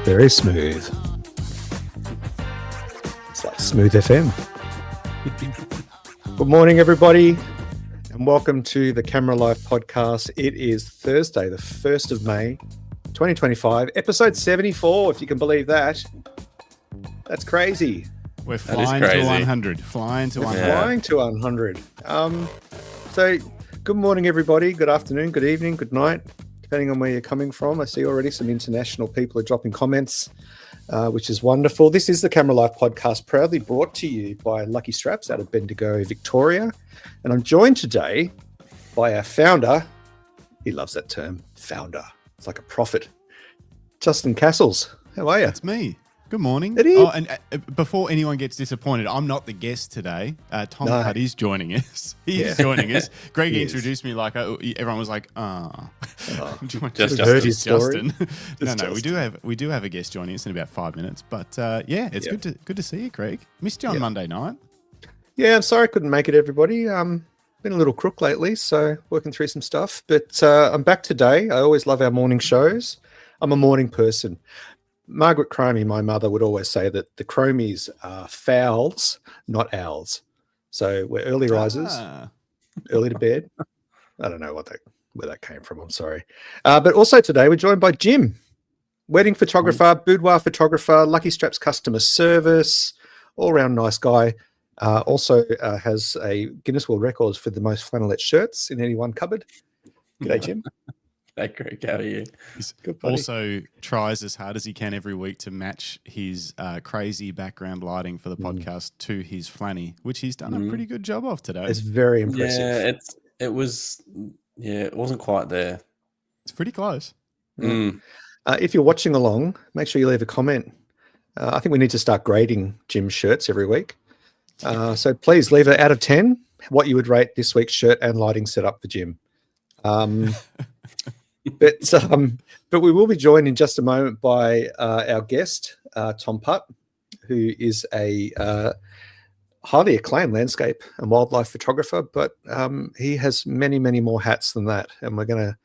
Very smooth. It's like Smooth FM. Good morning, everybody, and welcome to the Camera Life podcast. It is Thursday, the 1st of May, 2025, episode 74, if you can believe that. That's crazy. We're flying to 100. Flying to 100. Flying to 100. So, good morning, everybody. Good afternoon, good evening, good night, depending on where you're coming from. I see already some international people are dropping comments, which is wonderful. This is the Camera Life podcast, proudly brought to you by Lucky Straps out of Bendigo, Victoria. And I'm joined today by our founder. He loves that term, founder. It's like a prophet. Justin Castles. How are you? That's me. Good morning. It is. Oh, and before anyone gets disappointed, I'm not the guest today. Tom Putt is joining us. He's joining us. Greg introduced me like everyone was like, just heard his story. Justin. No, we do have a guest joining us in about 5 minutes. But it's good to see you, Craig. Missed you on Monday night. Yeah, I'm sorry I couldn't make it, everybody. Been a little crook lately, so working through some stuff. But I'm back today. I always love our morning shows. I'm a morning person. Margaret Cromie, my mother, would always say that the Cromies are fowls, not owls. So we're early risers, early to bed. I don't know where that came from. I'm sorry. But also today we're joined by Jim, wedding photographer, boudoir photographer, Lucky Straps customer service, all-round nice guy. Also has a Guinness World Records for the most flannelette shirts in any one cupboard. G'day, Jim. Hey, Greg, how are you? He also tries as hard as he can every week to match his crazy background lighting for the podcast to his flanny, which he's done a pretty good job of today. It's very impressive. Yeah, it wasn't quite there. It's pretty close. If you're watching along, make sure you leave a comment. I think we need to start grading Jim's shirts every week. So please leave it out of 10 what you would rate this week's shirt and lighting setup for Jim. But we will be joined in just a moment by our guest, Tom Putt, who is a highly acclaimed landscape and wildlife photographer, but he has many, many more hats than that, and we're gonna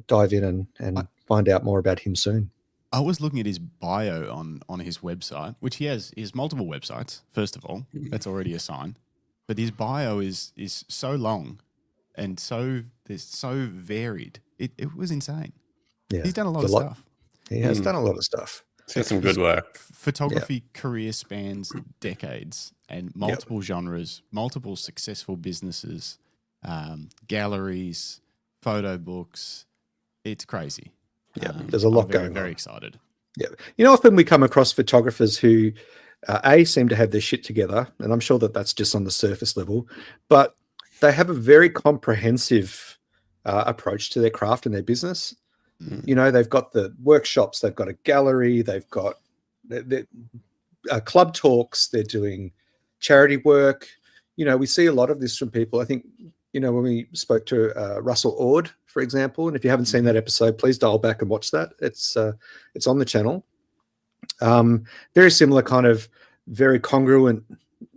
dive in and find out more about him soon. I was looking at his bio on his website, which he has multiple websites. First of all, that's already a sign, but his bio is so long. And so varied. It was insane. Yeah, he's done a lot of stuff. He has done a lot of stuff. It's some good work. Photography career spans decades and multiple genres, multiple successful businesses, galleries, photo books. It's crazy. Yeah, there's a lot going on. Very excited. Yeah, often we come across photographers who seem to have their shit together, and I'm sure that that's just on the surface level, but they have a very comprehensive approach to their craft and their business. You know, they've got the workshops, they've got a gallery, they've got club talks, they're doing charity work. You know, we see a lot of this from people. I think, you know, when we spoke to Russell Ord, for example, and if you haven't seen that episode, please dial back and watch that. It's on the channel. Very similar kind of very congruent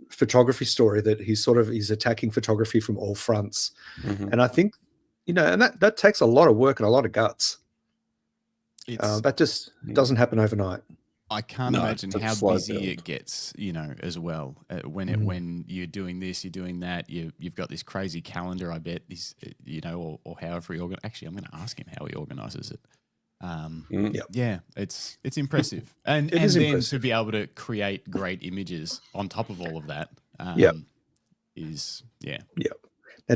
photography story that he's attacking photography from all fronts. And I think, you know, and that takes a lot of work and a lot of guts. That just doesn't happen overnight. I can't imagine how busy it gets, you know, as well. When you're doing this, you're doing that, you've got this crazy calendar, I bet, you know, or however he organizes. Actually, I'm going to ask him how he organizes it. Yeah, it's impressive, and then impressive to be able to create great images on top of all of that. Now,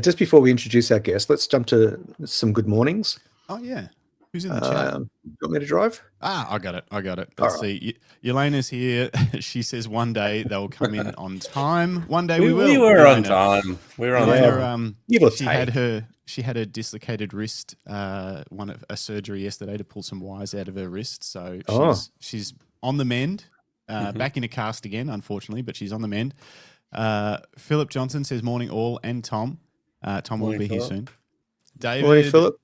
just before we introduce our guest, let's jump to some good mornings. Oh yeah, who's in the chat? You want me to drive? I got it. Let's see. Yelena's here. She says one day they'll come in on time. One day we will. We were on time. We were on time. She had a dislocated wrist, a surgery yesterday to pull some wires out of her wrist. So she's on the mend, back in a cast again, unfortunately, but she's on the mend. Philip Johnson says morning all, and Tom. Tom will be here soon. David. Morning, Philip.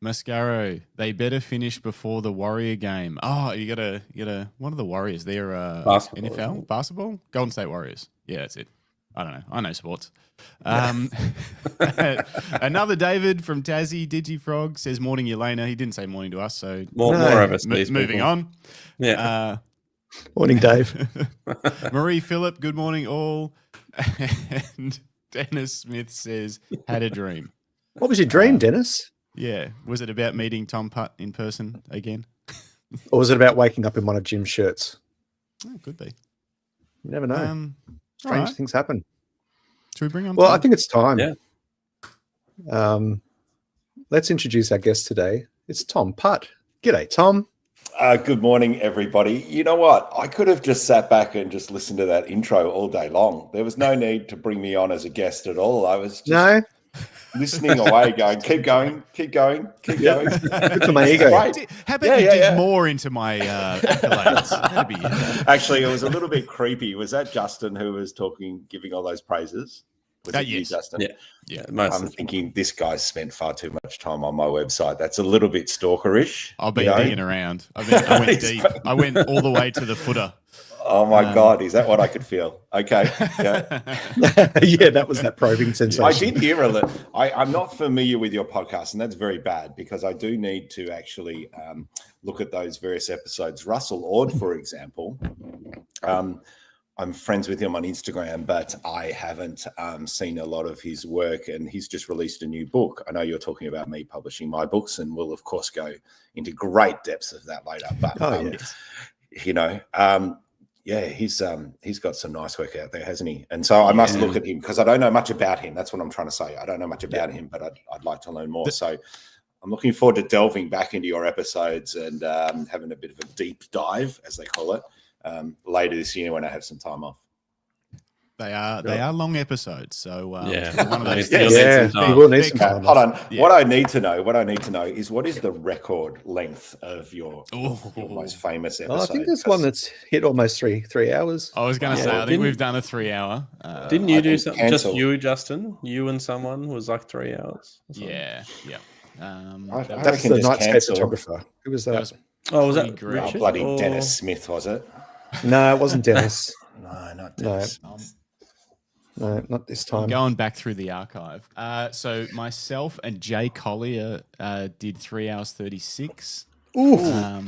Mascaro, they better finish before the Warrior game. Oh, you gotta. What are the Warriors? They're basketball, NFL basketball, Golden State Warriors. Yeah, that's it. I don't know. I know sports. Another David from Tassie, Digifrog, says morning, Elena. He didn't say morning to us, so More of us. Moving on. Yeah. Morning, Dave. Marie Phillip, good morning all. And Dennis Smith says, had a dream. What was your dream, Dennis? Yeah. Was it about meeting Tom Putt in person again? Or was it about waking up in one of Jim's shirts? Oh, could be. You never know. Strange right. things happen. Should we bring on Well, Tom? I think it's time. Yeah. Let's introduce our guest today. It's Tom Putt. G'day, Tom. Good morning, everybody. You know what? I could have just sat back and just listened to that intro all day long. There was no need to bring me on as a guest at all. I was just listening away, going, keep going. Good for my ego. Right. How about you dig more into my accolades? That'd be Actually, it was a little bit creepy. Was that Justin who was talking, giving all those praises? Was it you, yes. Justin? Yeah. I'm thinking this guy's spent far too much time on my website. That's a little bit stalkerish. I've been digging around. I went deep. I went all the way to the footer. Oh my God, is that what I could feel? Okay. Yeah. Yeah, that was that probing sensation. I did hear a little. I'm not familiar with your podcast, and that's very bad because I do need to actually look at those various episodes. Russell Ord, for example, I'm friends with him on Instagram, but I haven't seen a lot of his work, and he's just released a new book. I know you're talking about me publishing my books, and we'll, of course, go into great depths of that later. But, he's got some nice work out there, hasn't he? And so I must look at him because I don't know much about him. That's what I'm trying to say. I don't know much about him, but I'd like to learn more. So I'm looking forward to delving back into your episodes and having a bit of a deep dive, as they call it, later this year when I have some time off. They are long episodes, so one of those. You will need some time. Hold on. Yeah. What I need to know is what is the record length of your most famous episode? I think there's one that's hit almost three hours. I was going to say, I think we've done a 3 hour. Didn't you do something? Just you, Justin? You and someone was like 3 hours. Yeah. That's the Nightscape photographer. Who was that? Was that Richard? Bloody Dennis Smith, was it? No, it wasn't Dennis. No, not Dennis. No, not this time. Going back through the archive. So myself and Jay Collier did 3 hours 36. Ooh. Wow.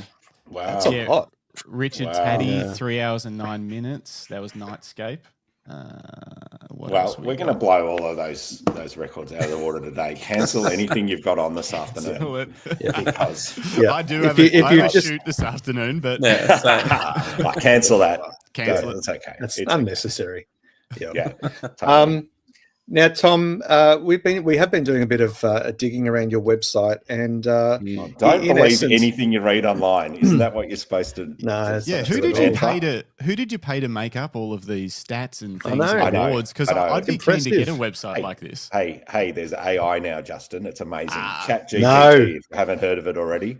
That's a lot. Richard Taddy, 3 hours and 9 minutes. That was Nightscape. We're going to blow all of those records out of the water today. Cancel anything you've got on this afternoon. Because I do have a shoot this afternoon, but cancel that. Cancel it. It's okay. It's unnecessary. Yeah. Totally. Now, Tom, we have been doing a bit of digging around your website, and don't believe anything you read online. Isn't that what you're supposed to? No. Yeah. Who did you pay to make up all of these stats and things and awards? Because I'd be keen to get a website like this. Hey, there's AI now, Justin. It's amazing. ChatGPT. If you haven't heard of it already.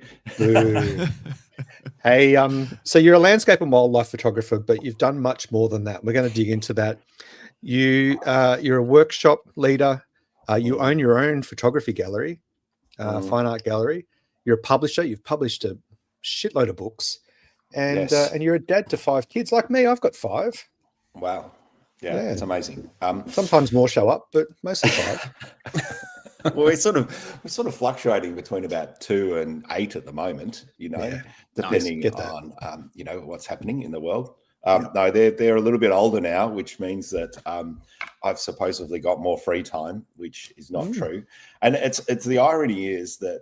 Hey, so you're a landscape and wildlife photographer, but you've done much more than that. We're going to dig into that. You're a workshop leader. You own your own photography gallery, fine art gallery. You're a publisher. You've published a shitload of books, and you're a dad to 5 kids. Like me, I've got 5. Wow, yeah, it's amazing. Sometimes more show up, but mostly 5. Well, we're sort of fluctuating between about 2 and 8 at the moment. Depending on what's happening in the world. No, they're a little bit older now, which means that I've supposedly got more free time, which is not true. And it's the irony is that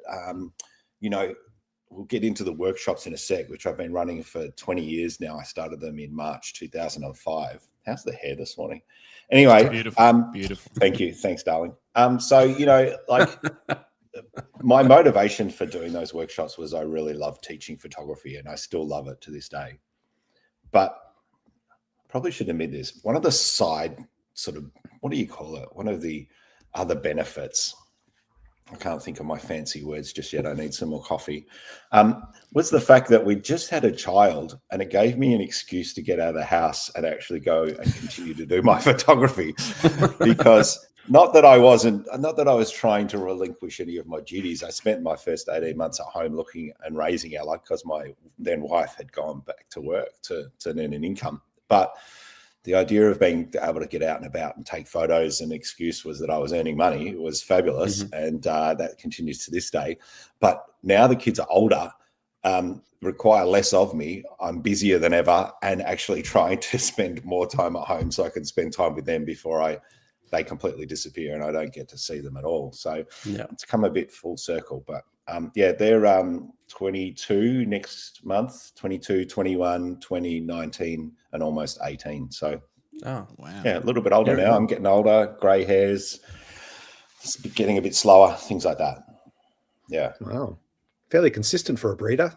we'll get into the workshops in a sec, which I've been running for 20 years now. I started them in March 2005. How's the hair this morning? Anyway, beautiful. Thank you. Thanks, darling. My motivation for doing those workshops was I really love teaching photography, and I still love it to this day. But probably should admit this. One of the side what do you call it? One of the other benefits, I can't think of my fancy words just yet. I need some more coffee. Was the fact that we just had a child, and it gave me an excuse to get out of the house and actually go and continue to do my photography. Because not that I was trying to relinquish any of my duties. I spent my first 18 months at home looking and raising Ella because my then wife had gone back to work to earn an income. But the idea of being able to get out and about and take photos, and the excuse was that I was earning money, was fabulous. And that continues to this day. But now the kids are older, require less of me. I'm busier than ever, and actually trying to spend more time at home so I can spend time with them before they completely disappear and I don't get to see them at all. So it's come a bit full circle. But they're 22 next month, 22, 21, 20, 19, and almost 18. So oh wow, a little bit older now. I'm getting older, grey hairs, it's getting a bit slower, things like that. Yeah. Wow. Fairly consistent for a breeder.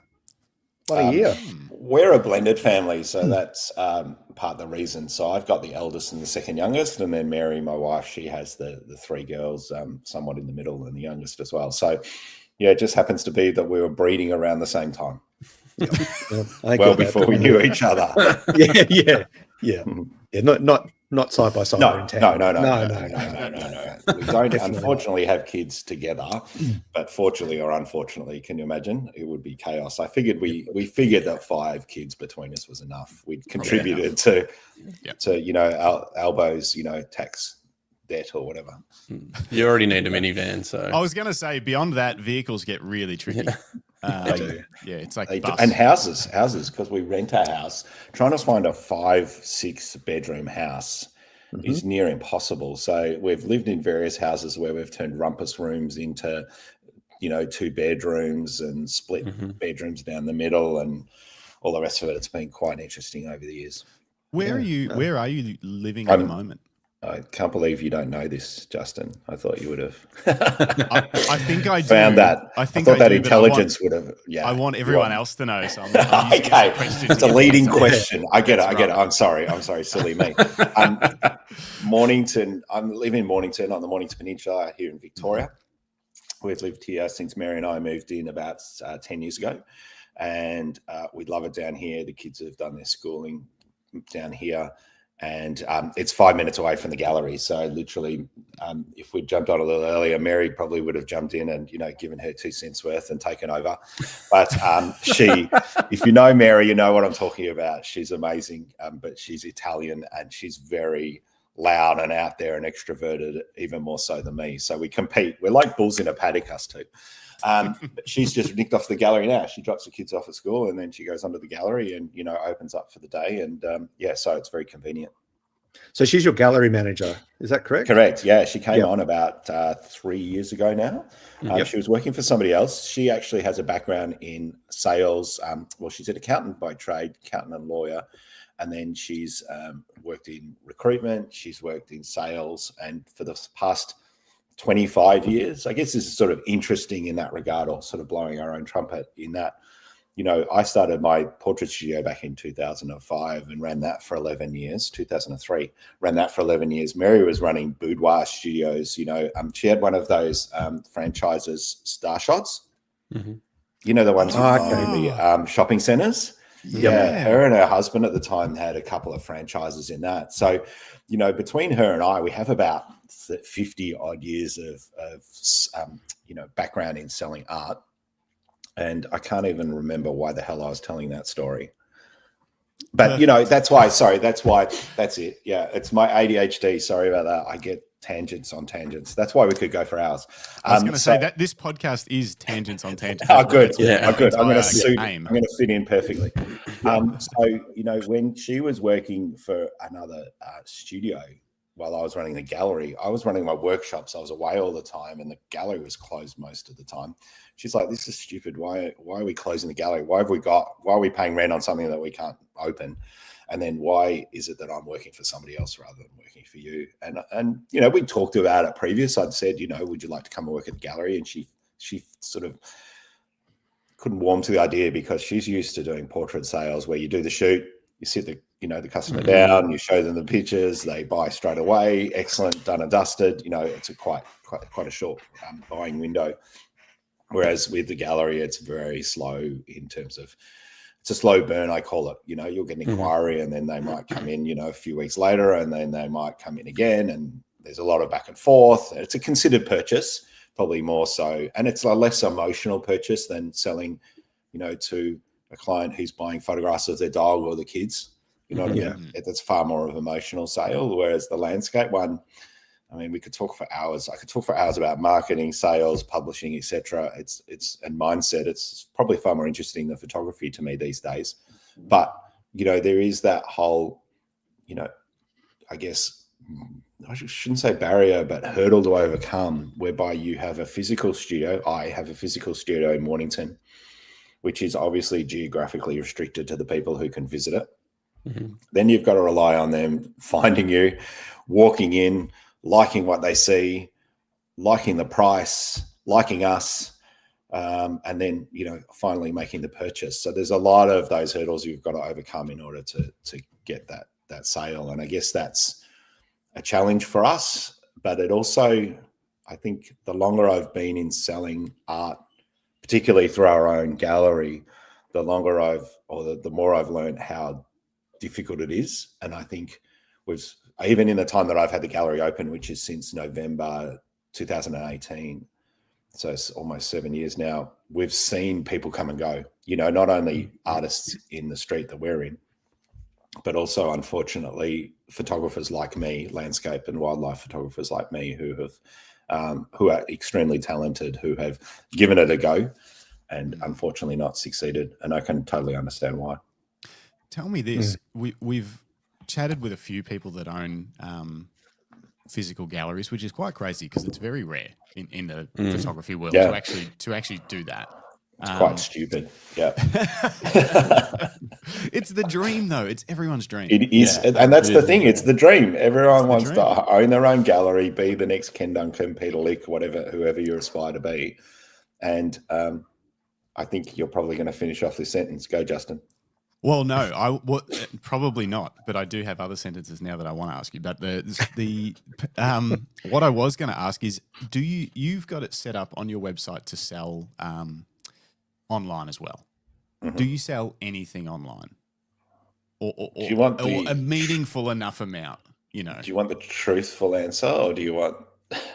What a year. We're a blended family, so that's part of the reason. So I've got the eldest and the second youngest, and then Mary, my wife, she has the three girls, somewhat in the middle, and the youngest as well. So it just happens to be that we were breeding around the same time. Well before we knew each other. Yeah. Not side by side. No. We don't unfortunately have kids together, but fortunately or unfortunately, can you imagine? It would be chaos. I figured we figured that 5 kids between us was enough. We'd contributed to our elbows, tax debt or whatever. You already need a minivan, so I was going to say beyond that, vehicles get really tricky. It's like bus. And houses because we rent a house. Trying to find a 5-6 bedroom house is near impossible. So we've lived in various houses where we've turned rumpus rooms into 2 bedrooms and split bedrooms down the middle and all the rest of it. It's been quite interesting over the years. Where are you living at the moment? I can't believe you don't know this, Justin. I thought you would have. I think I found that. I thought that intelligence would have. Yeah, I want everyone else to know. So I'm okay, it's a leading question. I get it. I'm sorry, silly me. Mornington. I live in Mornington on the Mornington Peninsula here in Victoria. We've lived here since Mary and I moved in about 10 years ago, and we love it down here. The kids have done their schooling down here. And it's 5 minutes away from the gallery. So literally, if we'd jumped on a little earlier, Mary probably would have jumped in and, given her 2 cents worth and taken over. But if you know Mary, you know what I'm talking about. She's amazing, but she's Italian and she's very loud and out there and extroverted, even more so than me. So we compete. We're like bulls in a paddock, us two. But she's just nicked off the gallery now. She drops the kids off at school and then she goes onto the gallery and, opens up for the day. And so it's very convenient. So she's your gallery manager. Is that correct? Correct. Yeah. She came on about 3 years ago now. She was working for somebody else. She actually has a background in sales. She's an accountant by trade, accountant and lawyer. And then she's worked in recruitment. She's worked in sales. And for the past 25 years. I guess this is sort of interesting in that regard, or sort of blowing our own trumpet in that, I started my portrait studio back in 2005 and ran that for 11 years, 2003, ran that for 11 years. Mary was running boudoir studios. She had one of those franchises, Star Shots, the ones in the shopping centers. Yeah, her and her husband at the time had a couple of franchises in that. So, between her and I, we have about 50 odd years of background in selling art. And I can't even remember why the hell I was telling that story. But, that's it. Yeah, it's my ADHD. Sorry about that. I get tangents on tangents. That's why we could go for hours. I was going to say that this podcast is tangents on tangents. Oh, good. Yeah, good. I'm going to fit in perfectly. When she was working for another studio while I was running the gallery, I was running my workshops. I was away all the time and the gallery was closed most of the time. She's like, this is stupid. Why are we closing the gallery? Why are we paying rent on something that we can't open? And then why is it that I'm working for somebody else rather than working for you? And we talked about it previous. I'd said, would you like to come and work at the gallery? And she sort of couldn't warm to the idea because she's used to doing portrait sales where you do the shoot, you sit the customer down, you show them the pictures, they buy straight away. Excellent, done and dusted. It's a quite a short buying window. Whereas with the gallery, it's very slow in terms of, it's a slow burn, I call it. You'll get an inquiry and then they might come in, a few weeks later and then they might come in again. And there's a lot of back and forth. It's a considered purchase, probably more so. And it's a less emotional purchase than selling, to a client who's buying photographs of their dog or the kids. You know what I mean? It's far more of an emotional sale, whereas the landscape one, I mean, we could talk for hours. I could talk for hours about marketing, sales, publishing, etc. It's and mindset. It's probably far more interesting than photography to me these days. But there is that whole, I guess I shouldn't say barrier, but hurdle to overcome, whereby you have a physical studio. I have a physical studio in Mornington, which is obviously geographically restricted to the people who can visit it. Then you've got to rely on them finding you, walking in, liking what they see, liking the price, liking us, and then, finally making the purchase. So there's a lot of those hurdles you've got to overcome in order to get that sale. And I guess that's a challenge for us, but it also, I think the longer I've been in selling art, particularly through our own gallery, the more I've learned how difficult it is. And I think even in the time that I've had the gallery open, which is since November 2018, so it's almost 7 years now, we've seen people come and go, not only artists in the street that we're in, but also, unfortunately, photographers like me, landscape and wildlife photographers like me, who are extremely talented, who have given it a go and unfortunately not succeeded. And I can totally understand why. Tell me this. We've chatted with a few people that own physical galleries, which is quite crazy because it's very rare in the photography world to actually do that. It's quite stupid. Yeah. It's the dream, though. It's everyone's dream. It is. Yeah. And that's the thing. It's the dream. Everyone wants to own their own gallery, be the next Ken Duncan, Peter Lick, whoever you aspire to be. And I think you're probably going to finish off this sentence. Go, Justin. Well, no, probably not. But I do have other sentences now that I want to ask you. But what I was going to ask is, you've got it set up on your website to sell online as well? Do you sell anything online, or do you want a meaningful enough amount? Do you want the truthful answer, or do you want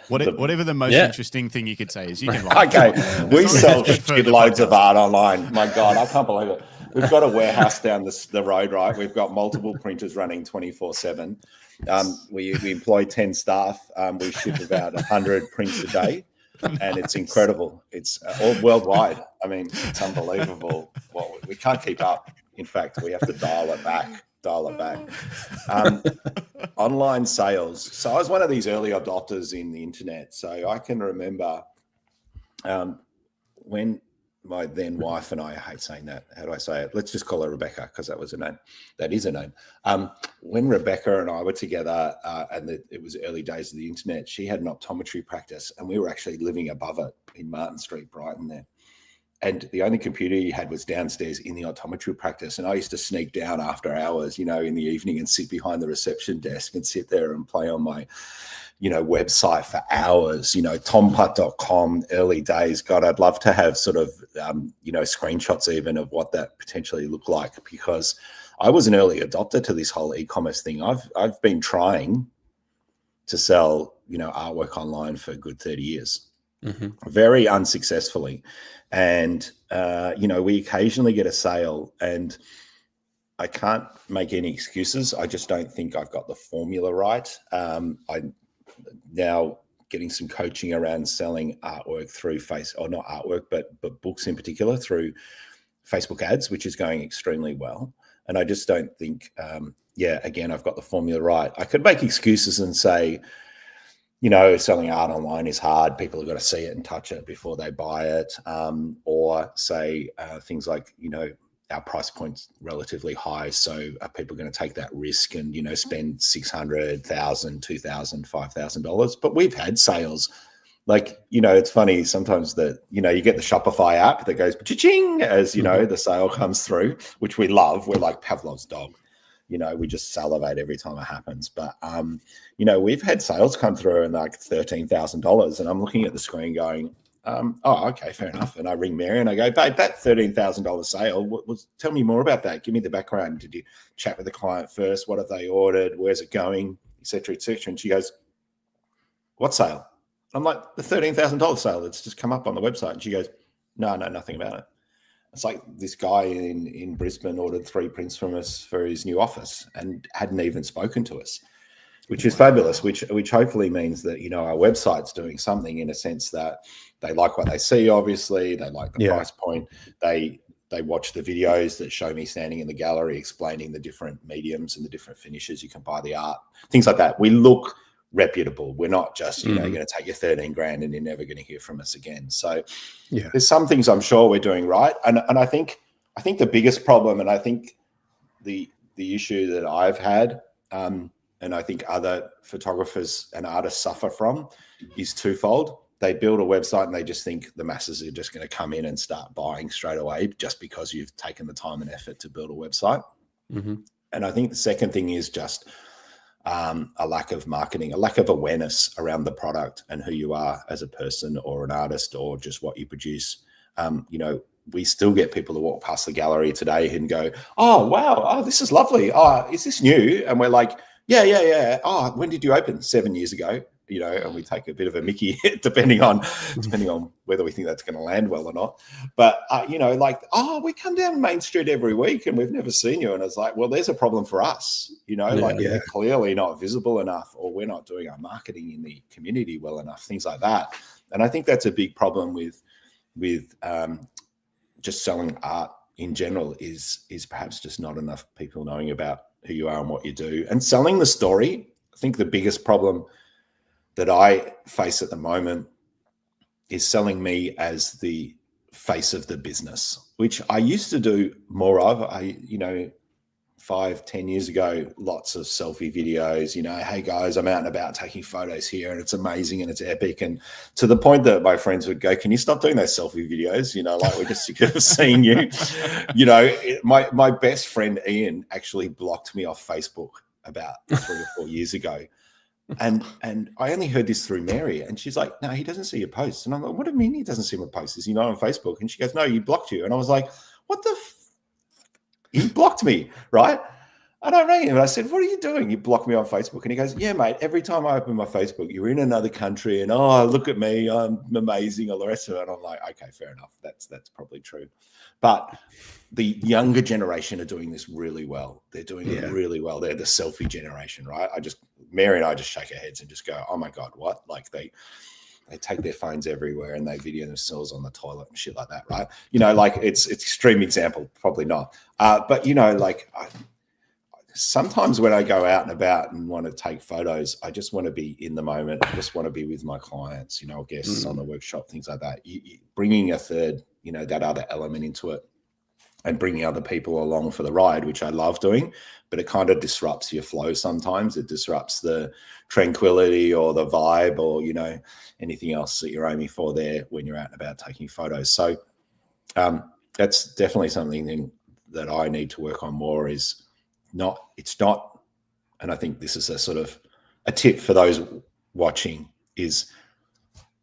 whatever the most interesting thing you could say is? You can lie. Okay, we sell loads of art online. My God, I can't believe it. We've got a warehouse down the road, right? We've got multiple printers running 24/7. We employ 10 staff. We ship about 100 prints a day. And it's incredible. It's all worldwide. I mean, it's unbelievable. Well, we can't keep up. In fact, we have to dial it back. Online sales. So I was one of these early adopters in the internet. So I can remember when my then wife and I hate saying that. How do I say it? Let's just call her Rebecca, because that was her name. That is her name. When Rebecca and I were together, and it was early days of the internet, she had an optometry practice, and we were actually living above it in Martin Street, Brighton there. And the only computer he had was downstairs in the optometry practice. And I used to sneak down after hours, in the evening, and sit behind the reception desk and sit there and play on my website for hours, tomputt.com, early days. God, I'd love to have sort of, screenshots even of what that potentially looked like, because I was an early adopter to this whole e-commerce thing. I've been trying to sell, artwork online for a good 30 years, very unsuccessfully. And, we occasionally get a sale, and I can't make any excuses. I just don't think I've got the formula right. I'm now getting some coaching around selling artwork through not artwork, but books in particular, through Facebook ads, which is going extremely well. And I just don't think, again, I've got the formula right. I could make excuses and say, selling art online is hard. People have got to see it and touch it before they buy it. Or say things like, our price point's relatively high, so are people going to take that risk and spend $600, $1,000, $2,000, $5,000? But we've had sales, like it's funny sometimes that you get the Shopify app that goes cha-ching as the sale comes through, which we love. We're like Pavlov's dog, we just salivate every time it happens. But we've had sales come through and like $13,000, and I'm looking at the screen going, okay, fair enough. And I ring Mary and I go, babe, that $13,000 sale, tell me more about that. Give me the background. Did you chat with the client first? What have they ordered? Where's it going? Et cetera, et cetera. And she goes, what sale? I'm like, the $13,000 sale that's just come up on the website. And she goes, no, nothing about it. It's like this guy in Brisbane ordered 3 prints from us for his new office and hadn't even spoken to us, which is fabulous, which hopefully means that, our website's doing something in a sense that they like what they see, obviously. They like the price point. They watch the videos that show me standing in the gallery explaining the different mediums and the different finishes you can buy the art, things like that. We look reputable. We're not just, going to take your 13 grand and you're never going to hear from us again. So there's some things I'm sure we're doing right. And I think the biggest problem, and I think the issue that I've had, and I think other photographers and artists suffer from, is twofold. They build a website and they just think the masses are just going to come in and start buying straight away just because you've taken the time and effort to build a website. And I think the second thing is just a lack of marketing, a lack of awareness around the product and who you are as a person or an artist or just what you produce. We still get people to walk past the gallery today and go, oh, wow, oh, this is lovely. Oh, is this new? And we're like, yeah. Oh, when did you open? 7 years ago. And we take a bit of a mickey depending on whether we think that's going to land well or not. But, we come down Main Street every week and we've never seen you. And it's like, well, there's a problem for us, we're clearly not visible enough, or we're not doing our marketing in the community well enough, things like that. And I think that's a big problem with just selling art in general is perhaps just not enough people knowing about who you are and what you do. And selling the story, I think the biggest problem that I face at the moment is selling me as the face of the business, which I used to do more of. 5-10 years ago, lots of selfie videos, hey guys, I'm out and about taking photos here and it's amazing and it's epic. And to the point that my friends would go, can you stop doing those selfie videos? We're just sick of seeing you. My best friend, Ian, actually blocked me off Facebook about 3 or 4 years ago. And I only heard this through Mary, and she's like, no, he doesn't see your posts. And I'm like, what do you mean he doesn't see my posts? Is he not on Facebook? And she goes, no, he blocked you. And I was like, what the he blocked me, right? And I rang him and I said, what are you doing? You blocked me on Facebook. And he goes, yeah, mate, every time I open my Facebook, you're in another country and, oh, look at me, I'm amazing, all the rest of it. And I'm like, okay, fair enough. That's probably true. But the younger generation are doing this really well. They're doing it really well. They're the selfie generation, right? Mary and I just shake our heads and just go, oh my God, what? Like they take their phones everywhere and they video themselves on the toilet and shit like that, right? It's extreme example, probably not. But sometimes when I go out and about and want to take photos, I just want to be in the moment. I just want to be with my clients, guests on the workshop, things like that. Bringing a third, that other element into it and bringing other people along for the ride, which I love doing, but it kind of disrupts your flow sometimes. It disrupts the tranquility or the vibe or, anything else that you're aiming for there when you're out and about taking photos. So that's definitely something that I need to work on more it's not, and I think this is a sort of a tip for those watching, is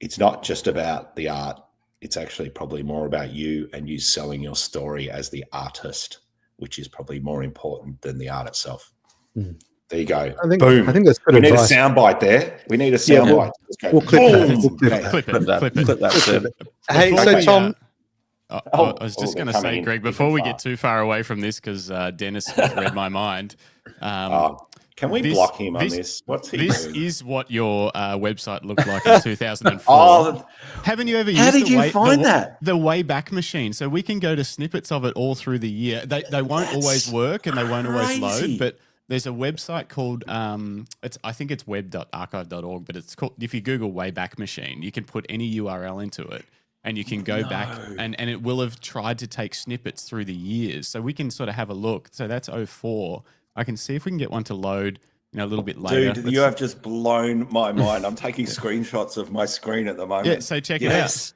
it's not just about the art. It's actually probably more about you and you selling your story as the artist, which is probably more important than the art itself. There you go. Boom. I think that's good advice. We need a soundbite there. We need a soundbite. We'll clip that. Hey, so Tom. I was just going to say, Greg, before we get too far away from this, because Dennis has read my mind. Can we block him on this? What's he doing? This is what your website looked like in 2004. Haven't you ever used the Wayback Machine? So we can go to snippets of it all through the year. They won't always work and they won't always load, but there's a website called I think it's web.archive.org, but it's called, if you Google Wayback Machine, you can put any URL into it. And you can go back and it will have tried to take snippets through the years. So we can sort of have a look. So that's 04. I can see if we can get one to load a little bit later. Dude, you have just blown my mind. I'm taking screenshots of my screen at the moment. Yeah, so check it out.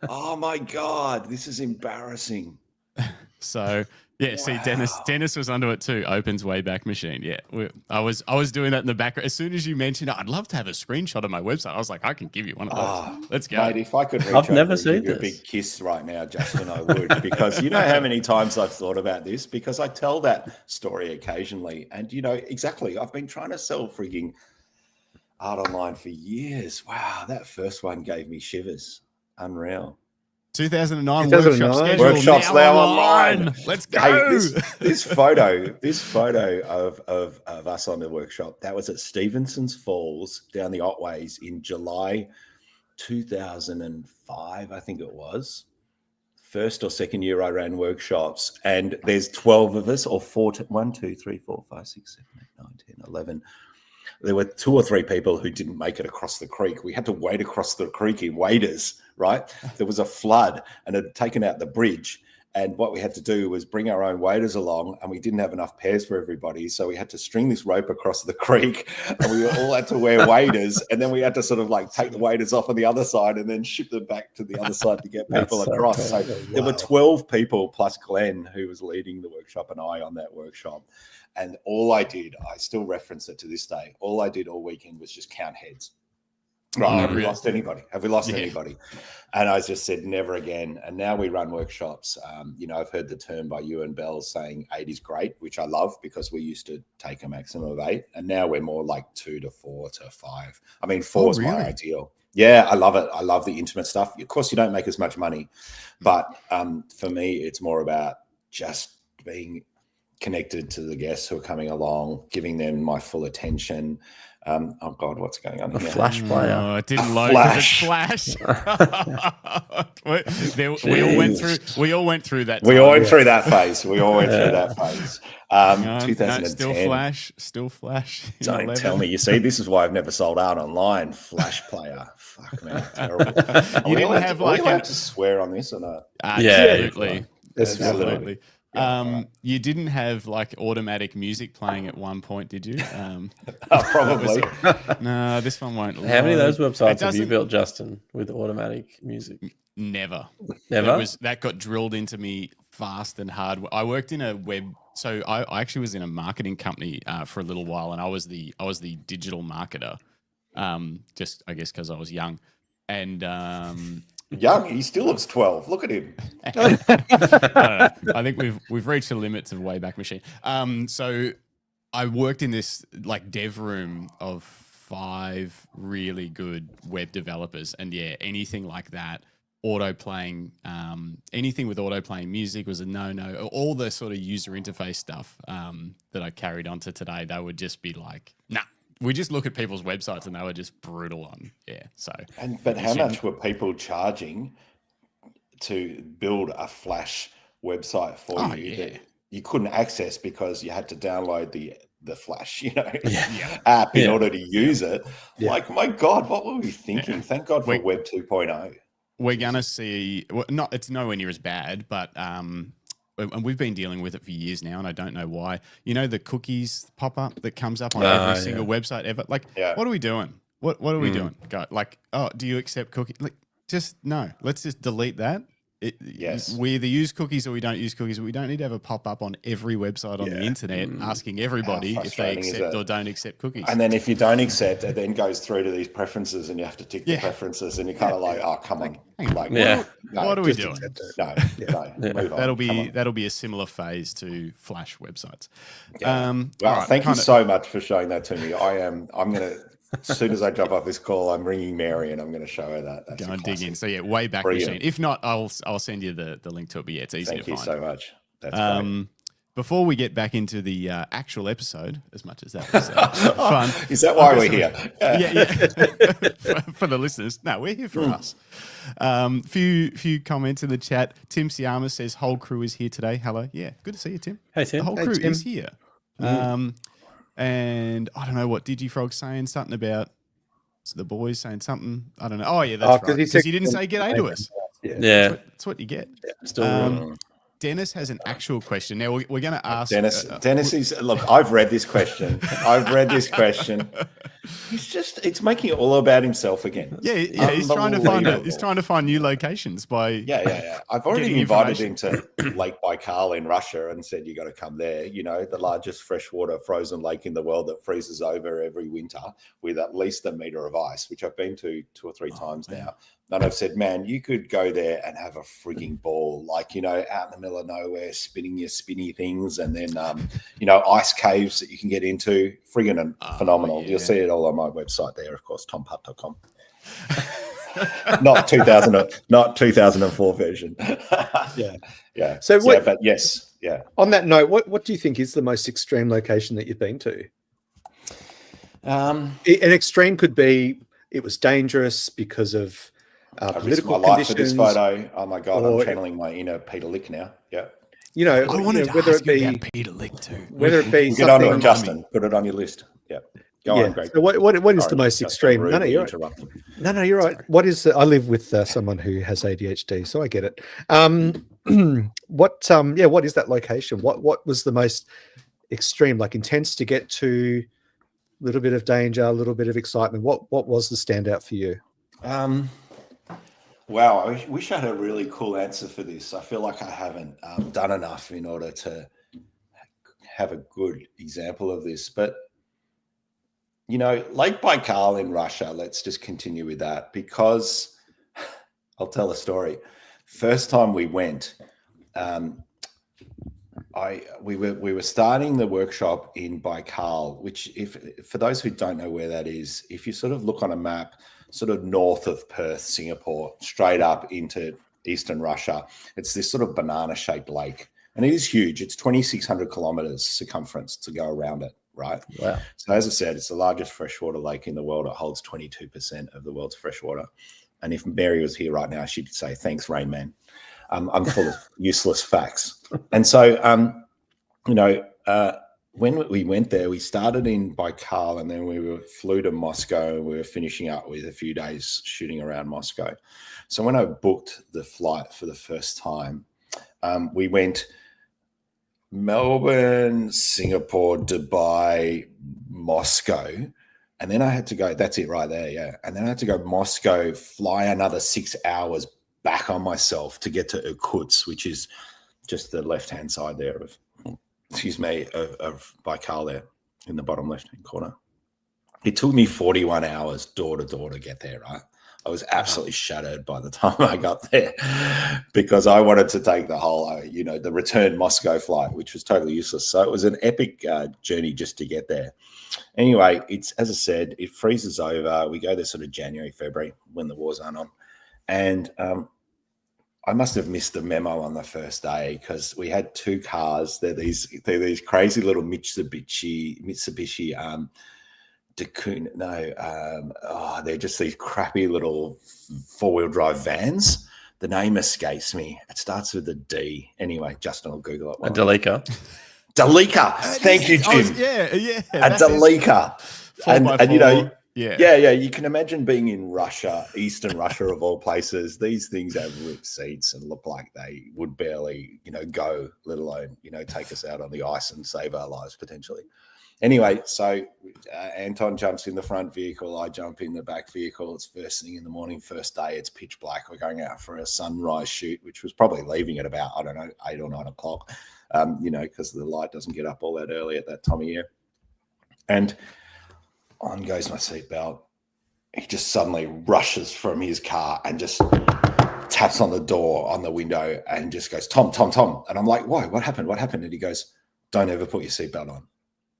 Oh my God, this is embarrassing. So yeah, see, Dennis was onto it too. Opens Wayback Machine. Yeah, I was doing that in the background. As soon as you mentioned it, I'd love to have a screenshot of my website. I was like, I can give you one of those. Let's go. Mate, if I could reach over and give you a big kiss right now, Justin, I would. Because you know how many times I've thought about this? Because I tell that story occasionally. And exactly, I've been trying to sell freaking art online for years. Wow, that first one gave me shivers. Unreal. 2009 2009. workshops now online. Let's go. Hey, this photo of us on the workshop, that was at Stevenson's Falls down the Otways in July 2005, I think it was. First or second year I ran workshops, and there's 12 of us, or 1, 2, 3, 4, 5, 6, 7, 8, 9, 10, 11. There were 2 or 3 people who didn't make it across the creek. We had to wade across the creek in waders, right? There was a flood and it had taken out the bridge. And what we had to do was bring our own waders along, and we didn't have enough pairs for everybody. So we had to string this rope across the creek, and we all had to wear waders. And then we had to sort of like take the waders off on the other side and then ship them back to the other side to get people across. So there were 12 people plus Glenn, who was leading the workshop, and I on that workshop. And all I did, I still reference it to this day, all I did all weekend was just count heads. Right, have we lost anybody? Have we lost anybody? And I just said, never again. And now we run workshops. I've heard the term by you and Bell saying 8 is great, which I love, because we used to take a maximum of 8. And now we're more like 2 to 4 to 5. I mean, 4 is my ideal. Yeah, I love it. I love the intimate stuff. Of course, you don't make as much money. But for me, it's more about just being connected to the guests who are coming along, giving them my full attention. Oh God, what's going on here? A flash player. Oh, it didn't load. Flash. we all went through that. We all went through that phase. We all went through that phase. 2010. Still flash. Don't tell me. You see, this is why I've never sold out online. Flash player. Fuck, man, terrible. You didn't have like allowed to swear on this or not? Absolutely. Absolutely. You didn't have like automatic music playing at one point, did you? Probably. No, this one won't. How many of those websites have you built, Justin, with automatic music? Never. That got drilled into me fast and hard. I worked in a web, so I actually was in a marketing company for a little while, and I was the digital marketer. Just I guess because I was young, and young, he still looks 12. Look at him. I think we've reached the limits of Wayback Machine. So I worked in this like dev room of 5 really good web developers, and anything like that, anything with auto playing music was a no. All the sort of user interface stuff that I carried on to today, they would just be like, nah. We just look at people's websites and they were just brutal on, But how much were people charging to build a Flash website for you that you couldn't access because you had to download the Flash, app in order to use it? Yeah. Like, my God, what were we thinking? Thank God for Web 2.0. We're gonna see. It's nowhere near as bad, but and we've been dealing with it for years now, and I don't know why. You know, the cookies pop-up that comes up on every single website ever? Like, what are we doing? What are we doing? Go, like, do you accept cookies? Like, just no. Let's just delete that. We either use cookies or we don't use cookies. We don't need to have a pop-up on every website on the internet asking everybody if they accept or don't accept cookies. And then if you don't accept, it then goes through to these preferences, and you have to tick the preferences, and you're kind of like, oh, come on. What are we doing? No. That'll be a similar phase to Flash websites. Thank you so much for showing that to me. I'm going to, as soon as I jump off this call, I'm ringing Mary and I'm going to show her that. That's go and dig in. So Wayback Machine. If not, I'll send you the link to it. But it's easy to find. Thank you so much. That's great. Before we get back into the actual episode, as much as that was fun. Is that why we're here? Yeah. for the listeners. No, we're here for us. Few comments in the chat. Tim Siama says, whole crew is here today. Hello. Yeah, good to see you, Tim. Hey, Tim. The whole crew is here. And I don't know what Digifrog's saying, something about the boys saying something. I don't know. Oh, yeah, that's right. Because he didn't say g'day to us. Yeah. That's what you get. Still Dennis has an actual question. Now, we're going to ask... Dennis is... Look, I've read this question. It's making it all about himself again. Yeah, he's trying to find new locations by... Yeah. I've already invited him to Lake Baikal in Russia and said, you got to come there. You know, the largest freshwater frozen lake in the world that freezes over every winter with at least a meter of ice, which I've been to 2 or 3 times now. And I've said, man, you could go there and have a freaking ball, like, out in the middle of nowhere, spinning your spinny things, and then, ice caves that you can get into. Friggin' phenomenal. Yeah. You'll see it all on my website there, of course, tomputt.com. not 2004 version. Yeah. So what? But yes, yeah. On that note, what do you think is the most extreme location that you've been to? An extreme could be it was dangerous because of political my life conditions. for this photo. Oh my God, I'm channeling my inner Peter Lick now. Yeah. I wanted to whether ask it be you about Peter Lick too. Whether it be get on to it, Justin. Put it on your list. Yeah. Go on, Greg. So what is the most extreme? No, you're right. No, you're right. What is I live with someone who has ADHD, so I get it. What is that location? What was the most extreme, like intense to get to, a little bit of danger, a little bit of excitement? What was the standout for you? Wow, I wish I had a really cool answer for this. I feel like I haven't done enough in order to have a good example of this. But, Lake Baikal in Russia, let's just continue with that, because I'll tell a story. First time we went, we were starting the workshop in Baikal, which, for those who don't know where that is, if you sort of look on a map, sort of north of Perth, Singapore, straight up into eastern Russia, it's this sort of banana-shaped lake, and it is huge. It's 2,600 kilometers circumference to go around it, right? Wow. So as I said, it's the largest freshwater lake in the world. It holds 22% of the world's freshwater. And if Mary was here right now, she'd say, thanks, Rain Man. I'm full of useless facts. And so, when we went there, we started in Baikal, and then we flew to Moscow. We were finishing up with a few days shooting around Moscow. So when I booked the flight for the first time, we went Melbourne, Singapore, Dubai, Moscow. And then I had to go, that's it right there, yeah. And then I had to go Moscow, fly another 6 hours back on myself to get to Irkutsk, which is just the left-hand side there of Baikal there in the bottom left-hand corner. It took me 41 hours door to door to get there, right? I was absolutely shattered by the time I got there, because I wanted to take the whole, the return Moscow flight, which was totally useless. So it was an epic journey just to get there. Anyway, as I said, it freezes over. We go there sort of January, February when the wars aren't on. And I must have missed the memo on the first day, because we had two cars. They're these crazy little Mitsubishi they're just these crappy little four-wheel drive vans. The name escapes me. It starts with a D. Anyway, Justin will Google it. A Delica. Thank you, Jim. A Delica. Yeah. You can imagine being in Russia, Eastern Russia of all places. These things have ripped seats and look like they would barely, go, let alone, take us out on the ice and save our lives potentially. Anyway, so Anton jumps in the front vehicle. I jump in the back vehicle. It's first thing in the morning, first day. It's pitch black. We're going out for a sunrise shoot, which was probably leaving at about, 8 or 9 o'clock, because the light doesn't get up all that early at that time of year. And on goes my seatbelt. He just suddenly rushes from his car and just taps on the door, on the window, and just goes, Tom. And I'm like, why? What happened? And he goes, don't ever put your seatbelt on.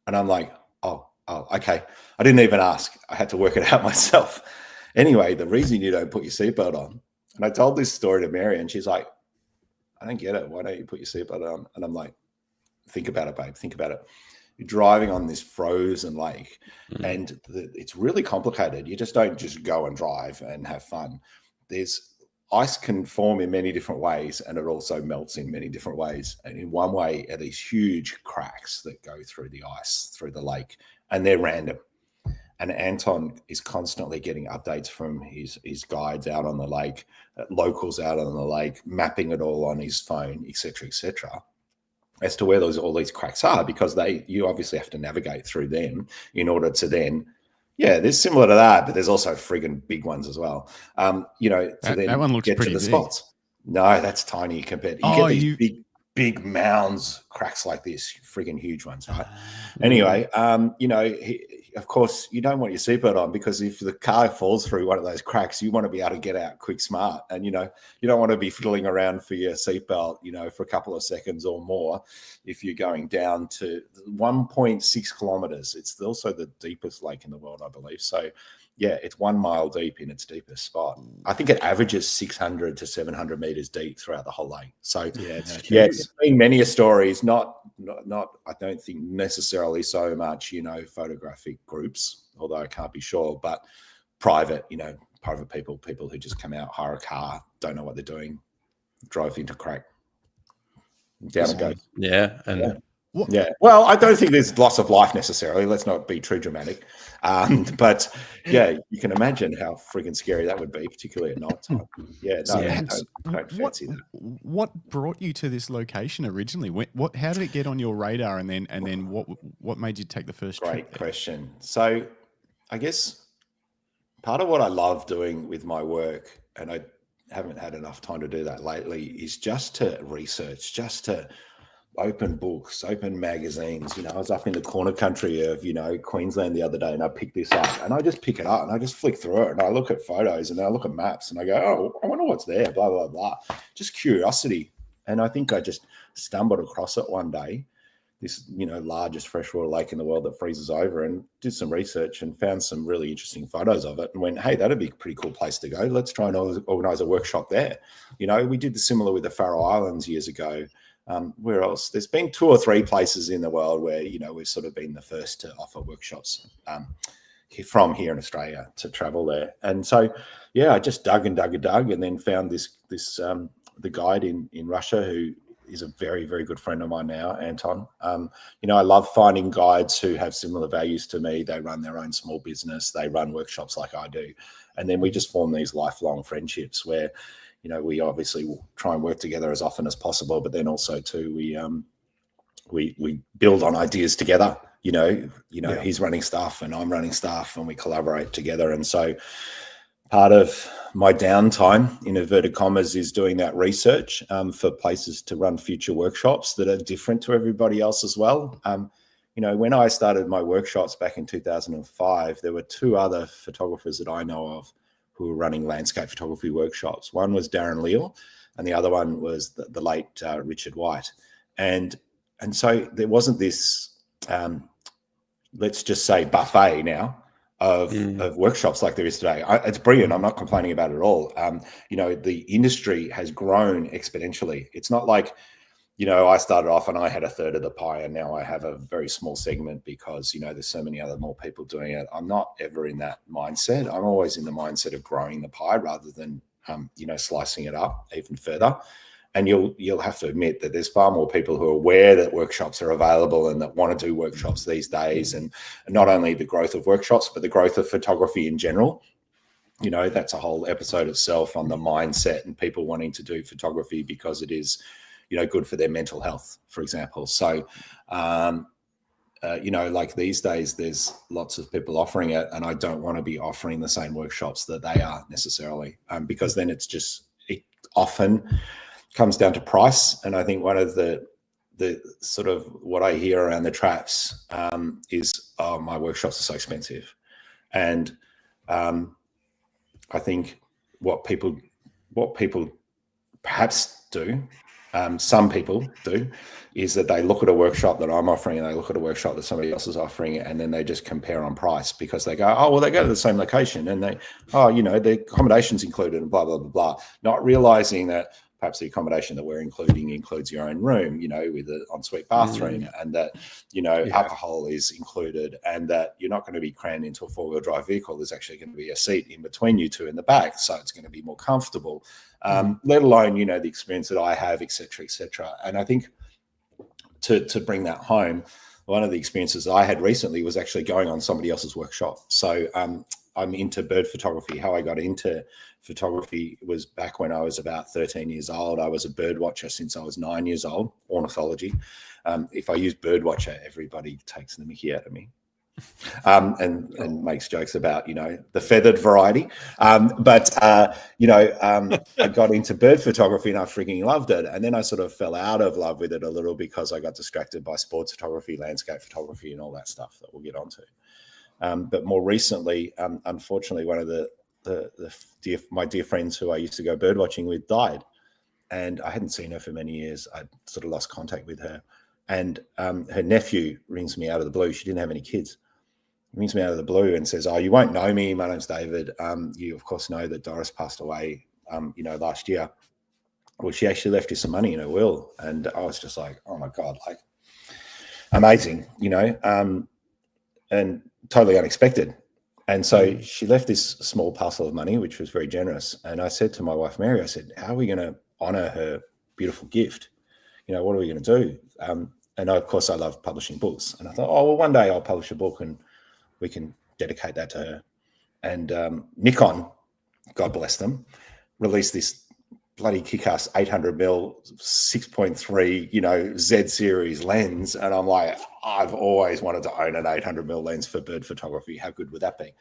And I'm like, oh, okay. I didn't even ask. I had to work it out myself. Anyway, the reason you don't put your seatbelt on, and I told this story to Mary, and she's like, I don't get it. Why don't you put your seatbelt on? And I'm like, think about it, babe. Think about it. You're driving on this frozen lake, and it's really complicated. You just don't just go and drive and have fun. Ice can form in many different ways, and it also melts in many different ways. And in one way are these huge cracks that go through the ice, through the lake, and they're random. And Anton is constantly getting updates from his guides out on the lake, locals out on the lake, mapping it all on his phone, etc., as to where all these cracks are, because you obviously have to navigate through them in order to then, there's similar to that, but there's also friggin' big ones as well. That one looks get pretty to the big. Spots. No, that's tiny compared. You get these big mounds, cracks like this, friggin' huge ones, right? Anyway, of course, you don't want your seatbelt on, because if the car falls through one of those cracks, you want to be able to get out quick, smart. And, you don't want to be fiddling around for your seatbelt, for a couple of seconds or more if you're going down to 1.6 kilometers. It's also the deepest lake in the world, I believe. So it's 1 mile deep in its deepest spot. I think it averages 600 to 700 meters deep throughout the whole lake. So it's been many stories, not I don't think necessarily so much, photographic groups, although I can't be sure, but private people who just come out, hire a car, don't know what they're doing, drive into crack, down it goes. Yeah. And well, I don't think there's loss of life necessarily. Let's not be too dramatic. But you can imagine how freaking scary that would be, particularly at night time. Don't fancy that. What brought you to this location originally? How did it get on your radar, and then what made you take the first trip? Great question. So I guess part of what I love doing with my work, and I haven't had enough time to do that lately, is just to research, just to open books, open magazines. I was up in the corner country of, Queensland the other day, and I picked this up, and I just pick it up and I just flick through it, and I look at photos and I look at maps and I go, oh, I wonder what's there, blah, blah, blah. Just curiosity. And I think I just stumbled across it one day, this, largest freshwater lake in the world that freezes over, and did some research and found some really interesting photos of it and went, hey, that'd be a pretty cool place to go. Let's try and organize a workshop there. We did the similar with the Faroe Islands years ago. Where else? There's been 2 or 3 places in the world where, we've sort of been the first to offer workshops from here in Australia to travel there. And so, I just dug and then found the guide in Russia, who is a very, very good friend of mine now, Anton. I love finding guides who have similar values to me. They run their own small business. They run workshops like I do. And then we just form these lifelong friendships where, we obviously will try and work together as often as possible, but then also too, we build on ideas together. He's running stuff and I'm running stuff, and we collaborate together. And so part of my downtime, in inverted commas, is doing that research for places to run future workshops that are different to everybody else as well. When I started my workshops back in 2005, there were 2 other photographers that I know of who were running landscape photography workshops. One was Darren Leal, and the other one was the late Richard White. And so there wasn't this, let's just say, buffet now of workshops like there is today. It's brilliant. I'm not complaining about it at all. The industry has grown exponentially. It's not like, I started off and I had a third of the pie, and now I have a very small segment because, there's so many more people doing it. I'm not ever in that mindset. I'm always in the mindset of growing the pie rather than, slicing it up even further. And you'll have to admit that there's far more people who are aware that workshops are available and that want to do workshops these days. And not only the growth of workshops, but the growth of photography in general. That's a whole episode itself on the mindset and people wanting to do photography because it is, good for their mental health, for example. So, like these days, there's lots of people offering it, and I don't want to be offering the same workshops that they are necessarily, because then it often comes down to price. And I think one of the sort of what I hear around the traps is, oh, my workshops are so expensive. And I think what people perhaps do, some people do, is that they look at a workshop that I'm offering and they look at a workshop that somebody else is offering, and then they just compare on price because they go, oh, well, they go to the same location and they, the accommodation's included and blah, blah, blah, blah, not realizing that perhaps the accommodation that we're including includes your own room, with an ensuite bathroom, and that, alcohol is included, and that you're not going to be crammed into a 4-wheel drive vehicle. There's actually going to be a seat in between you two in the back, so it's going to be more comfortable, let alone, the experience that I have, et cetera, et cetera. And I think to bring that home, one of the experiences I had recently was actually going on somebody else's workshop. So I'm into bird photography. How I got into photography was back when I was about 13 years old. I was a bird watcher since I was 9 years old, ornithology. If I use bird watcher, everybody takes the mickey out of me and makes jokes about, the feathered variety. I got into bird photography and I freaking loved it. And then I sort of fell out of love with it a little because I got distracted by sports photography, landscape photography, and all that stuff that we'll get onto. But more recently, unfortunately, one of my dear friends who I used to go bird watching with died, and I hadn't seen her for many years. I'd sort of lost contact with her, and her nephew rings me out of the blue. She didn't have any kids, rings me out of the blue and says, "Oh, you won't know me. My name's David. You of course know that Doris passed away, last year. Well, she actually left you some money in her will." And I was just like, "Oh my God, like amazing, and totally unexpected." And so she left this small parcel of money, which was very generous. And I said to my wife, Mary, I said, "How are we going to honor her beautiful gift? What are we going to do?" And of course, I love publishing books. And I thought, oh, well, one day I'll publish a book and we can dedicate that to her. And Nikon, God bless them, released this bloody kick-ass 800mm 6.3 Z series lens, and I'm like, I've always wanted to own an 800mm lens for bird photography. How good would that be?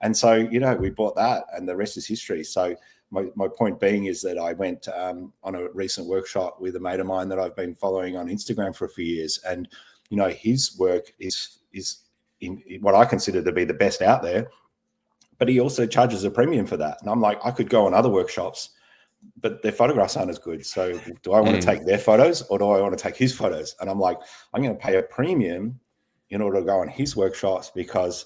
And so we bought that, and the rest is history. So my point being is that I went on a recent workshop with a mate of mine that I've been following on Instagram for a few years, and his work is in what I consider to be the best out there, but he also charges a premium for that. And I'm like, I could go on other workshops, but their photographs aren't as good. So do I want to take their photos, or do I want to take his photos? And I'm like, I'm going to pay a premium in order to go on his workshops because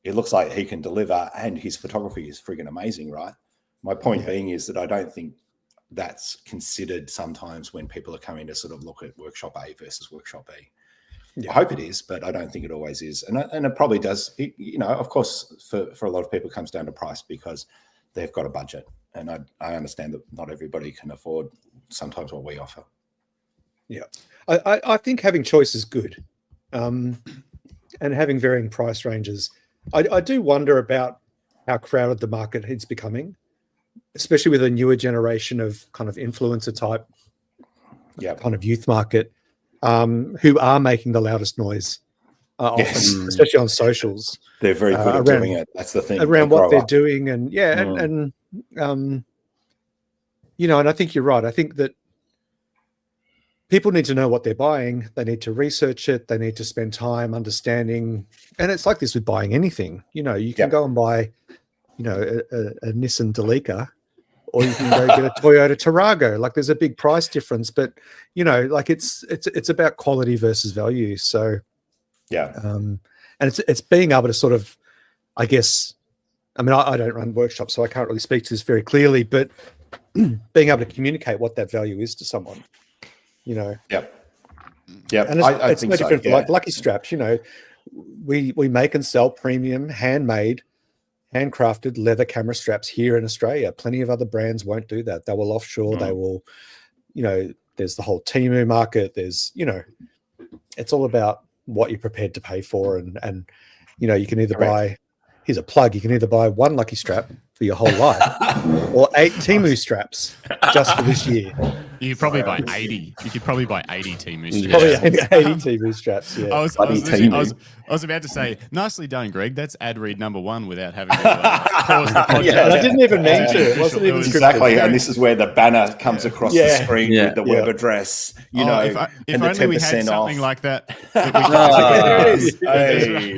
it looks like he can deliver and his photography is freaking amazing, right? My point being is that I don't think that's considered sometimes when people are coming to sort of look at workshop A versus workshop B. Yeah. I hope it is, but I don't think it always is. And it probably does. Of course, for a lot of people, it comes down to price because they've got a budget. And I understand that not everybody can afford sometimes what we offer. Yeah. I think having choice is good, and having varying price ranges. I do wonder about how crowded the market is becoming, especially with a newer generation of kind of influencer type kind of youth market, who are making the loudest noise, often, especially on socials. They're very good at doing it. That's the thing. Around what they're doing. And and I think you're right. I think that people need to know what they're buying. They need to research it. They need to spend time understanding. And it's like this with buying anything. You can go and buy, a Nissan Delica, or you can go get a Toyota Tarago. Like there's a big price difference, but it's about quality versus value. So and it's being able to sort of, I guess, I mean, I don't run workshops, so I can't really speak to this very clearly, but being able to communicate what that value is to someone, Yep. And it's no different for like Lucky Straps. We make and sell premium, handmade, handcrafted leather camera straps here in Australia. Plenty of other brands won't do that. They will offshore. They will, there's the whole Temu market. There's, it's all about what you're prepared to pay for, and you can either buy. Here's a plug. You can either buy one Lucky Strap for your whole life or 8 Temu straps just for this year. You could probably buy 80. You could probably buy 80 Temu straps. Probably 80 Temu straps, yeah. I was about to say, nicely done, Greg. That's ad read number 1 without having to pause the podcast. And I didn't even mean to. It wasn't even exactly. And this is where the banner comes across the screen with the web address. If only we had something like that.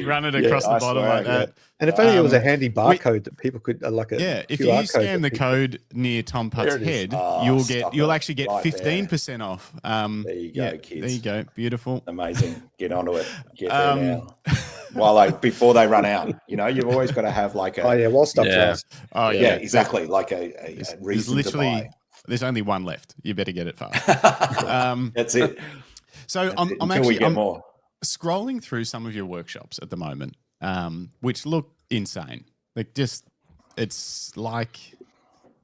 Run it across the bottom like that. And if only it was a handy barcode that people could if you scan the code near Tom Putt's head, you'll actually get 15% off. There you go, kids. There you go. Beautiful. Amazing. Get onto it. Get there now. Before they run out, you've always got to have like a while stuff lasts. Exactly. Like a reason to buy. There's only one left. You better get it fast. That's it. So I'm scrolling through some of your workshops at the moment, which look insane. It's like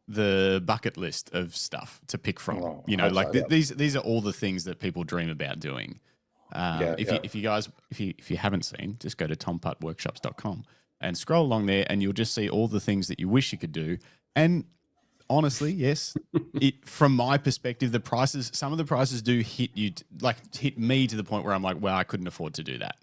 the bucket list of stuff to pick from. These are all the things that people dream about doing. If you haven't seen, just go to tomputtworkshops.com and scroll along there, and you'll just see all the things that you wish you could do. And honestly, yes, from my perspective, some of the prices do hit me to the point where I'm like, well, I couldn't afford to do that.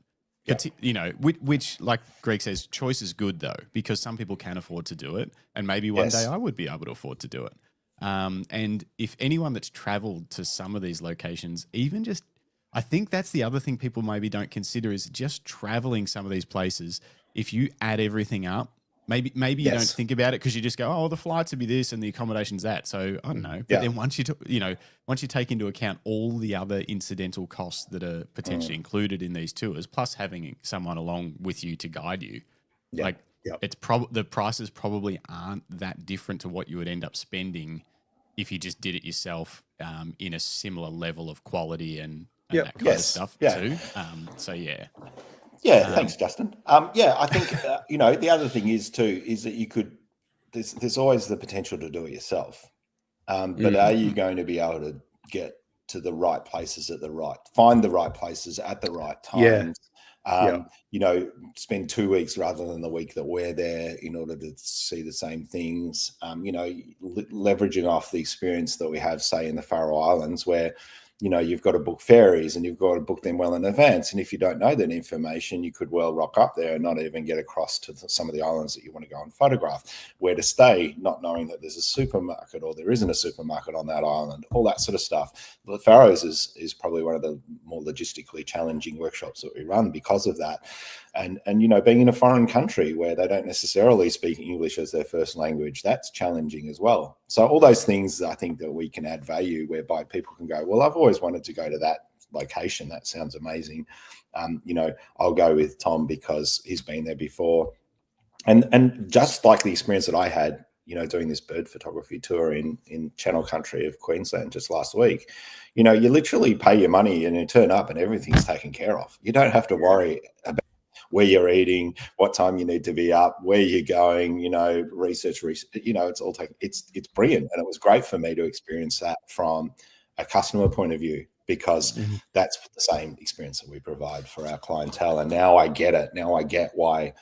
Yeah. Which, like Greg says, choice is good though, because some people can afford to do it, and maybe one day I would be able to afford to do it. And if anyone that's traveled to some of these locations, I think that's the other thing people maybe don't consider is just traveling some of these places. If you add everything up, Maybe you don't think about it because you just go, oh, the flights would be this and the accommodation's that. So I don't know. But then once you take into account all the other incidental costs that are potentially included in these tours, plus having someone along with you to guide you, it's the prices probably aren't that different to what you would end up spending if you just did it yourself in a similar level of quality and that kind of stuff too. Thanks, Justin. I think the other thing is that you could. There's always the potential to do it yourself, but are you going to be able to get to the right places find the right places at the right times? Spend 2 weeks rather than the week that we're there in order to see the same things. Leveraging off the experience that we have, say, in the Faroe Islands, where you've got to book ferries and you've got to book them well in advance. And if you don't know that information, you could well rock up there and not even get across to some of the islands that you want to go and photograph, where to stay, not knowing that there's a supermarket or there isn't a supermarket on that island, all that sort of stuff. The Faroes is probably one of the more logistically challenging workshops that we run because of that. And being in a foreign country where they don't necessarily speak English as their first language, that's challenging as well. So all those things, I think that we can add value whereby people can go, well, I've always wanted to go to that location. That sounds amazing. I'll go with Tom because he's been there before. And just like the experience that I had, doing this bird photography tour in Channel Country of Queensland just last week, you literally pay your money and you turn up and everything's taken care of. You don't have to worry about where you're eating, what time you need to be up, where you're going, research, it's all taken. It's brilliant. And it was great for me to experience that from a customer point of view, because that's the same experience that we provide for our clientele. And now I get it. Now I get why,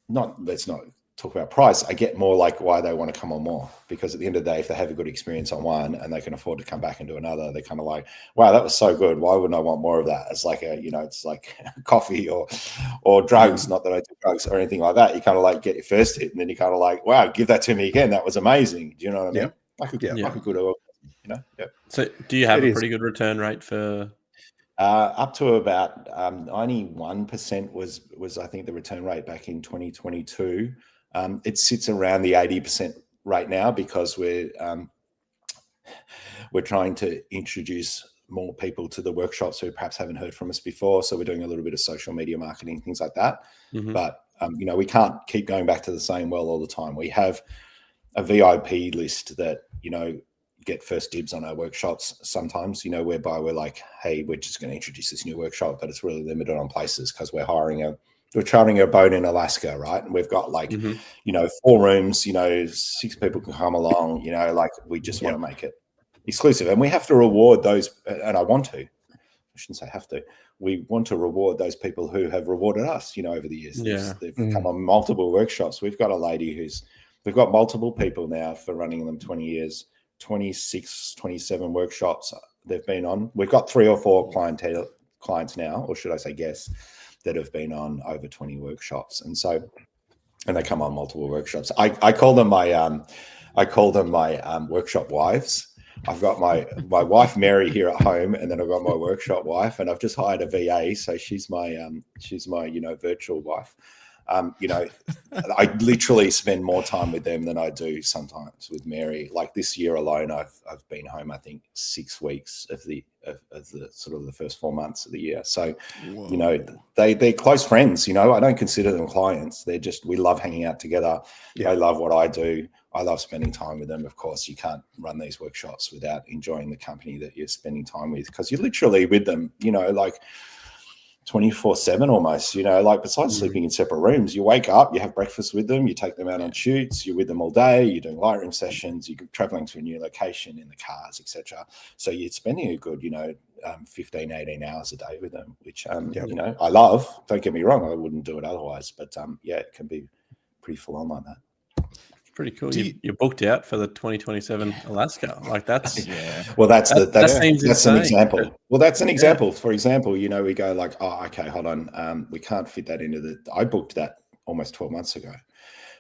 let's not talk about price. I get more like why they want to come on more, because at the end of the day, if they have a good experience on one and they can afford to come back and do another, they're kind of like, wow, that was so good. Why wouldn't I want more of that? It's like it's like coffee or drugs, not that I do drugs or anything like that. You kind of like get your first hit and then you kind of like, wow, give that to me again. That was amazing. Do you know what I mean? Like a good, So do you have a pretty good return rate for? Up to about 91% was I think the return rate back in 2022. It sits around the 80% right now because we're trying to introduce more people to the workshops who perhaps haven't heard from us before. So we're doing a little bit of social media marketing, things like that. But we can't keep going back to the same well all the time. We have a VIP list that get first dibs on our workshops sometimes, whereby we're like, hey, we're just going to introduce this new workshop, but it's really limited on places because we're chartering a boat in Alaska, right? And we've got 4 rooms, 6 people can come along, we just want to make it exclusive. And we have to reward those, and I shouldn't say have to, we want to reward those people who have rewarded us, over the years. They've come on multiple workshops. We've got a lady we've got multiple people now for running them 20 years, 26, 27 workshops they've been on. We've got 3 or 4 clients now, or should I say guests, that have been on over 20 workshops. And they come on multiple workshops. I call them my workshop wives. I've got my wife Mary here at home, and then I've got my workshop wife, and I've just hired a VA, so she's my virtual wife. I literally spend more time with them than I do sometimes with Mary. Like this year alone, I've been home, I think 6 weeks of the sort of the first 4 months of the year. So, they're close friends. I don't consider them clients. We love hanging out together. Yeah. They love what I do. I love spending time with them. Of course, you can't run these workshops without enjoying the company that you're spending time with, because you're literally with them, 24/7 almost, besides sleeping in separate rooms, you wake up, you have breakfast with them, you take them out on shoots, you're with them all day, you're doing Lightroom sessions, you're traveling to a new location in the cars, etc. So you're spending a good, 15, 18 hours a day with them, which, I love. Don't get me wrong, I wouldn't do it otherwise, but it can be pretty full on like that. Pretty cool. You're booked out for the 2027 Alaska. Like that's Well, that's an example. Well, that's an example. For example, we go like, oh, okay, hold on, we can't fit that into I booked that almost 12 months ago.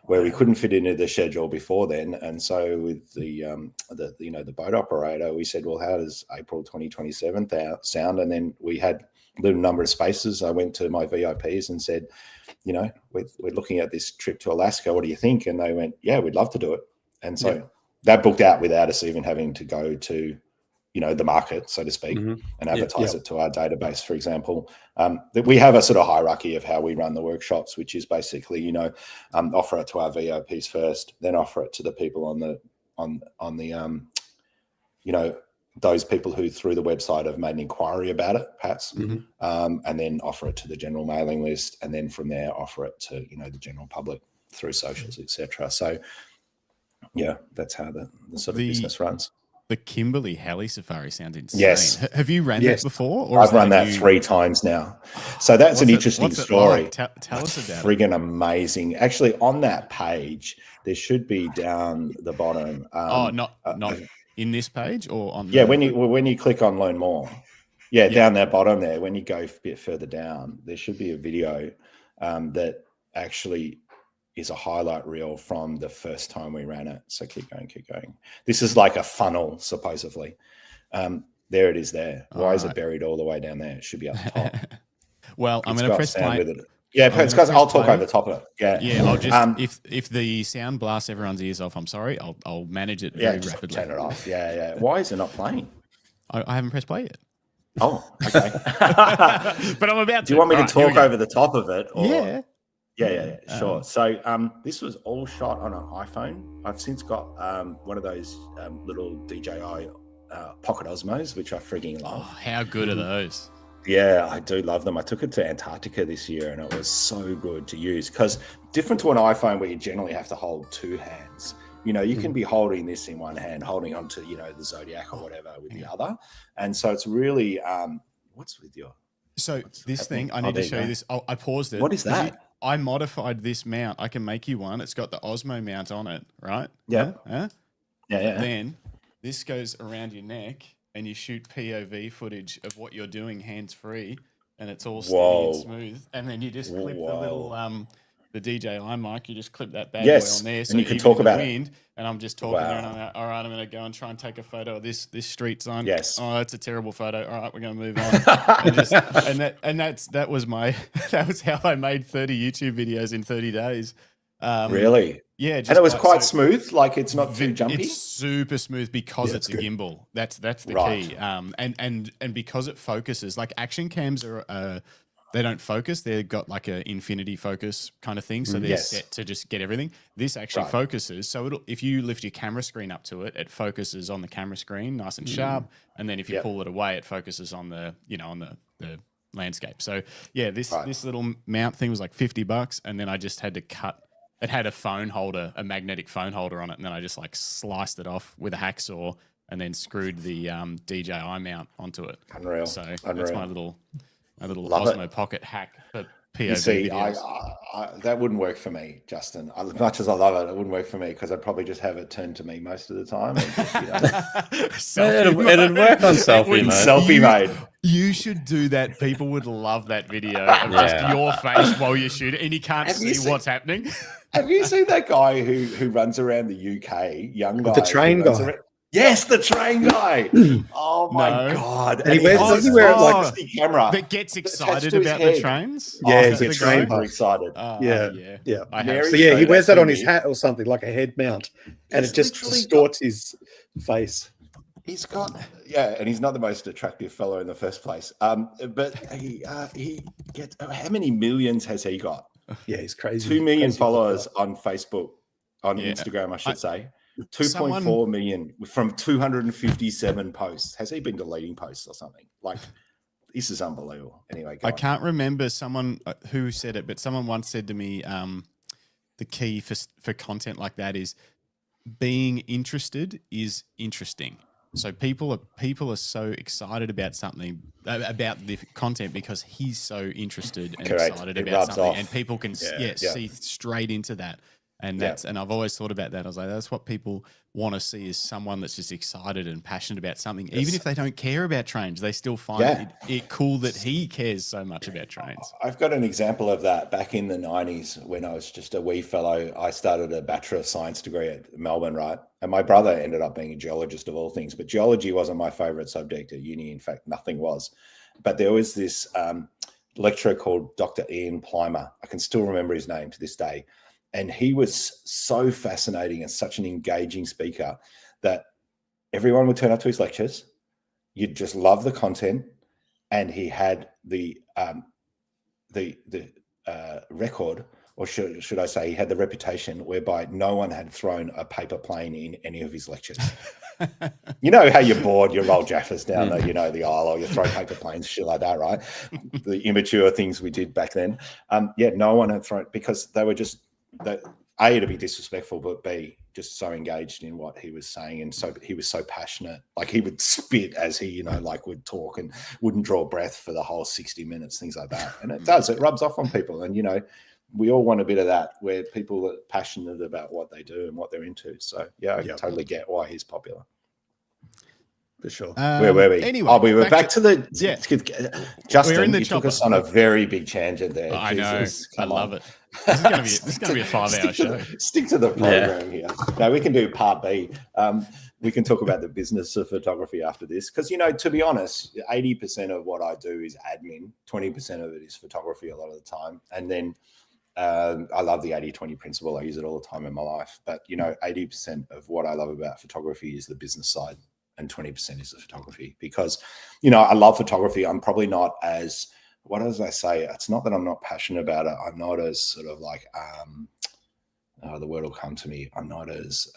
where we couldn't fit into the schedule before then. And so with the boat operator, we said, well, how does April 2027 sound? And then we had a little number of spaces. I went to my VIPs and said, we're looking at this trip to Alaska. What do you think? And they went, yeah, we'd love to do it. And so that booked out without us even having to go to, the market, so to speak, and advertise it to our database, for example. We have a sort of hierarchy of how we run the workshops, which is basically, offer it to our VIPs first, then offer it to the people on the those people who through the website have made an inquiry about it, perhaps, and then offer it to the general mailing list, and then from there offer it to, the general public through socials, etc. So, yeah, that's how the sort of business runs. The Kimberly Heli Safari sounds insane. Yes. Have you ran that before? Or I've run that 3 times now. So that's an interesting story. Like? Tell us about it. Friggin' amazing. Actually, on that page, there should be down the bottom. Not in this page or on? When you click on Learn More, down that bottom there. When you go a bit further down, there should be a video that actually is a highlight reel from the first time we ran it. So keep going. This is like a funnel, supposedly. There it is there. Why is it buried all the way down there? It should be up the top. Well, I'm going to press play. I'll talk over the top of it. Yeah, I'll just, if the sound blasts everyone's ears off, I'm sorry, I'll manage it very rapidly. Turn it off. Yeah. Why is it not playing? I haven't pressed play yet. Oh, okay. But I'm about to. Do you want me to talk over the top of it? Or? Yeah. Yeah, sure. So this was all shot on an iPhone. I've since got one of those little DJI Pocket Osmos, which I frigging love. Oh, how good are those? Yeah, I do love them. I took it to Antarctica this year and it was so good to use because different to an iPhone where you generally have to hold 2 hands. You can be holding this in one hand, holding onto, the Zodiac or whatever with the other. And so it's really, what's with your... So this thing, I need to show you this. I paused it. What is that? I modified this mount. I can make you one. It's got the Osmo mount on it, right? Yeah. Yeah. Then this goes around your neck and you shoot POV footage of what you're doing hands-free and it's all steady and smooth. And then you just clip the little... the DJI mic, you just clip that bad boy on there, so and you can talk about wind. And I'm just talking there, and I'm like, all right, I'm going to go and try and take a photo of this street sign. Yes. Oh, that's a terrible photo. All right, we're going to move on. that was how I made 30 YouTube videos in 30 days. Really? Yeah. And it was quite smooth. Like it's not too jumpy. It's super smooth because it's a gimbal. That's the key. And because it focuses, like action cams are. They don't focus. They've got like an infinity focus kind of thing. So they're set to just get everything. This actually focuses. So if you lift your camera screen up to it, it focuses on the camera screen nice and sharp. And then if you pull it away, it focuses on the landscape. So yeah, this little mount thing was like $50. And then I just had to cut. It had a phone holder, a magnetic phone holder on it. And then I just like sliced it off with a hacksaw and then screwed the DJI mount onto it. Unreal. So that's my little Love Osmo Pocket hack for POV You see, videos. that wouldn't work for me, Justin. As much as I love it, it wouldn't work for me because I'd probably just have it turned to me most of the time. And just, it'd work on selfie mode. You should do that. People would love that video of just your face while you shoot it, and you can't see what's happening. Have you seen that guy who runs around the UK, young guy? The train guy. Yes, the train guy. Oh my God! And he wears like a camera that gets excited about the trains. Yeah, he's a train super excited. Yeah. He wears that on his hat or something, like a head mount, and it just distorts his face. He's got and he's not the most attractive fellow in the first place. But he gets how many millions has he got? Yeah, he's crazy. 2 million followers on Facebook, on Instagram, I should say. 2.4 million from 257 posts. Has he been deleting posts or something? Like, this is unbelievable. Anyway, I can't remember someone who said it, but someone once said to me, the key for content like that is being interested is interesting. So people are so excited about something, about the content because he's so interested and excited about something, and people can see straight into that. And and I've always thought about that. I was like, that's what people want to see, is someone that's just excited and passionate about something. Even if they don't care about trains, they still find it cool that he cares so much about trains. I've got an example of that. Back in the 90s, when I was just a wee fellow, I started a Bachelor of Science degree at Melbourne, right? And my brother ended up being a geologist of all things, but geology wasn't my favorite subject at uni. In fact, nothing was. But there was this lecturer called Dr. Ian Plimer. I can still remember his name to this day. And he was so fascinating and such an engaging speaker that everyone would turn up to his lectures. You'd just love the content. And he had the record, or should I say, he had the reputation whereby no one had thrown a paper plane in any of his lectures. You know how you're bored, you roll jaffers down the aisle, or you throw paper planes, shit like that, right? The immature things we did back then. No one had thrown, because they were just, A, to be disrespectful, but B, just so engaged in what he was saying, and so he was so passionate. Like, he would spit as he, would talk, and wouldn't draw breath for the whole 60 minutes, things like that. And it rubs off on people. And, we all want a bit of that, where people are passionate about what they do and what they're into. So, I totally get why he's popular. For sure. Where were we? Anyway, we were back to the... Justin, you took us on a very big tangent there. I know. I love it. This is going to be a 5-hour show. Stick to the program here. Now, we can do part B. We can talk about the business of photography after this. Because, to be honest, 80% of what I do is admin. 20% of it is photography a lot of the time. And then I love the 80-20 principle. I use it all the time in my life. But, 80% of what I love about photography is the business side, and 20% is the photography. Because, I love photography. I'm probably not as... What does I say? It's not that I'm not passionate about it. I'm not as sort of like, the word will come to me. I'm not as,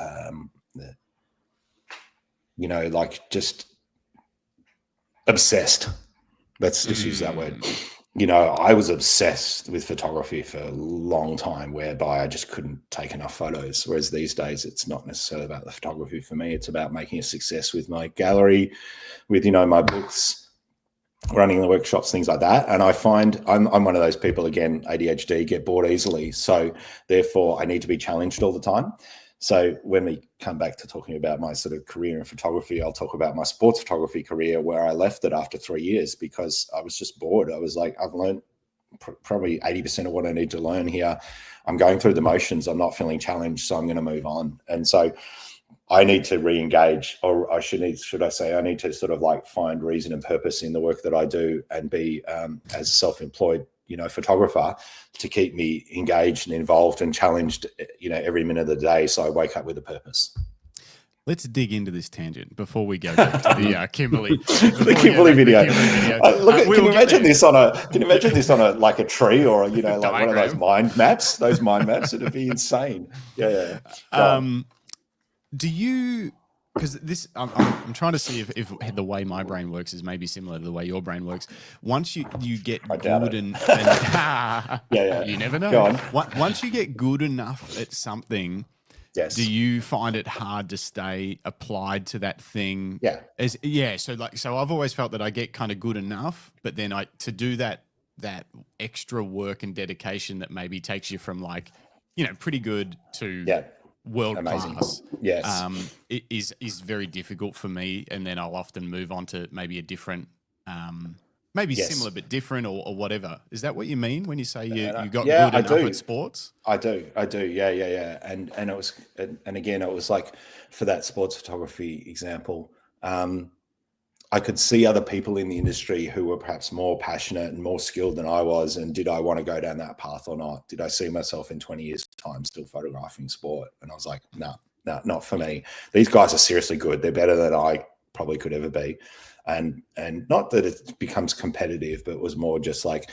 just obsessed. Let's just use that word. I was obsessed with photography for a long time, whereby I just couldn't take enough photos. Whereas these days, it's not necessarily about the photography for me. It's about making a success with my gallery, with, my books, running the workshops, things like that. And I find I'm one of those people, again, ADHD, get bored easily. So therefore I need to be challenged all the time. So when we come back to talking about my sort of career in photography, I'll talk about my sports photography career, where I left it after 3 years because I was just bored. I was like, I've learned probably 80% of what I need to learn here. I'm going through the motions. I'm not feeling challenged, so I'm going to move on. And so I need to re-engage, or I should I say, I need to sort of like find reason and purpose in the work that I do, and be as self-employed, photographer, to keep me engaged and involved and challenged, every minute of the day. So I wake up with a purpose. Let's dig into this tangent before we go back to the Kimberly, Kimberly video. Can you imagine this on a like a tree, or like one of those mind maps? Those mind maps, it'd be insane. Yeah. Do you? Because this, I'm trying to see if the way my brain works is maybe similar to the way your brain works. Once you get good and you never know. Go on. Once you get good enough at something, yes. Do you find it hard to stay applied to that thing? Yeah. So I've always felt that I get kind of good enough, but then to do that extra work and dedication that maybe takes you from like, pretty good to world class. Yes. It is very difficult for me, and then I'll often move on to maybe a different, similar but different, or whatever. Is that what you mean when you say you got good enough at sports? I do. Yeah. And it was, and again, it was like, for that sports photography example, I could see other people in the industry who were perhaps more passionate and more skilled than I was. And did I want to go down that path or not? Did I see myself in 20 years' time still photographing sport? And I was like, no, not for me. These guys are seriously good. They're better than I probably could ever be. And not that it becomes competitive, but it was more just like,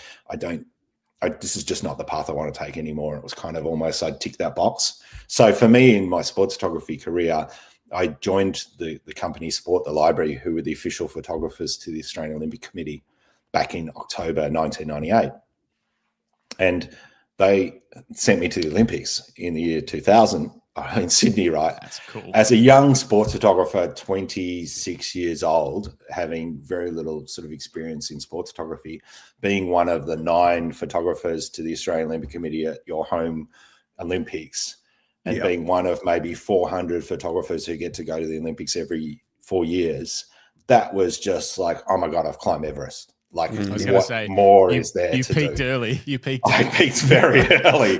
this is just not the path I want to take anymore. It was kind of almost, I'd tick that box. So for me, in my sports photography career, I joined the company Sport the Library, who were the official photographers to the Australian Olympic Committee back in October 1998. And they sent me to the Olympics in the year 2000 in Sydney, right? That's cool. As a young sports photographer, 26 years old, having very little sort of experience in sports photography, being one of the 9 photographers to the Australian Olympic Committee at your home Olympics, and being one of maybe 400 photographers who get to go to the Olympics every 4 years, that was just like, oh my God, I've climbed Everest. Like, what more is there to do? You peaked early. I peaked very early,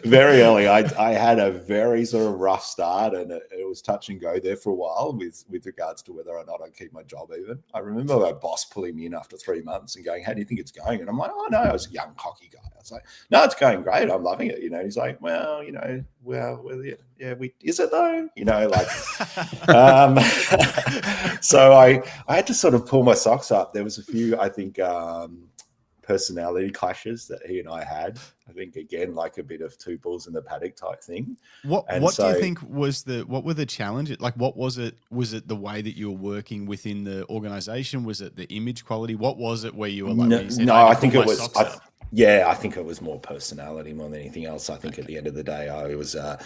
very early. I had a very sort of rough start, and it was touch and go there for a while with regards to whether or not I'd keep my job even. I remember my boss pulling me in after 3 months and going, how do you think it's going? And I'm like, oh, no, I was a young, cocky guy. I was like, no, it's going great. I'm loving it. He's like, well, yeah, is it though? Like, so I had to sort of pull my socks up. There was a few, I think, personality clashes that he and I had. I think, again, like a bit of two bulls in the paddock type thing. What do you think what were the challenges? Like, what was it? Was it the way that you were working within the organization? Was it the image quality? What was it where you were like, I think it was, I think it was more personality more than anything else. I think at the end of the day, I was a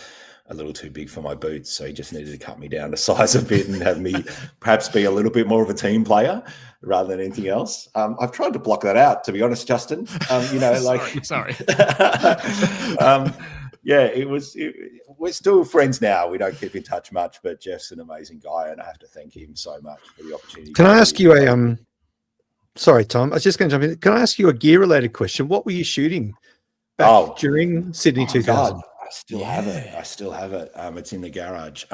little too big for my boots, so he just needed to cut me down to size a bit and have me perhaps be a little bit more of a team player rather than anything else. I've tried to block that out, to be honest, Justin. Sorry. We're still friends now. We don't keep in touch much, but Jeff's an amazing guy, and I have to thank him so much for the opportunity. Can I ask you sorry, Tom, I was just going to jump in. Can I ask you a gear-related question? What were you shooting back during Sydney 2000? God. I still have it. It's in the garage.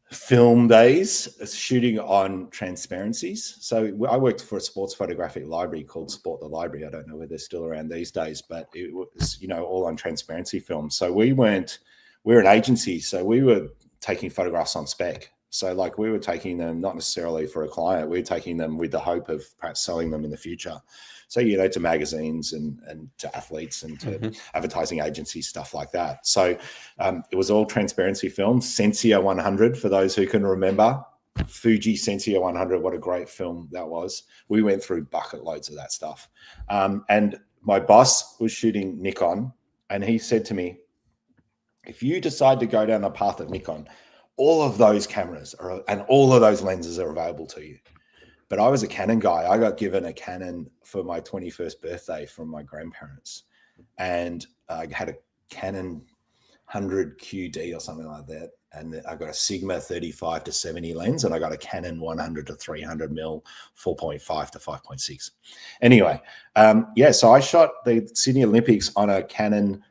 Film days, shooting on transparencies. So I worked for a sports photographic library called Sport the Library. I don't know whether they're still around these days, but it was, all on transparency film. So we're an agency, so we were taking photographs on spec. So like we were taking them not necessarily for a client, we were taking them with the hope of perhaps selling them in the future. So, to magazines and to athletes and to advertising agencies, stuff like that. So it was all transparency film. Sensio 100, for those who can remember. Fuji Sensio 100, what a great film that was. We went through bucket loads of that stuff. And my boss was shooting Nikon, and he said to me, if you decide to go down the path of Nikon, all of those cameras and all of those lenses are available to you. But I was a Canon guy. I got given a Canon for my 21st birthday from my grandparents. And I had a Canon 100 QD or something like that. And I got a Sigma 35 to 70 lens, and I got a Canon 100 to 300 mil 4.5 to 5.6. Anyway, so I shot the Sydney Olympics on a Canon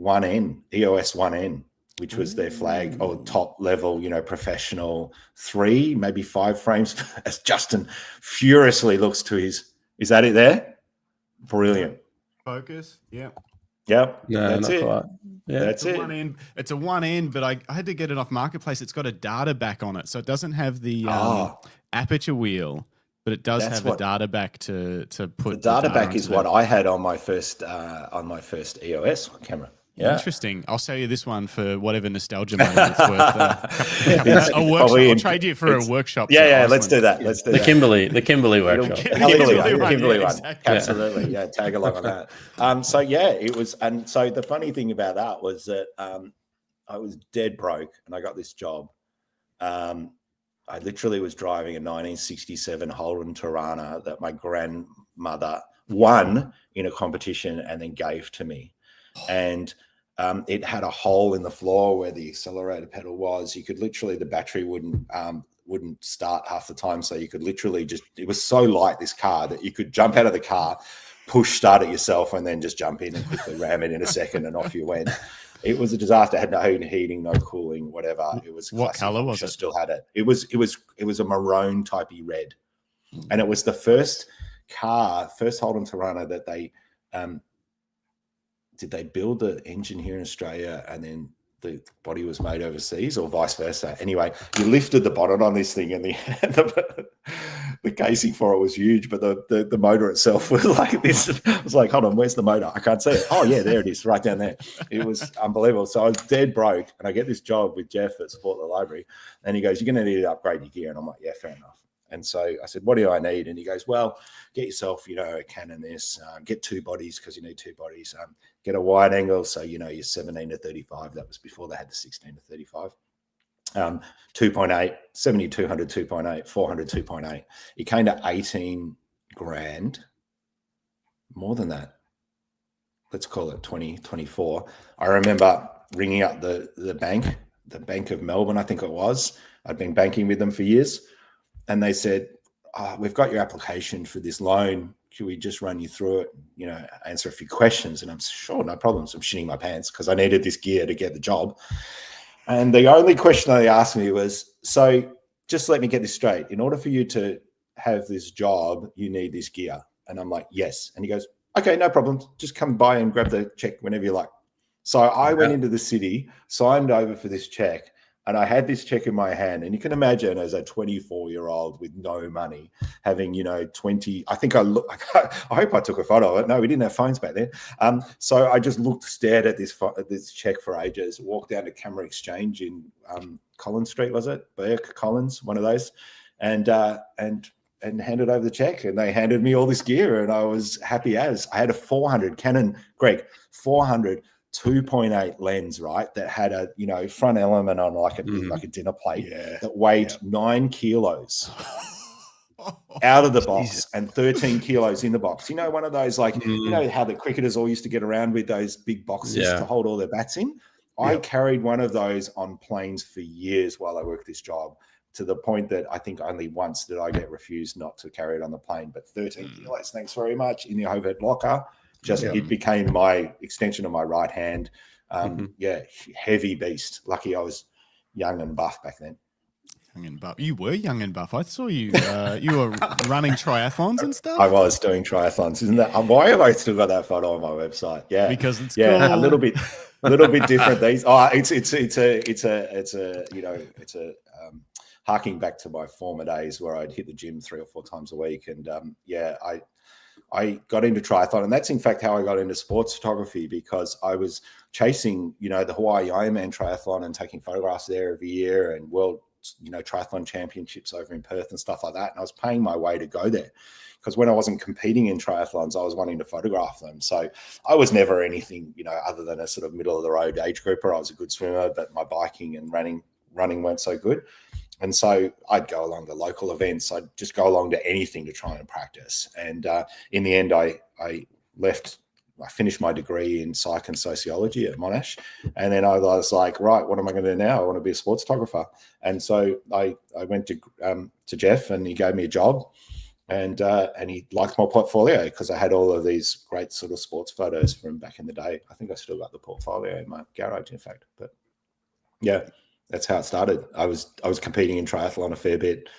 1N, EOS 1N, which was their flag or top level, professional 3, maybe 5 frames, as Justin furiously looks to is that it there? Brilliant. Focus. Yeah. Yep. No, that's it. Quite. Yeah. That's it. It's a 1N, but I had to get it off Marketplace. It's got a data back on it. So it doesn't have the aperture wheel, but it does have a data back to put the data back is what I had on my first EOS camera. Yeah. Interesting. I'll sell you this one for whatever nostalgia money it's worth. I'll trade you for a workshop. Yeah, let's do that. The Kimberly workshop. Kimberly one. Exactly. Absolutely. Yeah, tag along on that. It was. And so the funny thing about that was that I was dead broke, and I got this job. I literally was driving a 1967 Holden Torana that my grandmother won in a competition and then gave to me. And it had a hole in the floor where the accelerator pedal was. You could literally, the battery wouldn't start half the time. So you could literally it was so light, this car, that you could jump out of the car, push start it yourself, and then just jump in and quickly ram it in a second, and off you went. It was a disaster. It had no heating, no cooling, whatever. It was what color was it? Still had it. It was a maroon typey red, and it was the first Holden Torana that they did they build the engine here in Australia and then the body was made overseas, or vice versa? Anyway, you lifted the bonnet on this thing, and the casing for it was huge, but the motor itself was like this. I was like, hold on, where's the motor? I can't see it. Oh yeah, there it is, right down there. It was unbelievable. So I was dead broke, and I get this job with Jeff at Sport the Library, and he goes, "You're going to need to upgrade your gear." And I'm like, "Yeah, fair enough." And so I said, "What do I need?" And he goes, "Well, get yourself, a Canon this, get 2 bodies because you need 2 bodies. Get a wide angle, so you're 17 to 35. That was before they had the 16 to 35. 2.8, 70-200 2.8, 400 2.8. It came to 18 grand, more than that. Let's call it 20, 24. I remember ringing up the Bank of Melbourne, I think it was. I'd been banking with them for years. And they said, we've got your application for this loan. Can we just run you through it, answer a few questions? And I'm sure, no problems. I'm shitting my pants because I needed this gear to get the job. And the only question they asked me was, so just let me get this straight. In order for you to have this job, you need this gear. And I'm like, yes. And he goes, okay, no problem. Just come by and grab the check whenever you like. So I went into the city, signed over for this check, and I had this check in my hand. And you can imagine as a 24-year-old with no money having, 20, I think I hope I took a photo of it. No, we didn't have phones back then. So I just stared at this check for ages, walked down to Camera Exchange in Collins Street, was it? Burke Collins, one of those. And handed over the check, and they handed me all this gear, and I was happy as. I had a 400 Canon, Greg, 400 2.8 lens, right? That had a front element on like a dinner plate that weighed 9 kilos out of the box and 13 kilos in the box. One of those how the cricketers all used to get around with those big boxes to hold all their bats in. I carried one of those on planes for years while I worked this job, to the point that I think only once did I get refused not to carry it on the plane. But 13 kilos, thanks very much, in the overhead locker. It became my extension of my right hand. Heavy beast. Lucky I was young and buff back then. Young and buff. You were young and buff. I saw you. You were running triathlons and stuff. I was doing triathlons. Isn't that why have I still got that photo on my website? Yeah, because it's cool. A little bit different. These. It's harking back to my former days where I'd hit the gym 3 or 4 times a week, and I got into triathlon, and that's in fact how I got into sports photography, because I was chasing, the Hawaii Ironman triathlon and taking photographs there every year, and world, triathlon championships over in Perth and stuff like that. And I was paying my way to go there, because when I wasn't competing in triathlons, I was wanting to photograph them. So I was never anything, other than a sort of middle of the road age grouper. I was a good swimmer, but my biking and running weren't so good. And so I'd go along to local events. I'd just go along to anything to try and practice. And in the end, I finished my degree in psych and sociology at Monash. And then I was like, right, what am I going to do now? I want to be a sports photographer. And so I went to Jeff, and he gave me a job. And he liked my portfolio because I had all of these great sort of sports photos from back in the day. I think I still got the portfolio in my garage, in fact. But yeah. That's how it started. I was competing in triathlon a fair bit,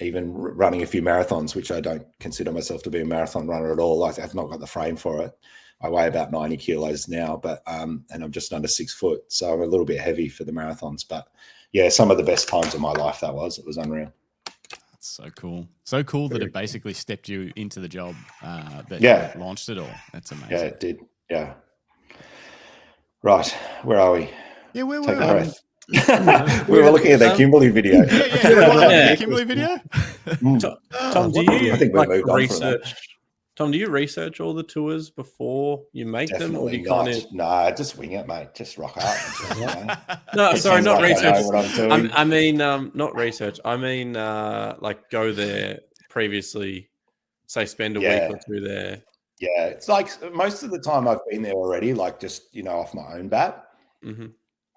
even running a few marathons, which I don't consider myself to be a marathon runner at all. I've not got the frame for it. I weigh about 90 kilos now, but and I'm just under 6 foot, so I'm a little bit heavy for the marathons. But yeah, some of the best times of my life it was unreal. That's so cool. So cool that it basically stepped you into the job that launched it all. That's amazing. Yeah, it did. Yeah. Right, where are we? Yeah, where Take were a breath. We were looking at that Kimberly video. Yeah. Kimberly video. Tom, do you I think research? Tom, do you research all the tours before you make them, or do you kind of? No, just wing it, mate. Just rock up. No, sorry, not research. I know what I'm doing. I mean, not research. I mean, like go there previously. Say, spend a week or 2 there. Yeah, it's like most of the time I've been there already, like just off my own bat. Mm-hmm.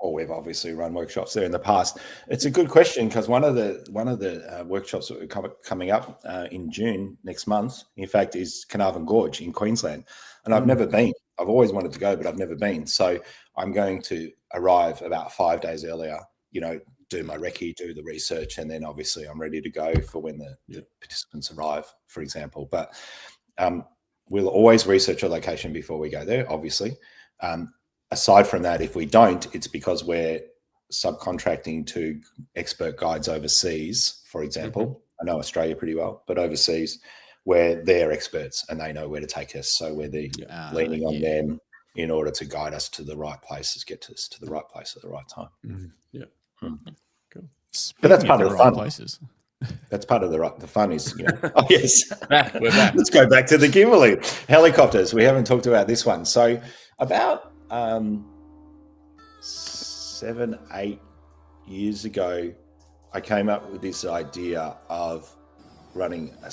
Or we've obviously run workshops there in the past. It's a good question, because one of the workshops that are coming up in June next month, in fact, is Carnarvon Gorge in Queensland, and I've never been. I've always wanted to go, but I've never been. So I'm going to arrive about 5 days earlier. Do my recce, do the research, and then obviously I'm ready to go for when the participants arrive, for example. But we'll always research a location before we go there, obviously. Aside from that, if we don't, it's because we're subcontracting to expert guides overseas, for example. Mm-hmm. I know Australia pretty well, but overseas, where they're experts and they know where to take us. So we're leaning on them in order to guide us to the right places, get us to the right place at the right time. Mm-hmm. Yeah. Mm-hmm. Cool. But that's part of the fun. Places. That's part of the fun is, oh, yes. We're back. Let's go back to the Kimberly. Helicopters. We haven't talked about this one. So about 7-8 years ago, I came up with this idea of running a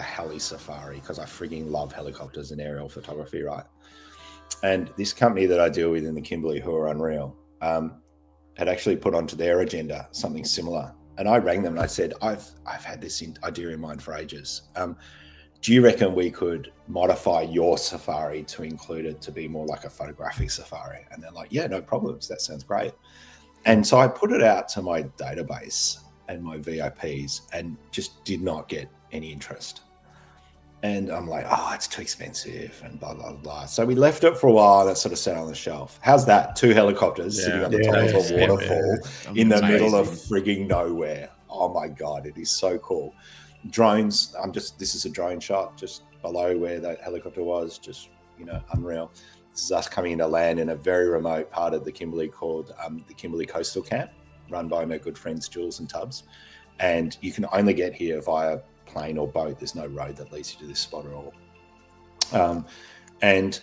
heli safari, because I frigging love helicopters and aerial photography, right? And this company that I deal with in the Kimberly, who are unreal, had actually put onto their agenda something similar. And I rang them and I said, I've had this idea in mind for ages. Do you reckon we could modify your safari to include it to be more like a photographic safari? And they're like, yeah, no problems. That sounds great. And so I put it out to my database and my VIPs and just did not get any interest. And I'm like, oh, it's too expensive and blah, blah, blah. So we left it for a while. That sort of sat on the shelf. How's that? 2 helicopters sitting on the top of a waterfall in the middle of frigging nowhere. Oh my God, it is so cool. Drones, this is a drone shot just below where that helicopter was, just, unreal. This is us coming into land in a very remote part of the Kimberley called the Kimberley Coastal Camp, run by my good friends Jules and Tubbs. And you can only get here via plane or boat. There's no road that leads you to this spot at all. And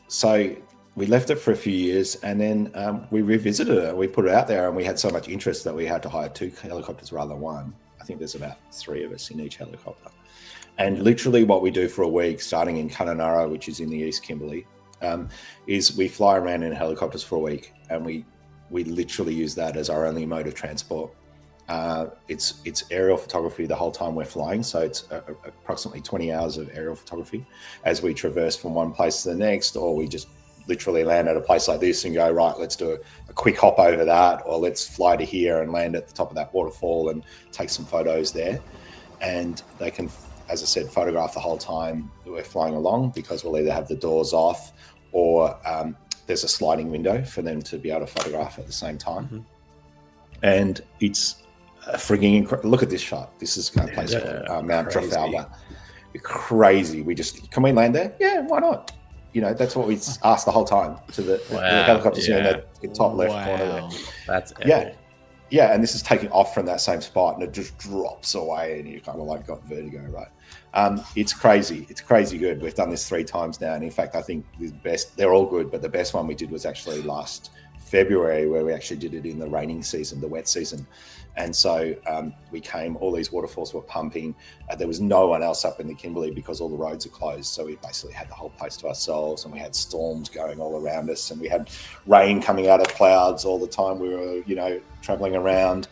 so we left it for a few years, and then we revisited it. We put it out there, and we had so much interest that we had to hire 2 helicopters rather than 1. I think there's about 3 of us in each helicopter. And literally what we do for a week, starting in Kununurra, which is in the East Kimberley, is we fly around in helicopters for a week, and we literally use that as our only mode of transport. It's aerial photography the whole time we're flying, so it's approximately 20 hours of aerial photography as we traverse from one place to the next, or we just literally land at a place like this and go, right, let's do a quick hop over that, or let's fly to here and land at the top of that waterfall and take some photos there. And they can, as I said, photograph the whole time that we're flying along, because we'll either have the doors off or there's a sliding window for them to be able to photograph at the same time. Mm-hmm. And it's frigging incredible. Look at this shot. This is a place called Mount Trafalgar. Crazy. Can we land there? Yeah, why not? That's what we asked the whole time to the helicopters in the top left corner there. That's epic. Yeah, and this is taking off from that same spot, and it just drops away, and you kind of like got vertigo, right? It's crazy. It's crazy good. We've done this 3 times now, and in fact, I think the best, they're all good, but the best one we did was actually last February, where we actually did it in the raining season, the wet season. And so we came, all these waterfalls were pumping. There was no one else up in the Kimberley because all the roads are closed. So we basically had the whole place to ourselves, and we had storms going all around us, and we had rain coming out of clouds all the time. We were, traveling around.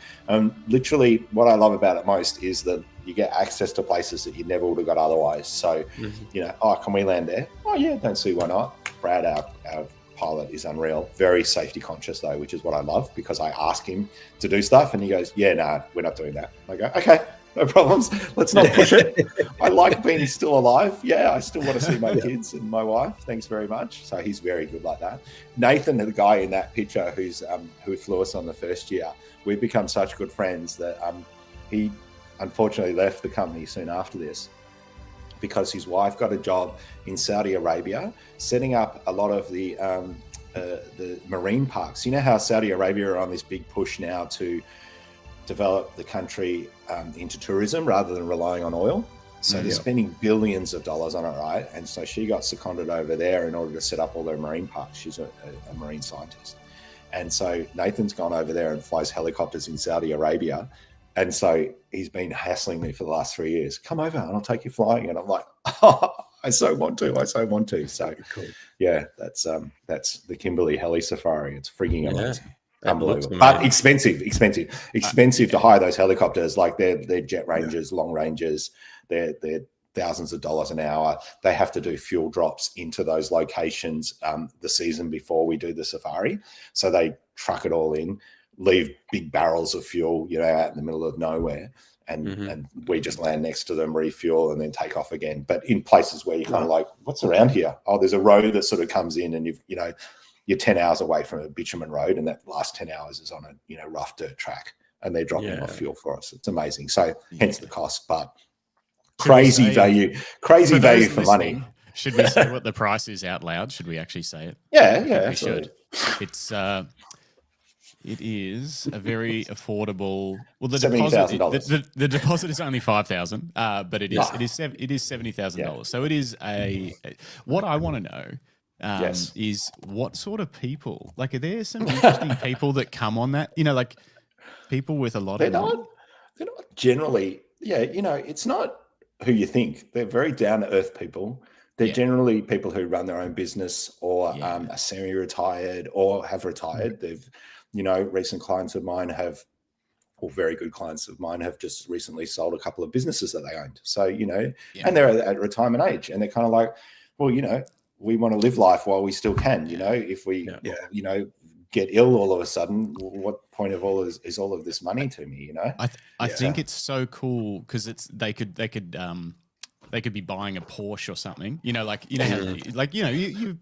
Literally what I love about it most is that you get access to places that you never would have got otherwise. So, can we land there? Oh yeah, don't see why not. Brad, our pilot, is unreal, very safety conscious though, which is what I love, because I ask him to do stuff and he goes, yeah, nah, we're not doing that. I go, okay, no problems, let's not push it. I like being still alive. Yeah, I still want to see my kids and my wife, thanks very much. So he's very good like that. Nathan, the guy in that picture who flew us on the first year, we've become such good friends that he unfortunately left the company soon after this, because his wife got a job in Saudi Arabia, setting up a lot of the marine parks. You know how Saudi Arabia are on this big push now to develop the country into tourism rather than relying on oil. So they're spending billions of dollars on it, right? And so she got seconded over there in order to set up all their marine parks. She's a marine scientist. And so Nathan's gone over there and flies helicopters in Saudi Arabia. And so he's been hassling me for the last 3 years. Come over and I'll take you flying. And I'm like, oh, I so want to. So cool. Yeah, that's the Kimberley Heli Safari. It's freaking amazing. Unbelievable. But expensive to hire those helicopters. Like they're jet rangers, long ranges. They're thousands of dollars an hour. They have to do fuel drops into those locations the season before we do the safari. So they truck it all in, leave big barrels of fuel, out in the middle of nowhere. And we just land next to them, refuel, and then take off again. But in places where you're kind of like, what's around here? Oh, there's a road that sort of comes in, and you're 10 hours away from a bitumen road, and that last 10 hours is on a rough dirt track, and they're dropping off fuel for us. It's amazing. So hence the cost, but crazy value for money. Should we say what the price is out loud? Should we actually say it? Yeah, absolutely. It's it is a very affordable. Well, the $70,000. The deposit is only $5,000, but it is $70,000. So it is what I want to know is what sort of people. Like, are there some interesting people that come on that? Like people with a lot of money? They're not generally. Yeah, it's not who you think. They're very down to earth people. They're generally people who run their own business or are semi-retired or have retired. They've, recent clients of mine have, or very good clients of mine have just recently sold a couple of businesses that they owned. So, and they're at retirement age, and they're kind of like, well, we want to live life while we still can, if we, get ill all of a sudden, what point of all is all of this money to me, I think it's so cool because they could be buying a Porsche or something, you sort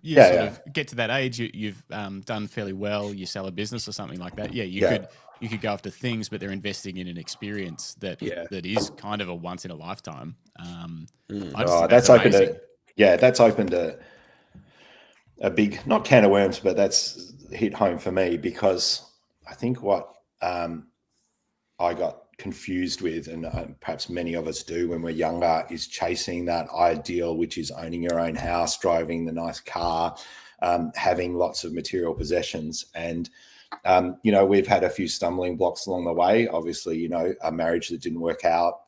of get to that age, you've done fairly well, you sell a business or something like that. You could go after things, but they're investing in an experience that is kind of a once in a lifetime. That's opened a big, not can of worms, but that's hit home for me, because I think what I got confused with, and perhaps many of us do when we're younger, is chasing that ideal, which is owning your own house, driving the nice car, having lots of material possessions. And we've had a few stumbling blocks along the way. Obviously, a marriage that didn't work out,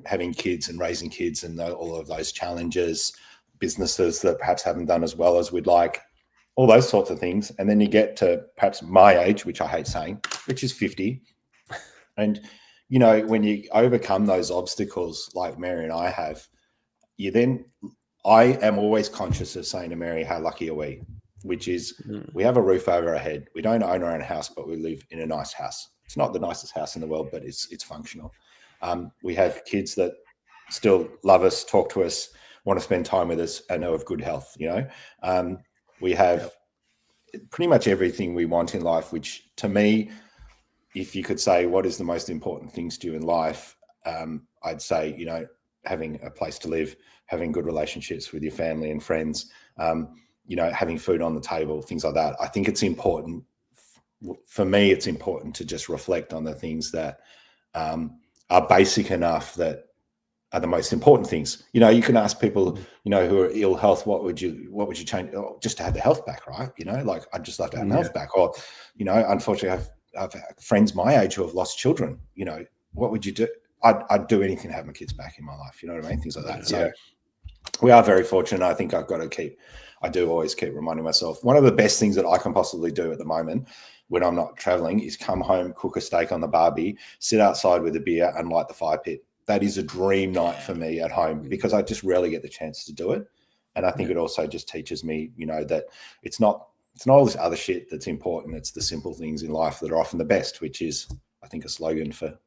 having kids and raising kids and all of those challenges, businesses that perhaps haven't done as well as we'd like, all those sorts of things. And then you get to perhaps my age, which I hate saying, which is 50. And, when you overcome those obstacles like Mary and I have, I am always conscious of saying to Mary, how lucky are we? Which is we have a roof over our head. We don't own our own house, but we live in a nice house. It's not the nicest house in the world, but it's functional. We have kids that still love us, talk to us, want to spend time with us, and are of good health. We have pretty much everything we want in life, which to me, if you could say what is the most important things to you in life, I'd say, having a place to live, having good relationships with your family and friends, having food on the table, things like that. I think it's important. For me, it's important to just reflect on the things that are basic enough that are the most important things. You can ask people, who are ill health, what would you change? Oh, just to have the health back, right? Like I'd just love to have my health back. Or, unfortunately, I've friends my age who have lost children. What would you do? I'd do anything to have my kids back in my life. You know what I mean? Things like that. So we are very fortunate. I think I do always keep reminding myself, one of the best things that I can possibly do at the moment when I'm not traveling is come home, cook a steak on the barbie, sit outside with a beer and light the fire pit. That is a dream night for me at home, because I just rarely get the chance to do it. And I think it also just teaches me, that it's not all this other shit that's important. It's the simple things in life that are often the best, which is, I think, a slogan for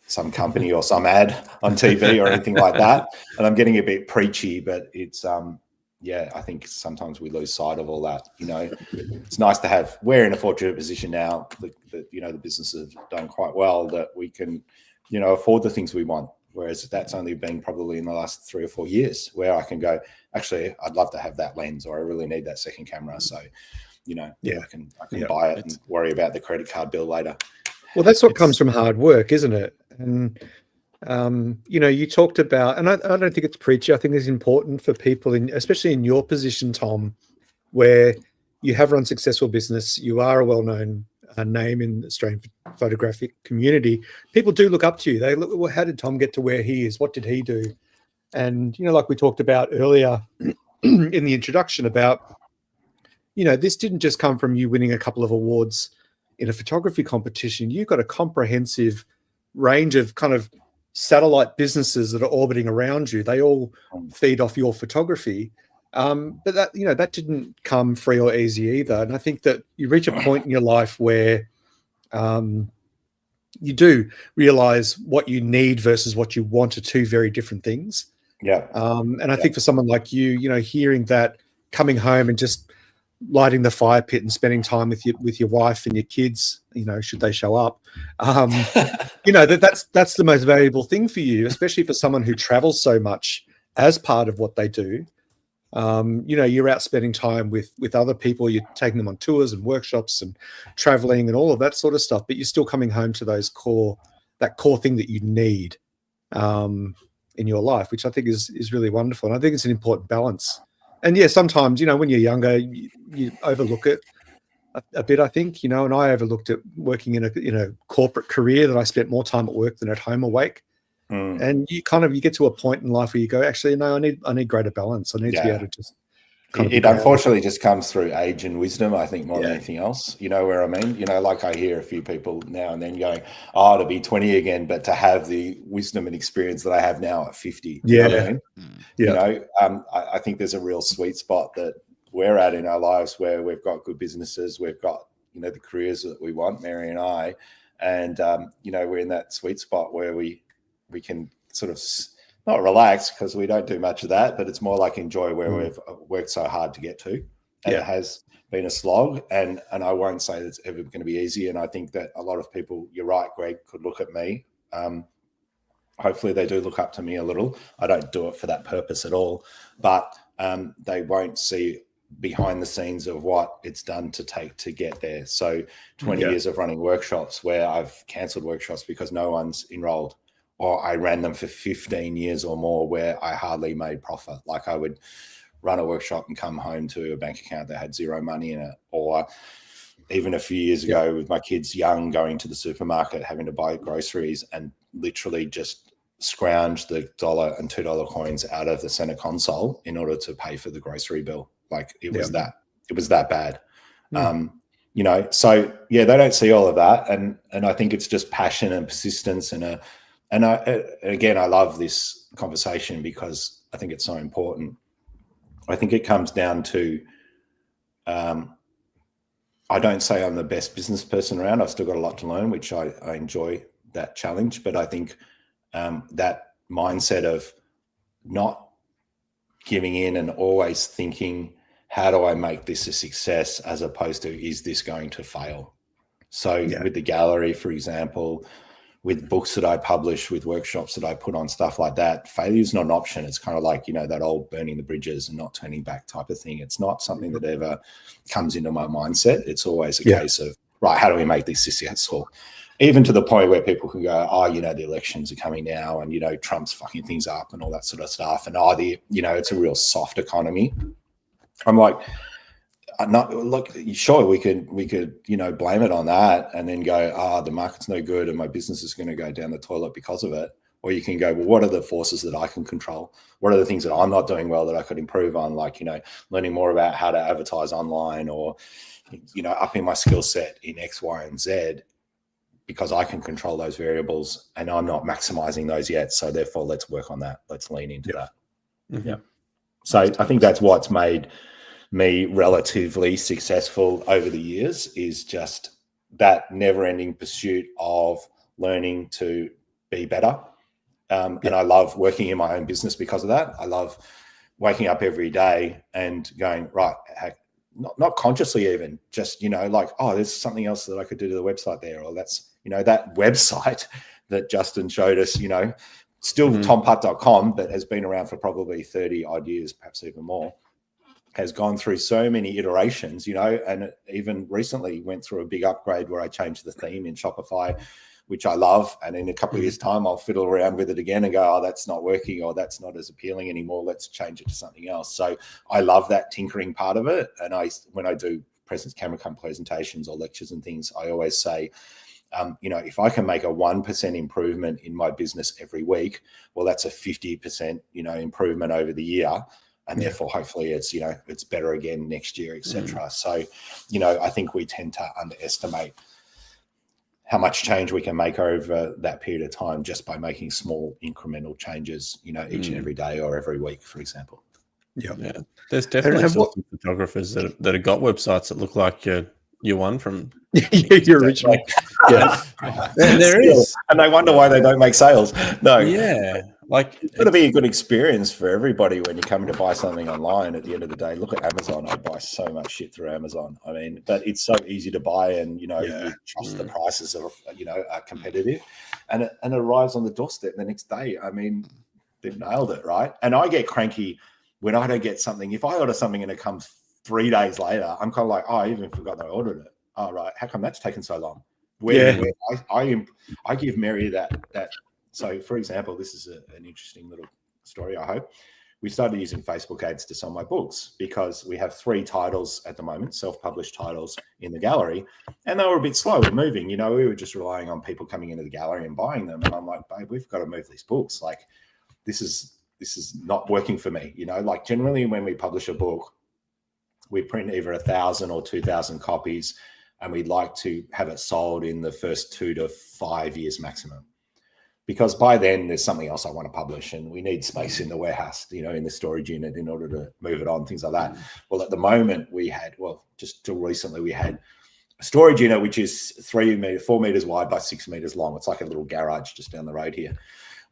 some company or some ad on TV or anything like that. And I'm getting a bit preachy, but it's, I think sometimes we lose sight of all that. It's nice to have, we're in a fortunate position now that the business has done quite well, that we can, afford the things we want. Whereas that's only been probably in the last 3 or 4 years where I can go, actually, I'd love to have that lens, or I really need that second camera. So, I can buy it and worry about the credit card bill later. Well, that's what comes from hard work, isn't it? And, you talked about, and I don't think it's preachy. I think it's important for people, especially in your position, Tom, where you have run successful business, you are a well-known name in the Australian photographic community. People do look up to you. They look, well, how did Tom get to where he is? What did he do? And, like we talked about earlier in the introduction about, this didn't just come from you winning a couple of awards in a photography competition. You've got a comprehensive range of kind of satellite businesses that are orbiting around you. They all feed off your photography. But that, that didn't come free or easy either. And I think that you reach a point in your life where you do realize what you need versus what you want are two very different things. Yeah. And I think for someone like you, hearing that, coming home and just lighting the fire pit and spending time with your wife and your kids, should they show up, that's the most valuable thing for you, especially for someone who travels so much as part of what they do. You're out spending time with other people, you're taking them on tours and workshops and traveling and all of that sort of stuff, but you're still coming home to that core thing that you need in your life, which I think is really wonderful. And I think it's an important balance. And sometimes, when you're younger, you overlook it a bit, I think, and I overlooked it working in a corporate career, that I spent more time at work than at home awake. And you get to a point in life where you go, actually, no, I need greater balance. I need to be able to just. It unfortunately just comes through age and wisdom, I think, more than anything else. You know where I mean? You know, like I hear a few people now and then going, "Oh, to be 20 again," but to have the wisdom and experience that I have now at 50. You know what I mean? You know, I think there's a real sweet spot that we're at in our lives where we've got good businesses, we've got, you know, the careers that we want, Mary and I, and you know, we're in that sweet spot where we can sort of not relax, because we don't do much of that, but it's more like enjoy where we've worked so hard to get to. And it has been a slog, and I won't say that it's ever going to be easy. And I think that a lot of people, you're right, Greg, could look at me. Hopefully they do look up to me a little. I don't do it for that purpose at all, but they won't see behind the scenes of what it's done to take to get there. So 20 years of running workshops where I've cancelled workshops because no one's enrolled, or I ran them for 15 years or more where I hardly made profit. Like I would run a workshop and come home to a bank account that had zero money in it. Or even a few years ago with my kids young, going to the supermarket, having to buy groceries and literally just scrounge the $1 and $2 coins out of the center console in order to pay for the grocery bill. Like it was that bad. You know, so they don't see all of that. And I think it's just passion and persistence and again, I love this conversation because I think it's so important. I think it comes down to, I don't say I'm the best business person around. I've still got a lot to learn, which I enjoy that challenge. But I think that mindset of not giving in and always thinking, how do I make this a success, as opposed to, is this going to fail? So with the gallery, for example, with books that I publish, with workshops that I put on, stuff like that, failure is not an option. It's kind of like, you know, that old burning the bridges and not turning back type of thing. It's not something that ever comes into my mindset. It's always a case of, right, how do we make this successful? Even to the point where people can go, oh, you know, the elections are coming now and, you know, Trump's fucking things up and all that sort of stuff. And, you know, it's a real soft economy. I'm like, sure, we could, you know, blame it on that and then go, the market's no good and my business is going to go down the toilet because of it. Or you can go, well, what are the forces that I can control? What are the things that I'm not doing well that I could improve on? Like, you know, learning more about how to advertise online, or, you know, upping my skill set in X, Y, and Z, because I can control those variables and I'm not maximizing those yet. So therefore, let's work on that. Let's lean into that. Yeah. So I think that's what's made me relatively successful over the years, is just that never-ending pursuit of learning to be better. And I love working in my own business because of that. I love waking up every day and going, right, not consciously even, just, you know, like, oh, there's something else that I could do to the website there, or that's, you know, that website that Justin showed us, you know, still tomputt.com, but has been around for probably 30 odd years, perhaps even more, has gone through so many iterations, you know, and it even recently went through a big upgrade where I changed the theme in Shopify, which I love. And in a couple of years' time, I'll fiddle around with it again and go, oh, that's not working, or that's not as appealing anymore. Let's change it to something else. So I love that tinkering part of it. And when I do camera presentations or lectures and things, I always say, you know, if I can make a 1% improvement in my business every week, well, that's a 50%, you know, improvement over the year. And therefore, hopefully it's, you know, it's better again next year, etc. So, you know, I think we tend to underestimate how much change we can make over that period of time just by making small incremental changes, you know, each and every day or every week, for example. Yeah. There's definitely some photographers that have got websites that look like your one from your original. There is. And they wonder why they don't make sales. No. Yeah. Like, it's got to be a good experience for everybody when you're coming to buy something online. At the end of the day, look at Amazon. I buy so much shit through Amazon. I mean, but it's so easy to buy, and, you know, you trust the prices are, you know, are competitive, and it arrives on the doorstep the next day. I mean, they've nailed it, right? And I get cranky when I don't get something. If I order something and it comes 3 days later, I'm kind of like, oh, I even forgot that I ordered it. Oh, right. How come that's taken so long? I give Mary that. So, for example, this is an interesting little story, I hope. we started using Facebook ads to sell my books because we have 3 titles at the moment, self-published titles in the gallery, and they were a bit slow in moving. We were just relying on people coming into the gallery and buying them. And I'm like, babe, we've got to move these books. Like, this is not working for me. Like, generally when we publish a book, we print either 1,000 or 2,000 copies, and we'd like to have it sold in the first 2 to 5 years maximum. Because by then there's something else I want to publish, and we need space in the warehouse, in the storage unit in order to move it on, things like that. Well, at the moment just till recently, we had a storage unit, which is 4 meters wide by 6 meters long. It's like a little garage just down the road here,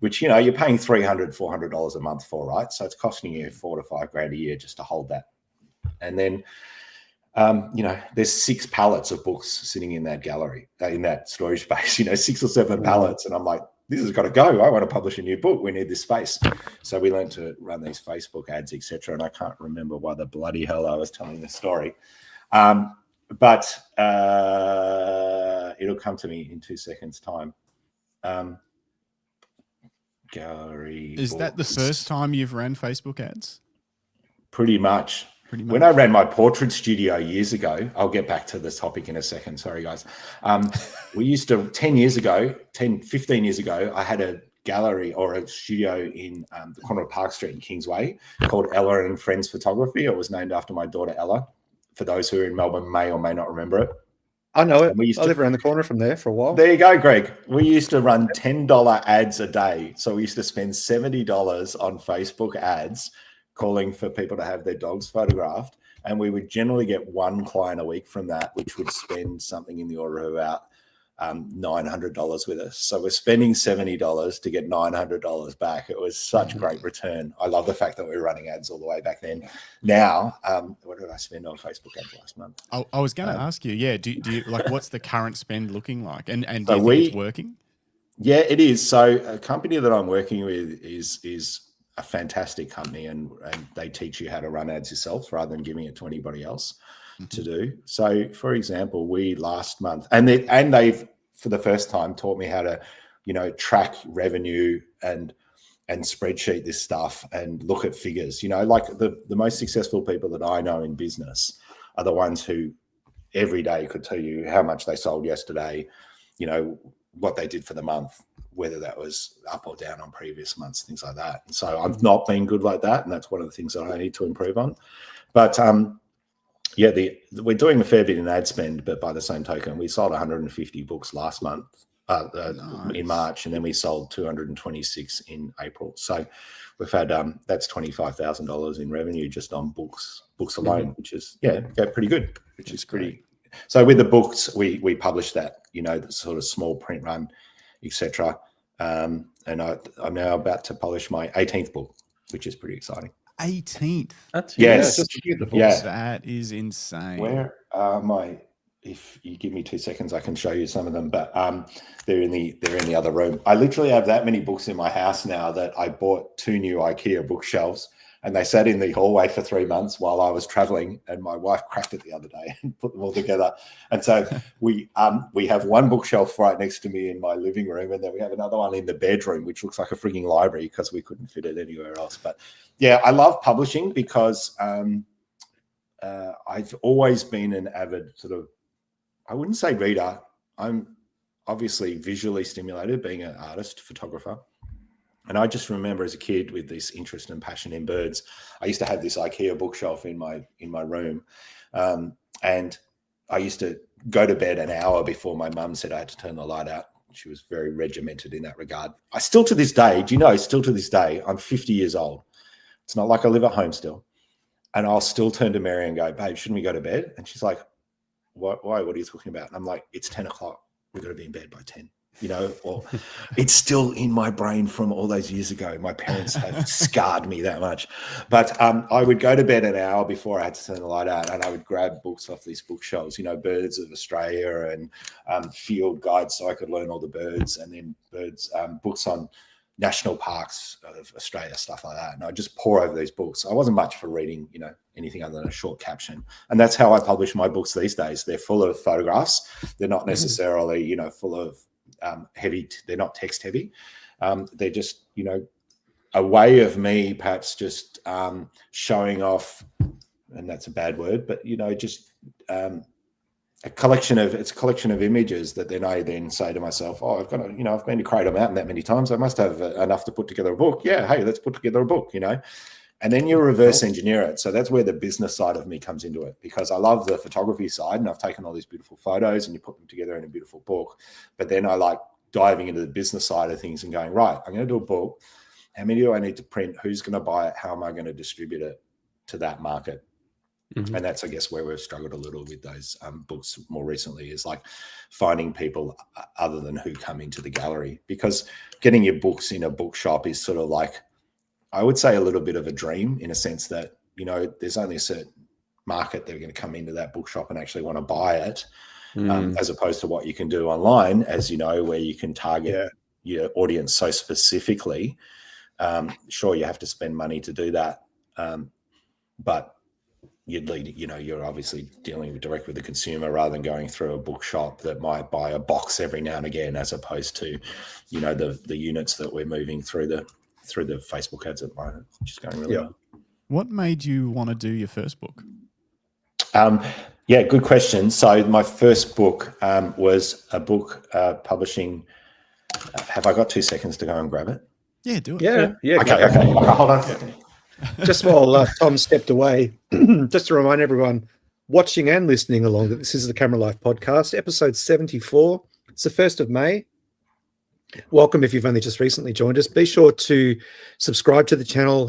which, you're paying $300, $400 a month for, right? So it's costing you $4,000 to $5,000 a year just to hold that. And then, there's 6 pallets of books sitting in that gallery, in that storage space, 6 or 7 pallets. And I'm like, this has got to go. I want to publish a new book. We need this space. So we learned to run these Facebook ads, etc. And I can't remember why the bloody hell I was telling this story. But it'll come to me in 2 seconds' time. Gallery. Is that the first time you've ran Facebook ads? Pretty much. When I ran my portrait studio years ago, I'll get back to this topic in a second. Sorry, guys. We used to, 15 years ago, I had a gallery or a studio in the corner of Park Street in Kingsway called Ella and Friends Photography. It was named after my daughter, Ella. For those who are in Melbourne may or may not remember it. I know it. I live around the corner from there for a while. There you go, Greg. We used to run $10 ads a day. So we used to spend $70 on Facebook ads calling for people to have their dogs photographed. And we would generally get 1 client a week from that, which would spend something in the order of about $900 with us. So we're spending $70 to get $900 back. It was such great return. I love the fact that we were running ads all the way back then. Now, what did I spend on Facebook ads last month? I was going to ask you, do you like, what's the current spend looking like? And do you think it's working? Yeah, it is. So a company that I'm working with is a fantastic company, and they teach you how to run ads yourself rather than giving it to anybody else to do. So, for example, we last month, and they've for the first time taught me how to, track revenue and spreadsheet this stuff and look at figures. Like the most successful people that I know in business are the ones who every day could tell you how much they sold yesterday, what they did for the month, whether that was up or down on previous months, things like that. And so I've not been good like that, and that's one of the things that I need to improve on. But we're doing a fair bit in ad spend, but by the same token, we sold 150 books last month in March, and then we sold 226 in April. So we've had that's $25,000 in revenue just on books alone, which is pretty good. Which is pretty. So with the books, we publish that, the sort of small print run, etc. And I'm now about to publish my 18th book, which is pretty exciting. 18th. Yes. That is insane. Where are my? If you give me 2 seconds, I can show you some of them. But they're in the other room. I literally have that many books in my house now that I bought 2 new IKEA bookshelves, and they sat in the hallway for 3 months while I was traveling. And my wife cracked it the other day and put them all together. And so we have one bookshelf right next to me in my living room, and then we have another one in the bedroom, which looks like a freaking library because we couldn't fit it anywhere else. But yeah, I love publishing because I've always been an avid sort of, I wouldn't say reader. I'm obviously visually stimulated, being an artist, photographer. And I just remember as a kid with this interest and passion in birds, I used to have this IKEA bookshelf in my room. And I used to go to bed an hour before my mum said I had to turn the light out. She was very regimented in that regard. I still to this day, I'm 50 years old. It's not like I live at home still. And I'll still turn to Mary and go, babe, shouldn't we go to bed? And she's like, why? What are you talking about? And I'm like, it's 10 o'clock. We've got to be in bed by 10. Or it's still in my brain from all those years ago. My parents have scarred me that much. But I would go to bed an hour before I had to turn the light out, and I would grab books off these bookshelves, Birds of Australia and field guides so I could learn all the birds, and then books on national parks of Australia, stuff like that. And I just pour over these books. I wasn't much for reading, anything other than a short caption. And that's how I publish my books these days. They're full of photographs. They're not necessarily, full of heavy. They're not text heavy. They're just, a way of me perhaps just showing off, and that's a bad word, but just a collection of images that then I then say to myself, oh, I've been to Cradle Mountain that many times. I must have enough to put together a book. Yeah, hey, let's put together a book, And then you reverse engineer it. So that's where the business side of me comes into it, because I love the photography side and I've taken all these beautiful photos and you put them together in a beautiful book. But then I like diving into the business side of things and going, right, I'm going to do a book. How many do I need to print? Who's going to buy it? How am I going to distribute it to that market? Mm-hmm. And that's, I guess, where we've struggled a little with those books more recently, is like finding people other than who come into the gallery, because getting your books in a bookshop is sort of like, I would say, a little bit of a dream, in a sense that, there's only a certain market that are going to come into that bookshop and actually want to buy it, as opposed to what you can do online, as where you can target your audience so specifically. Sure, you have to spend money to do that, but you're obviously dealing direct with the consumer rather than going through a bookshop that might buy a box every now and again, as opposed to, the units that we're moving through the Facebook ads at the moment, which is going really well. What made you want to do your first book? Good question. So my first book was a book publishing. Have I got 2 seconds to go and grab it? Yeah, do it. Yeah. Okay. Hold on a second. Just while Tom stepped away, just to remind everyone watching and listening along that this is the Camera Life podcast, episode 74. It's the 1st of May. Welcome if you've only just recently joined us. Be sure to subscribe to the channel,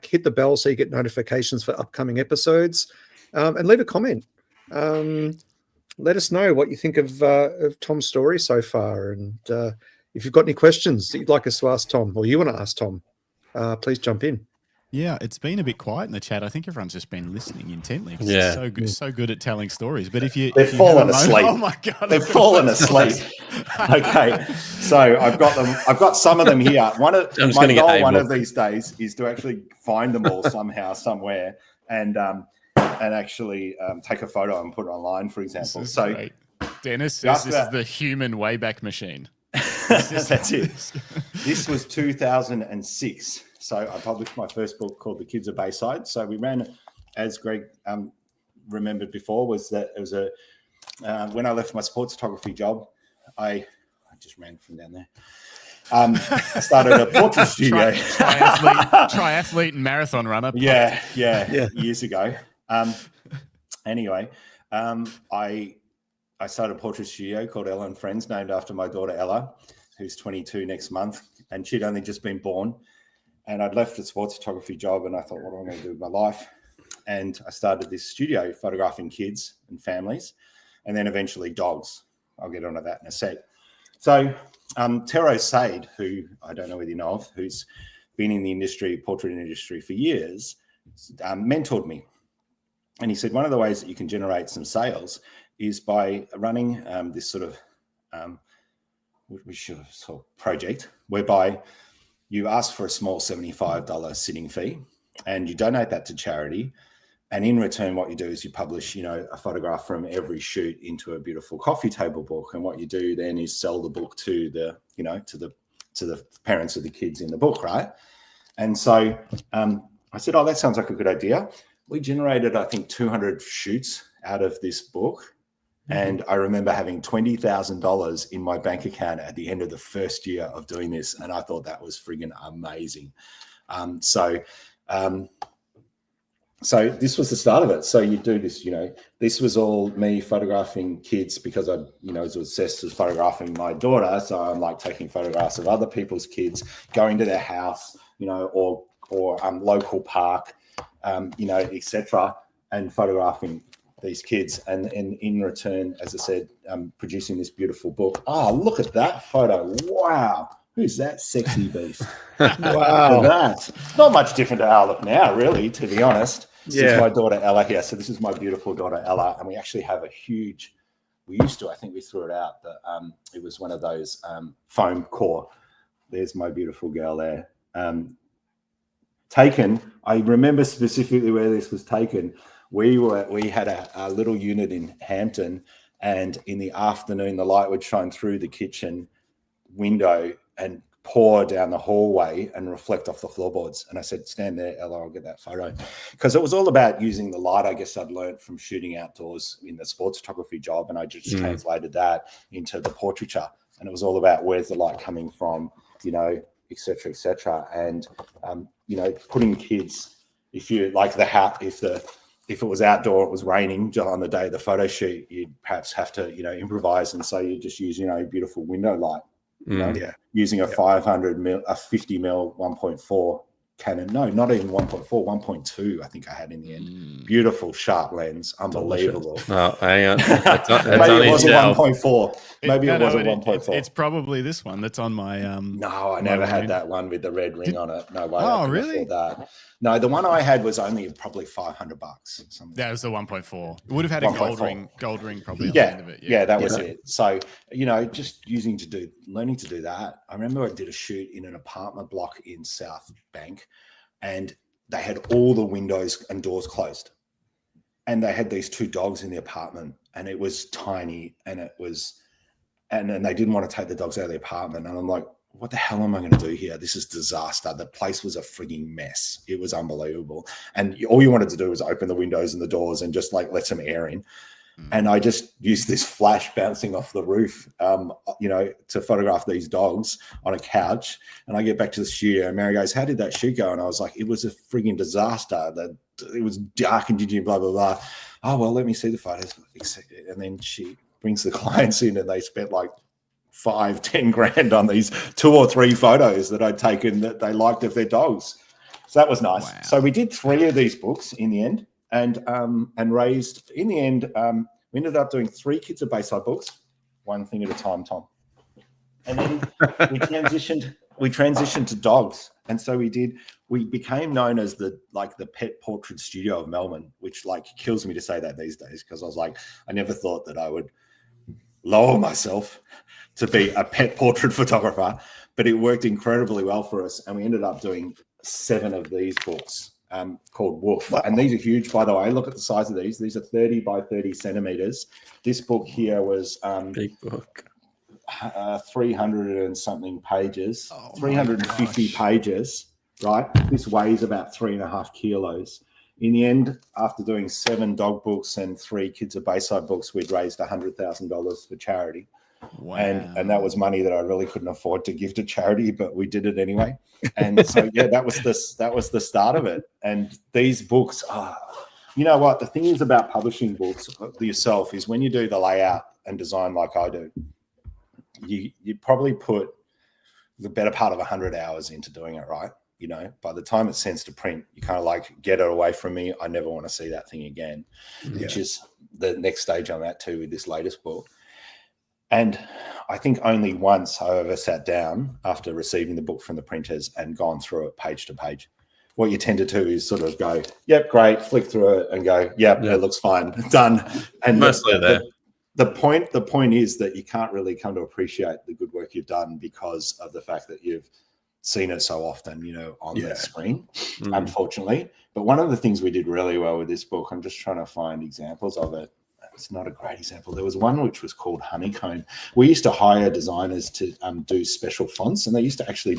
hit the bell so you get notifications for upcoming episodes, and leave a comment. Let us know what you think of Tom's story so far, and if you've got any questions that you'd like us to ask Tom, or you want to ask Tom, please jump in. Yeah, it's been a bit quiet in the chat. I think everyone's just been listening intently. Yeah, it's so good at telling stories. But they've fallen asleep. Oh my god, they've fallen asleep. Okay, so I've got them. I've got some of them here. One of these days is to actually find them all somehow, somewhere, and actually take a photo and put it online, for example. So, great. Dennis says this is the human Wayback Machine. That's it. This was 2006. So I published my first book called The Kids of Bayside. So we ran, as Greg remembered before, was that it was when I left my sports photography job, I just ran from down there. I started a portrait studio. Triathlete and marathon runner. Yeah, years ago. Anyway, I started a portrait studio called Ella and Friends, named after my daughter Ella, who's 22 next month, and she'd only just been born. And I'd left the sports photography job, and I thought, what am I going to do with my life? And I started this studio photographing kids and families, and then eventually dogs. I'll get onto that in a sec. So Tero Said, who I don't know whether you know of, who's been in the industry, portrait industry for years, mentored me. And he said, one of the ways that you can generate some sales is by running this sort of project whereby you ask for a small $75 sitting fee and you donate that to charity. And in return, what you do is you publish, a photograph from every shoot into a beautiful coffee table book. And what you do then is sell the book to the, to the parents of the kids in the book, right? And so I said, oh, that sounds like a good idea. We generated, I think, 200 shoots out of this book. And I remember having $20,000 in my bank account at the end of the first year of doing this. And I thought that was friggin' amazing. So this was the start of it. So you do this, this was all me photographing kids because I, was obsessed with photographing my daughter. So I'm like taking photographs of other people's kids, going to their house, or local park, etc., and photographing these kids, and in return, as I said, producing this beautiful book. Oh, look at that photo. Wow. Who's that sexy beast? Wow. That. Not much different to how I look now, really, to be honest. This is my daughter, Ella, here. So this is my beautiful daughter, Ella, and we actually have a huge, we used to, I think we threw it out, but it was one of those foam core. There's my beautiful girl there. Taken, I remember specifically where this was taken. We had a little unit in Hampton, and in the afternoon, the light would shine through the kitchen window and pour down the hallway and reflect off the floorboards. And I said, stand there, Ella, I'll get that photo. Because it was all about using the light, I guess I'd learned from shooting outdoors in the sports photography job. And I just translated that into the portraiture. And it was all about where's the light coming from, you know, et cetera, et cetera. And, you know, putting kids, if you like the hat, if it was outdoor, it was raining on the day of the photo shoot, you'd perhaps have to, you know, improvise. And so you just use, you know, beautiful window light. You know, using a 500 mil, a 50 mil 1.4 Canon. No, not even 1.4, 1.2. I think I had in the end. Beautiful sharp lens, unbelievable. Oh, hang on. Maybe it was a 1.4. Maybe it was a 1.4. It's probably this one that's on my. No, I never had that one with the red ring on it. No way. Oh, really? That. No, the one I had was only probably $500. That was the 1.4. It would have had a gold ring probably on yeah, the end of it. Yeah, that was it. So, you know, just learning to do that. I remember I did a shoot in an apartment block in South Bank, and they had all the windows and doors closed. And they had these two dogs in the apartment, and it was tiny, and then they didn't want to take the dogs out of the apartment. And I'm like, what the hell am I going to do here? This is disaster. The place was a frigging mess. It was unbelievable. And all you wanted to do was open the windows and the doors and just like let some air in. And I just used this flash bouncing off the roof, you know, to photograph these dogs on a couch. And I get back to the studio and Mary goes, how did that shoot go? And I was like, it was a frigging disaster. It was dark and dingy, blah, blah, blah. Oh, well, let me see the photos. And then she brings the clients in and they spent like 5-10 grand on these 2 or 3 photos that I'd taken that they liked of their dogs. So that was nice. Wow. So we did 3 of these books in the end and raised, in the end, we ended up doing 3 Kids of Bayside books, one thing at a time, Tom. And then we transitioned to dogs. And so we became known as the pet portrait studio of Melbourne, which like kills me to say that these days, because I was like, I never thought that I would lower myself to be a pet portrait photographer, but it worked incredibly well for us. And we ended up doing 7 of these books called Wolf. Wow. And these are huge, by the way. Look at the size of these. These are 30 by 30 centimeters. This book here was big book. 300 and something pages, 350 pages, right? This weighs about 3.5 kilos. In the end, after doing 7 dog books and 3 Kids of Bayside books, we'd raised $100,000 for charity. Wow. And that was money that I really couldn't afford to give to charity, but we did it anyway. And so, yeah, that was the start of it. And these books are, you know what, the thing is about publishing books yourself is when you do the layout and design like I do, you probably put the better part of 100 hours into doing it right. You know, by the time it's sent to print, you kind of like, get it away from me. I never want to see that thing again, which is the next stage I'm at too with this latest book. And I think only once I ever sat down after receiving the book from the printers and gone through it page to page. What you tend to do is sort of go, yep, great, flick through it and go, yep, it looks fine, done. And mostly the point is that you can't really come to appreciate the good work you've done because of the fact that you've seen it so often, you know, on the screen, unfortunately. But one of the things we did really well with this book, I'm just trying to find examples of it. It's not a great example. There was one which was called Honeycomb. We used to hire designers to do special fonts, and they used to actually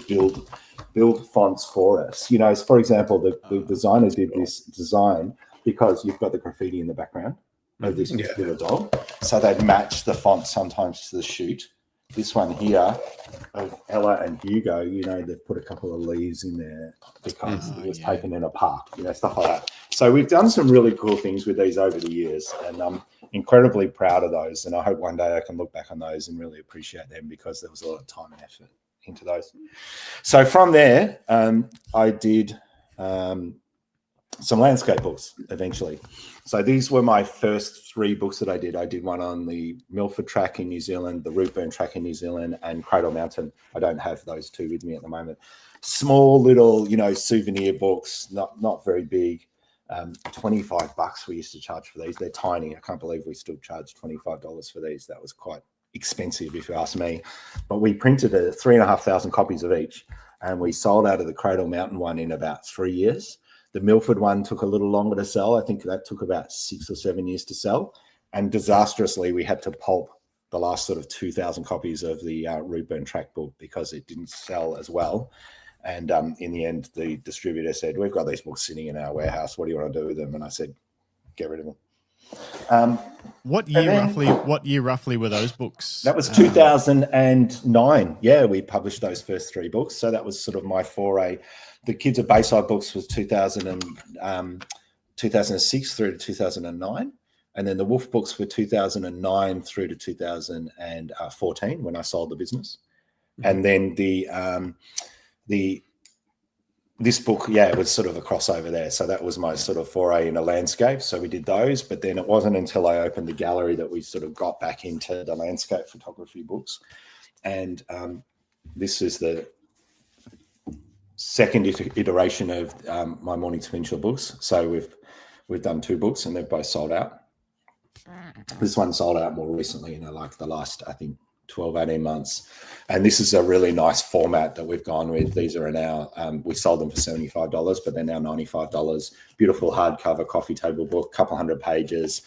build fonts for us. You know, for example, the designer did this design because you've got the graffiti in the background of this particular dog. So they'd match the font sometimes to the shoot. This one here of Ella and Hugo, you know, they've put a couple of leaves in there because it was taken in a park, you know, stuff like that. So we've done some really cool things with these over the years, and I'm incredibly proud of those. And I hope one day I can look back on those and really appreciate them because there was a lot of time and effort into those. So from there, I did some landscape books eventually. So these were my first 3 books that I did. I did one on the Milford track in New Zealand, the Rootburn track in New Zealand, and Cradle Mountain. I don't have those 2 with me at the moment. Small little, you know, souvenir books, not very big. $25 we used to charge for these. They're tiny. I can't believe we still charge $25 for these. That was quite expensive if you ask me. But we printed 3,500 copies of each, and we sold out of the Cradle Mountain one in about 3 years. The Milford one took a little longer to sell. I think that took about 6 or 7 years to sell. And disastrously, we had to pulp the last sort of 2,000 copies of the Root Burn track book because it didn't sell as well. And in the end, the distributor said, we've got these books sitting in our warehouse. What do you want to do with them? And I said, get rid of them. What year roughly were those books? That was 2009. Yeah, we published those first 3 books. So that was sort of my foray. The Kids of Bayside books was 2006 through to 2009. And then the Wolf books were 2009 through to 2014 when I sold the business. And then this book, it was sort of a crossover there. So that was my sort of foray in a landscape. So we did those, but then it wasn't until I opened the gallery that we sort of got back into the landscape photography books. And this is the second iteration of my Mornings Peninsula books. So we've done 2 books and they've both sold out. This one sold out more recently, like the last, I think, 12, 18 months. And this is a really nice format that we've gone with. These are now, we sold them for $75, but they're now $95. Beautiful hardcover coffee table book, couple hundred pages,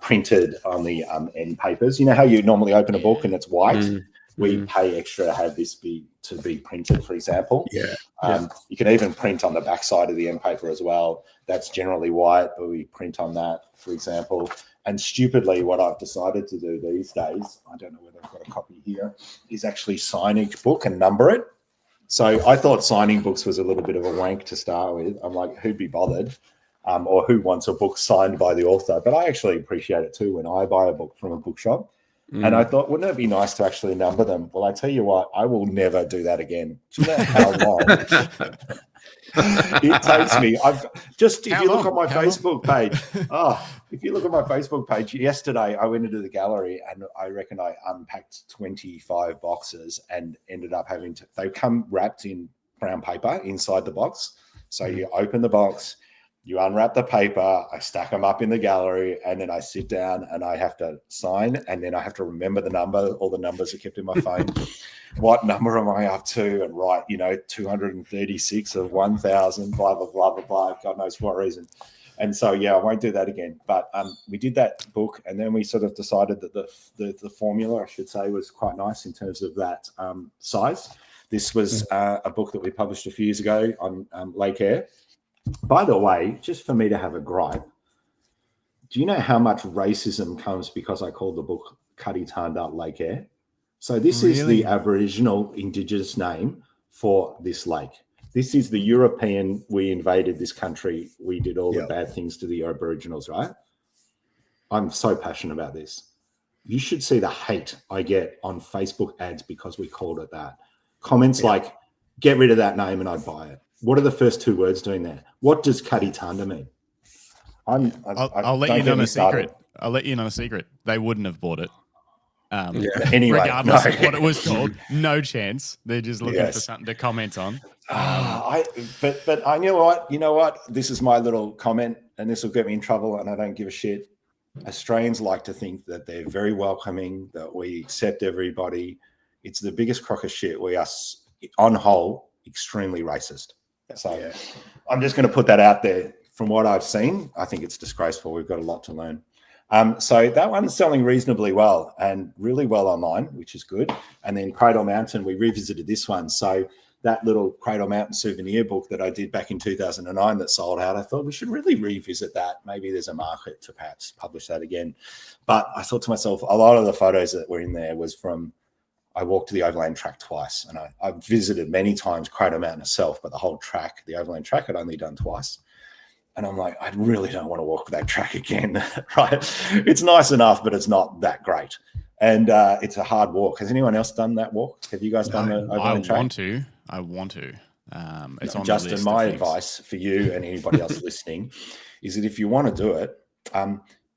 printed on the end papers. You know how you normally open a book and it's white? We pay extra to have this be printed, for example. You can even print on the back side of the end paper as well. That's generally white, but we print on that, for example. And stupidly, what I've decided to do these days, I don't know whether I've got a copy here, is actually sign each book and number it. So I thought signing books was a little bit of a wank to start with. I'm like, who'd be bothered? Or who wants a book signed by the author? But I actually appreciate it too when I buy a book from a bookshop. And I thought, wouldn't it be nice to actually number them? Well, I tell you what, I will never do that again. Do you know how long it takes me? If you look at my Facebook page, yesterday I went into the gallery and I reckon I unpacked 25 boxes and ended up having to, they come wrapped in brown paper inside the box. So you open the box, you unwrap the paper, I stack them up in the gallery, and then I sit down and I have to sign, and then I have to remember the number. All the numbers are kept in my phone. What number am I up to? And write, 236 of 1,000, blah, blah, blah, blah, blah. God knows for what reason. And so, I won't do that again. But we did that book, and then we sort of decided that the formula, I should say, was quite nice in terms of that size. This was a book that we published a few years ago on Lake Eyre. By the way, just for me to have a gripe, do you know how much racism comes because I called the book Cuddy Tanda Lake Eyre? So this is the Aboriginal Indigenous name for this lake. This is the European, we invaded this country, we did all the bad things to the Aboriginals, right? I'm so passionate about this. You should see the hate I get on Facebook ads because we called it that. Comments like, get rid of that name and I'd buy it. What are the first 2 words doing there? What does Cuddy Tanda mean? I'll let you know a secret. I'll let you know a secret. They wouldn't have bought it. Anyway, regardless of what it was called, no chance. They're just looking for something to comment on. But I know what? This is my little comment, and this will get me in trouble, and I don't give a shit. Australians like to think that they're very welcoming, that we accept everybody. It's the biggest crock of shit. We are, on whole, extremely racist. So I'm just going to put that out there. From what I've seen, I think it's disgraceful. We've got a lot to learn. So that one's selling reasonably well and really well online, which is good. And then Cradle Mountain, we revisited this one. So that little Cradle Mountain souvenir book that I did back in 2009 that sold out, I thought we should really revisit that. Maybe there's a market to perhaps publish that again. But I thought to myself, a lot of the photos that were in there was from, I walked the overland track twice, and I visited many times Cradle Mountain itself, but the whole track, the overland track, I'd only done twice. And I'm like, I really don't want to walk that track again, right? It's nice enough, but it's not that great. And it's a hard walk. Has anyone else done that walk? Have you guys done the overland track? I want to. It's on Justin, the list my advice for you and anybody else listening is that if you want to do it,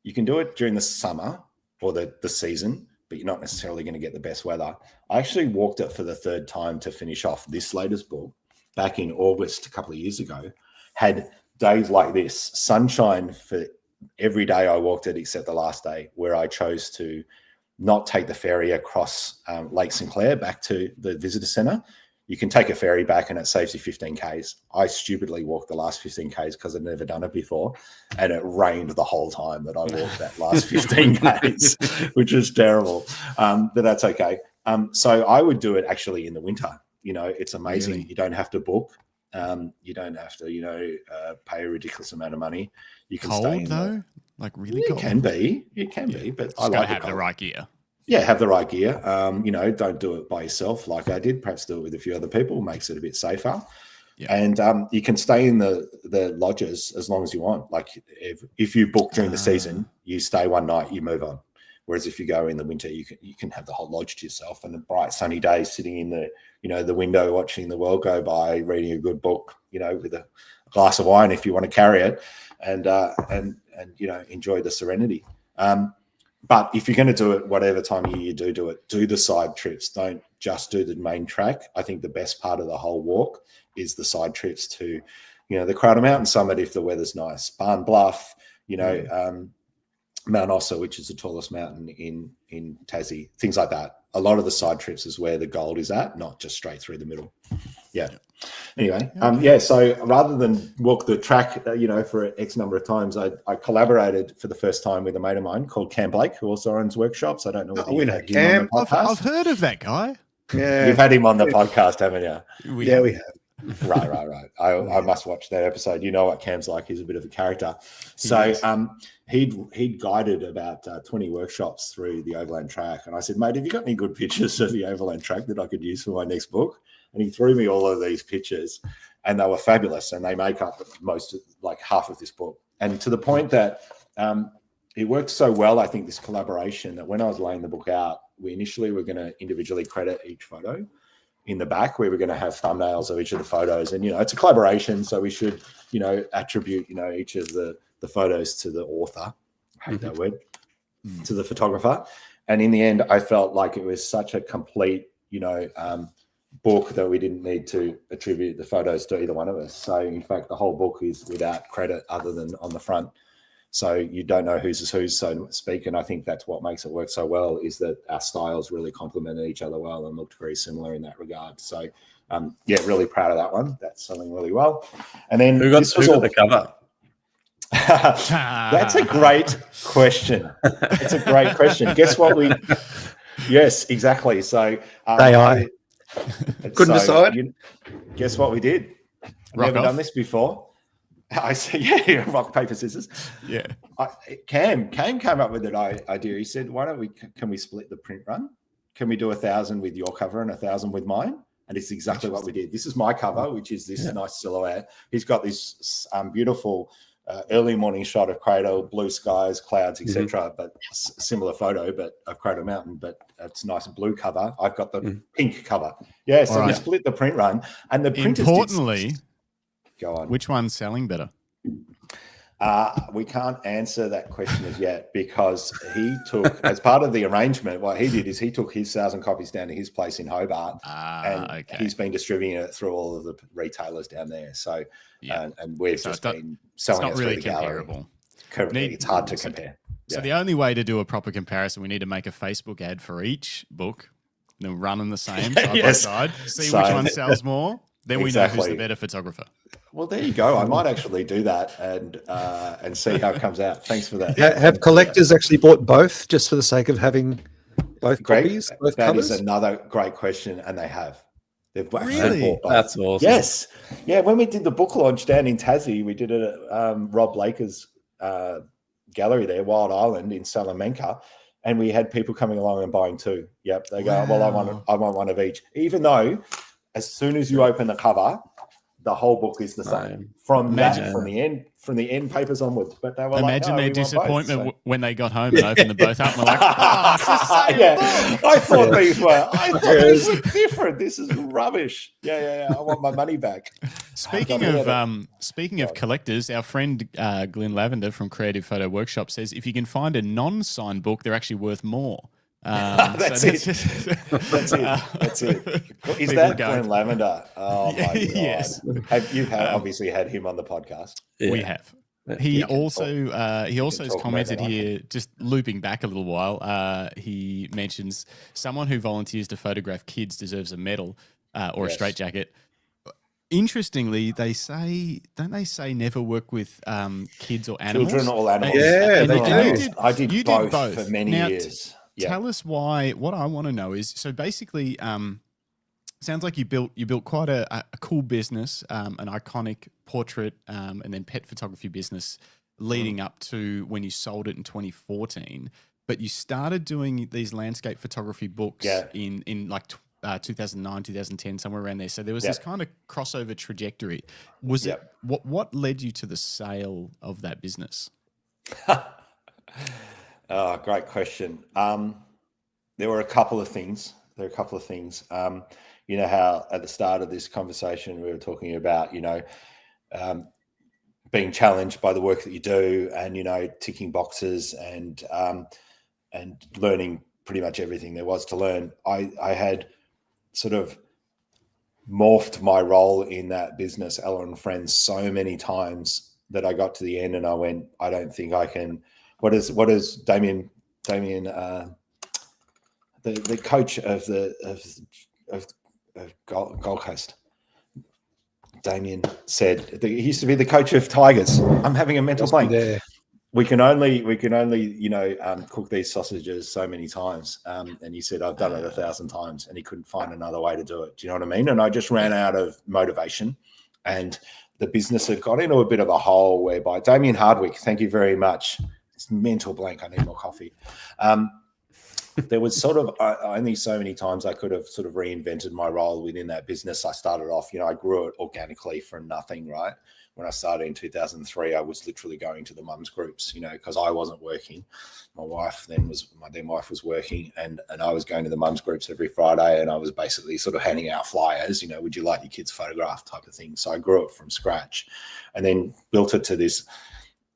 you can do it during the summer or the season, but you're not necessarily going to get the best weather. I actually walked it for the 3rd time to finish off this latest book back in August a couple of years ago. Had days like this, sunshine for every day I walked it except the last day, where I chose to not take the ferry across Lake St. Clair back to the visitor centre, You can take a ferry back and it saves you 15 Ks. I stupidly walked the last 15 Ks because I'd never done it before. And it rained the whole time that I walked that last 15 Ks, which was terrible. But that's okay. So I would do it actually in the winter. It's amazing. Really? You don't have to book. You don't have to, pay a ridiculous amount of money. You can stay in though? Like really It cold? can be. It can be. But I Just like gotta have the right gear. Yeah, have the right gear. Don't do it by yourself like I did. Perhaps do it with a few other people. Makes it a bit safer. Yeah. And you can stay in the lodges as long as you want. Like if you book during the season, you stay one night, you move on. Whereas if you go in the winter, you can have the whole lodge to yourself, and a bright sunny day sitting in the window watching the world go by, reading a good book, with a glass of wine if you want to carry it, and enjoy the serenity. But if you're going to do it, whatever time of year you do it, do the side trips. Don't just do the main track. I think the best part of the whole walk is the side trips to, the Cradle Mountain Summit if the weather's nice, Barn Bluff, Mount Ossa, which is the tallest mountain in Tassie, things like that. A lot of the side trips is where the gold is at, not just straight through the middle. Yeah. Anyway, so rather than walk the track, for X number of times, I collaborated for the first time with a mate of mine called Cam Blake, who also owns workshops. I don't know whether we know Cam. I've heard of that guy. Yeah. You've had him on the podcast, haven't you? We have. Right. I must watch that episode. You know what Cam's like. He's a bit of a character. So he'd guided about 20 workshops through the overland track. And I said, mate, have you got any good pictures of the overland track that I could use for my next book? And he threw me all of these pictures, and they were fabulous. And they make up half of this book. And to the point that it worked so well, I think, this collaboration, that when I was laying the book out, we initially were going to individually credit each photo. In the back, we were going to have thumbnails of each of the photos, and it's a collaboration, so we should attribute each of the photos to the author. I hate that word. To the photographer. And in the end, I felt like it was such a complete book that we didn't need to attribute the photos to either one of us. So in fact, the whole book is without credit other than on the front. So you don't know whose is whose, so to speak. And I think that's what makes it work so well, is that our styles really complemented each other well and looked very similar in that regard. So, really proud of that one. That's selling really well. And then who got the cover? That's a great question. It's a great question. Guess what we... Yes, exactly. So... AI. Couldn't decide. Guess what we did? I've never done this before. I said, rock, paper, scissors. Yeah. Cam came up with an idea. He said, can we split the print run? Can we do 1,000 with your cover and 1,000 with mine? And it's exactly what we did. This is my cover, which is this nice silhouette. He's got this beautiful early morning shot of Cradle, blue skies, clouds, etc. But similar photo, but of Cradle Mountain, but it's a nice blue cover. I've got the pink cover. Yeah, so we split the print run. And the printers importantly... Go on. Which one's selling better? We can't answer that question as yet, because he took, as part of the arrangement, what he did is he took his 1,000 copies down to his place in Hobart, and he's been distributing it through all of the retailers down there. So, and we've been selling it really through the comparable. Gallery. It's hard to compare. So the only way to do a proper comparison, we need to make a Facebook ad for each book, and then run them the same side by side, see which one sells more. Then we know who's the better photographer. Well, there you go. I might actually do that and see how it comes out. Thanks for that. Have collectors actually bought both just for the sake of having both copies? Both that covers? Is another great question, and they have. They've really bought both. That's awesome. Yes, yeah. When we did the book launch down in Tassie, we did it at Rob Laker's gallery there, Wild Island in Salamanca, and we had people coming along and buying two. Yep, they go, well, I want one of each, even though as soon as you open the cover, the whole book is the same from the end papers onwards. But they were imagine their disappointment when they got home and opened them both up and were like, "Oh, it's the same book." I thought these were different. This is rubbish. Yeah. I want my money back. Speaking of collectors, our friend Glenn Lavender from Creative Photo Workshop says if you can find a non-signed book, they're actually worth more. That's it. Is that Glenn Lavender? Oh my god! Yes, you've obviously had him on the podcast. Yeah. We have. He also has commented here, just looping back a little while. He mentions someone who volunteers to photograph kids deserves a medal. or a straitjacket. Interestingly, don't they say never work with kids or animals? Children or animals. Yeah, I did both for many years. Tell us why. What I want to know is, so basically, sounds like you built quite a cool business, an iconic portrait and then pet photography business leading up to when you sold it in 2014. But you started doing these landscape photography books in like 2009, 2010, somewhere around there. So there was this kind of crossover trajectory. Was it what led you to the sale of that business? Great question. There were a couple of things. You know how at the start of this conversation we were talking about, being challenged by the work that you do, and ticking boxes and learning pretty much everything there was to learn. I had sort of morphed my role in that business, Ella and Friends, so many times that I got to the end and I went, I don't think I can. What is Damien, the coach of Gold Coast? Damien said he used to be the coach of Tigers. I'm having a mental blank. There. We can only cook these sausages so many times. And he said, I've done it 1,000 times, and he couldn't find another way to do it. Do you know what I mean? And I just ran out of motivation, and the business had got into a bit of a hole whereby Damien Hardwick, thank you very much. It's mental blank. I need more coffee. There was sort of only so many times I could have sort of reinvented my role within that business. I started off, I grew it organically from nothing, right? When I started in 2003, I was literally going to the mums groups, because I wasn't working. My wife was working, and I was going to the mums groups every Friday, and I was basically sort of handing out flyers, would you like your kids photographed type of thing. So I grew it from scratch and then built it to this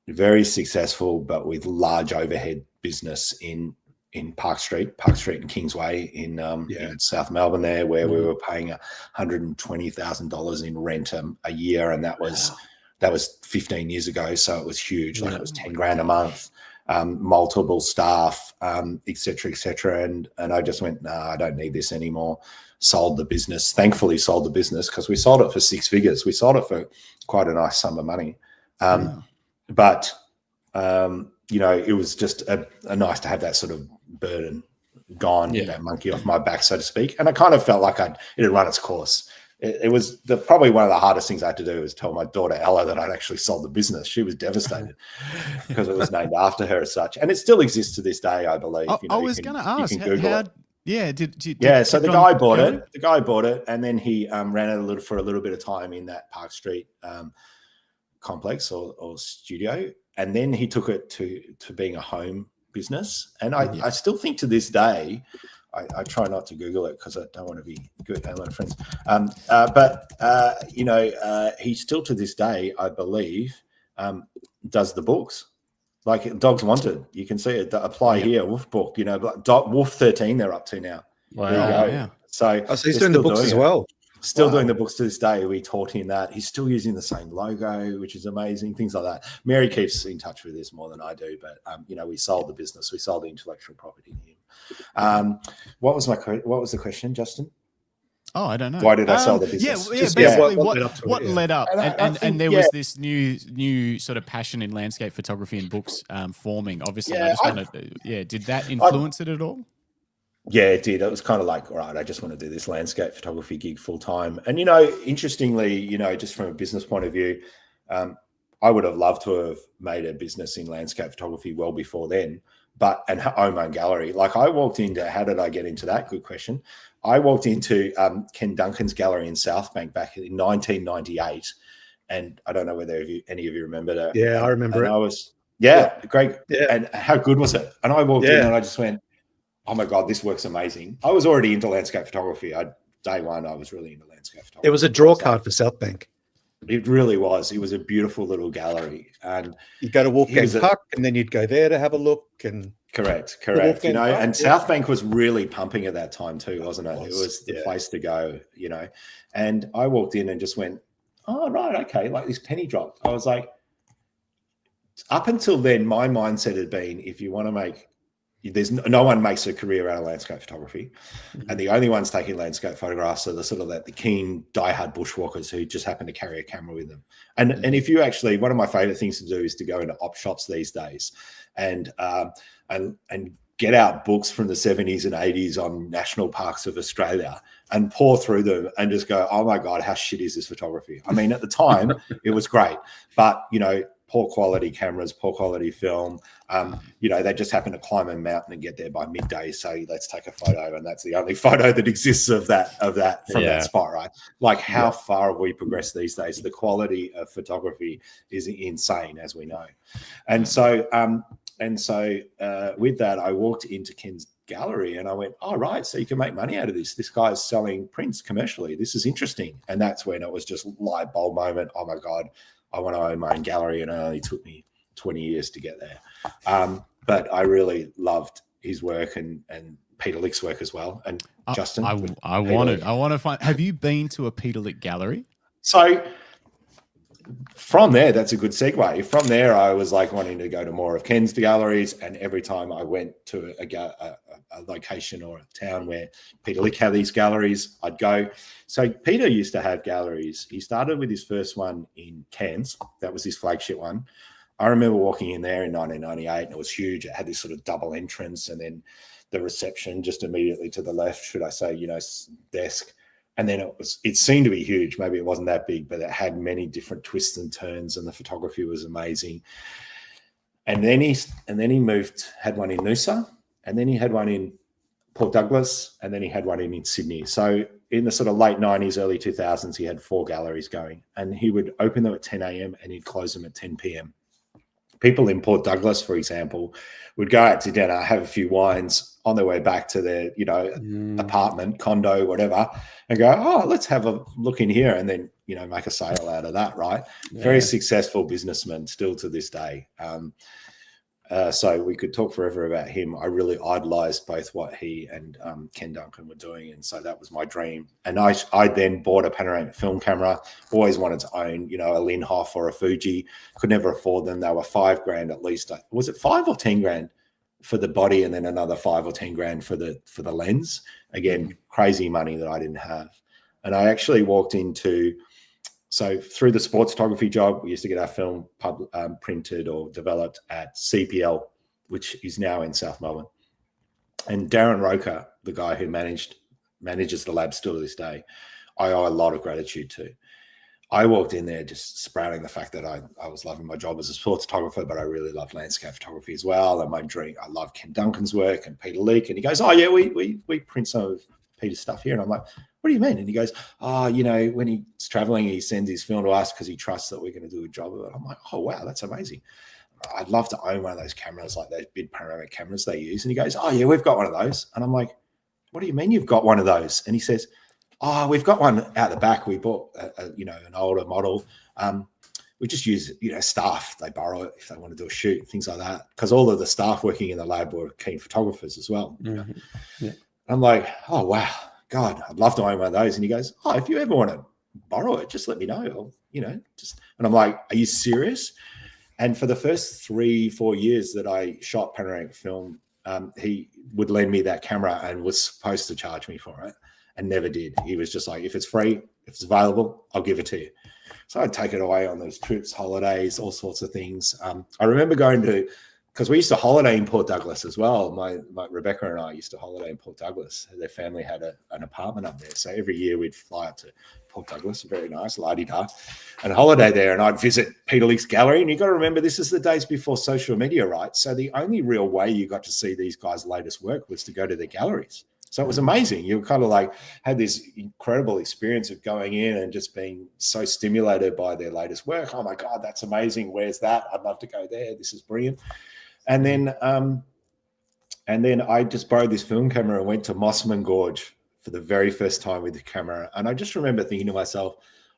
very successful, but with large overhead business in Park Street and Kingsway in South Melbourne there, where we were paying $120,000 in rent a year. And that was 15 years ago. So it was huge. Like it was 10 grand a month, multiple staff, et cetera. And I just went, no, I don't need this anymore. Sold the business, thankfully sold the business, because we sold it for 6 figures. We sold it for quite a nice sum of money. But it was just a nice to have that sort of burden gone, that monkey off my back, so to speak. And I kind of felt like it had run its course. It was probably one of the hardest things I had to do was tell my daughter Ella that I'd actually sold the business. She was devastated because it was named after her as such, and it still exists to this day, I believe. I was going to ask, so the guy bought it. The guy bought it, and then he ran it for a little bit of time in that Park Street complex or studio, and then he took it to being a home business. And I still think to this day, I try not to Google it because I don't want to be good at my friends. He still to this day, I believe, does the books. Like Dogs Wanted, you can see it. Apply here, Wolf Book. Wolf 13, they're up to now. Wow. There you go. Yeah. So he's doing the books as well. Still doing the books to this day. We taught him that. He's still using the same logo, which is amazing. Things like that. Mary keeps in touch with this more than I do, but we sold the business. We sold the intellectual property to him. What was the question, Justin? Oh, I don't know. Why did I sell the business? Basically, what led up? And there was this new sort of passion in landscape photography and books forming. Obviously, did that influence it at all? Yeah, it did. It was kind of like, all right, I just want to do this landscape photography gig full time. And, interestingly, just from a business point of view, I would have loved to have made a business in landscape photography well before then, and own my own gallery. Like I walked into, how did I get into that? Good question. I walked into Ken Duncan's gallery in South Bank back in 1998. And I don't know whether any of you remember that. Yeah, I remember it. I was, great. Yeah. And how good was it? And I walked in and I just went, oh my God, this works amazing. I was already into landscape photography. Day one, I was really into landscape photography. It was a draw card for South Bank. It really was. It was a beautiful little gallery. And you'd go to Wolfgang Puck and then you'd go there to have a look. And Correct. And South Bank was really pumping at that time too, wasn't it? It was the place to go, And I walked in and just went, oh, right, okay, like this penny dropped. I was like, up until then, my mindset had been, if you want to make there's no one makes a career out of landscape photography, and the only ones taking landscape photographs are the sort of the keen diehard bushwalkers who just happen to carry a camera with them. And if you actually, one of my favorite things to do is to go into op shops these days and get out books from the 70s and 80s on national parks of Australia and pour through them and just go, oh my God, how shit is this photography? I mean, at the time it was great, but poor quality cameras, poor quality film. They just happen to climb a mountain and get there by midday. So let's take a photo, and that's the only photo that exists of that from that spot, right? Like, how far have we progressed these days? The quality of photography is insane, as we know. And so with that, I walked into Ken's gallery and I went, oh, right, so you can make money out of this. This guy's selling prints commercially. This is interesting. And that's when it was just light bulb moment. Oh my God, I want to own my own gallery, and it only took me 20 years to get there. But I really loved his work and Peter Lick's work as well. And Justin, I want to find. Have you been to a Peter Lick gallery? So from there, that's a good segue. From there, I was like wanting to go to more of Ken's galleries, and every time I went to a location or a town where Peter Lick had these galleries, I'd go. So Peter used to have galleries. He started with his first one in Cairns. That was his flagship one. I remember walking in there in 1998, and it was huge. It had this sort of double entrance, and then the reception just immediately to the left, should I say, desk. And then it seemed to be huge. Maybe it wasn't that big, but it had many different twists and turns, and the photography was amazing. And then he had one in Noosa, and then he had one in Port Douglas, and then he had one in Sydney. So in the sort of late 90s, early 2000s, he had 4 galleries going, and he would open them at 10 a.m. and he'd close them at 10 p.m. People in Port Douglas, for example, would go out to dinner, have a few wines on their way back to their, apartment, condo, whatever, and go, oh, let's have a look in here, and then, make a sale out of that, right? Yeah. Very successful businessman still to this day. So we could talk forever about him. I really idolized both what he and Ken Duncan were doing, and so that was my dream. And I then bought a panoramic film camera. Always wanted to own, a Linhof or a Fuji. Could never afford them. They were $5,000 at least. Was it $5,000 or $10,000 for the body, and then another $5,000 or $10,000 for the lens? Again, crazy money that I didn't have. And I actually walked into. So through the sports photography job, we used to get our film printed or developed at CPL, which is now in South Melbourne. And Darren Roker, the guy who manages the lab still to this day, I owe a lot of gratitude to. I walked in there just sprouting the fact that I was loving my job as a sports photographer, but I really love landscape photography as well. And my dream, I love Ken Duncan's work and Peter Lick. And he goes, oh yeah, we print some of Peter's stuff here. And I'm like, what do you mean? And he goes, oh, when he's traveling, he sends his film to us because he trusts that we're going to do a job of it. I'm like, oh, wow, that's amazing. I'd love to own one of those cameras, like those big panoramic cameras they use. And he goes, oh, yeah, we've got one of those. And I'm like, what do you mean you've got one of those? And he says, oh, we've got one out the back. We bought, an older model. We just use, staff. They borrow it if they want to do a shoot, things like that. Because all of the staff working in the lab were keen photographers as well. Mm-hmm. Yeah. I'm like, oh, wow. God, I'd love to own one of those. And he goes, oh, if you ever want to borrow it, just let me know. And I'm like, are you serious? And for the first 3-4 years that I shot panoramic film, he would lend me that camera and was supposed to charge me for it and never did. He was just like, if it's free, if it's available, I'll give it to you. So I'd take it away on those trips, holidays, all sorts of things. I remember going to, because we used to holiday in Port Douglas as well. My Rebecca and I used to holiday in Port Douglas. Their family had an apartment up there. So every year we'd fly up to Port Douglas, very nice, la-di-da, and holiday there. And I'd visit Peter Lick's gallery. And you've got to remember, this is the days before social media, right? So the only real way you got to see these guys' latest work was to go to their galleries. So it was amazing. You kind of like had this incredible experience of going in and just being so stimulated by their latest work. Oh my God, that's amazing. Where's that? I'd love to go there. This is brilliant. And then I just borrowed this film camera and went to Mossman Gorge for the very first time with the camera. And I just remember thinking to myself,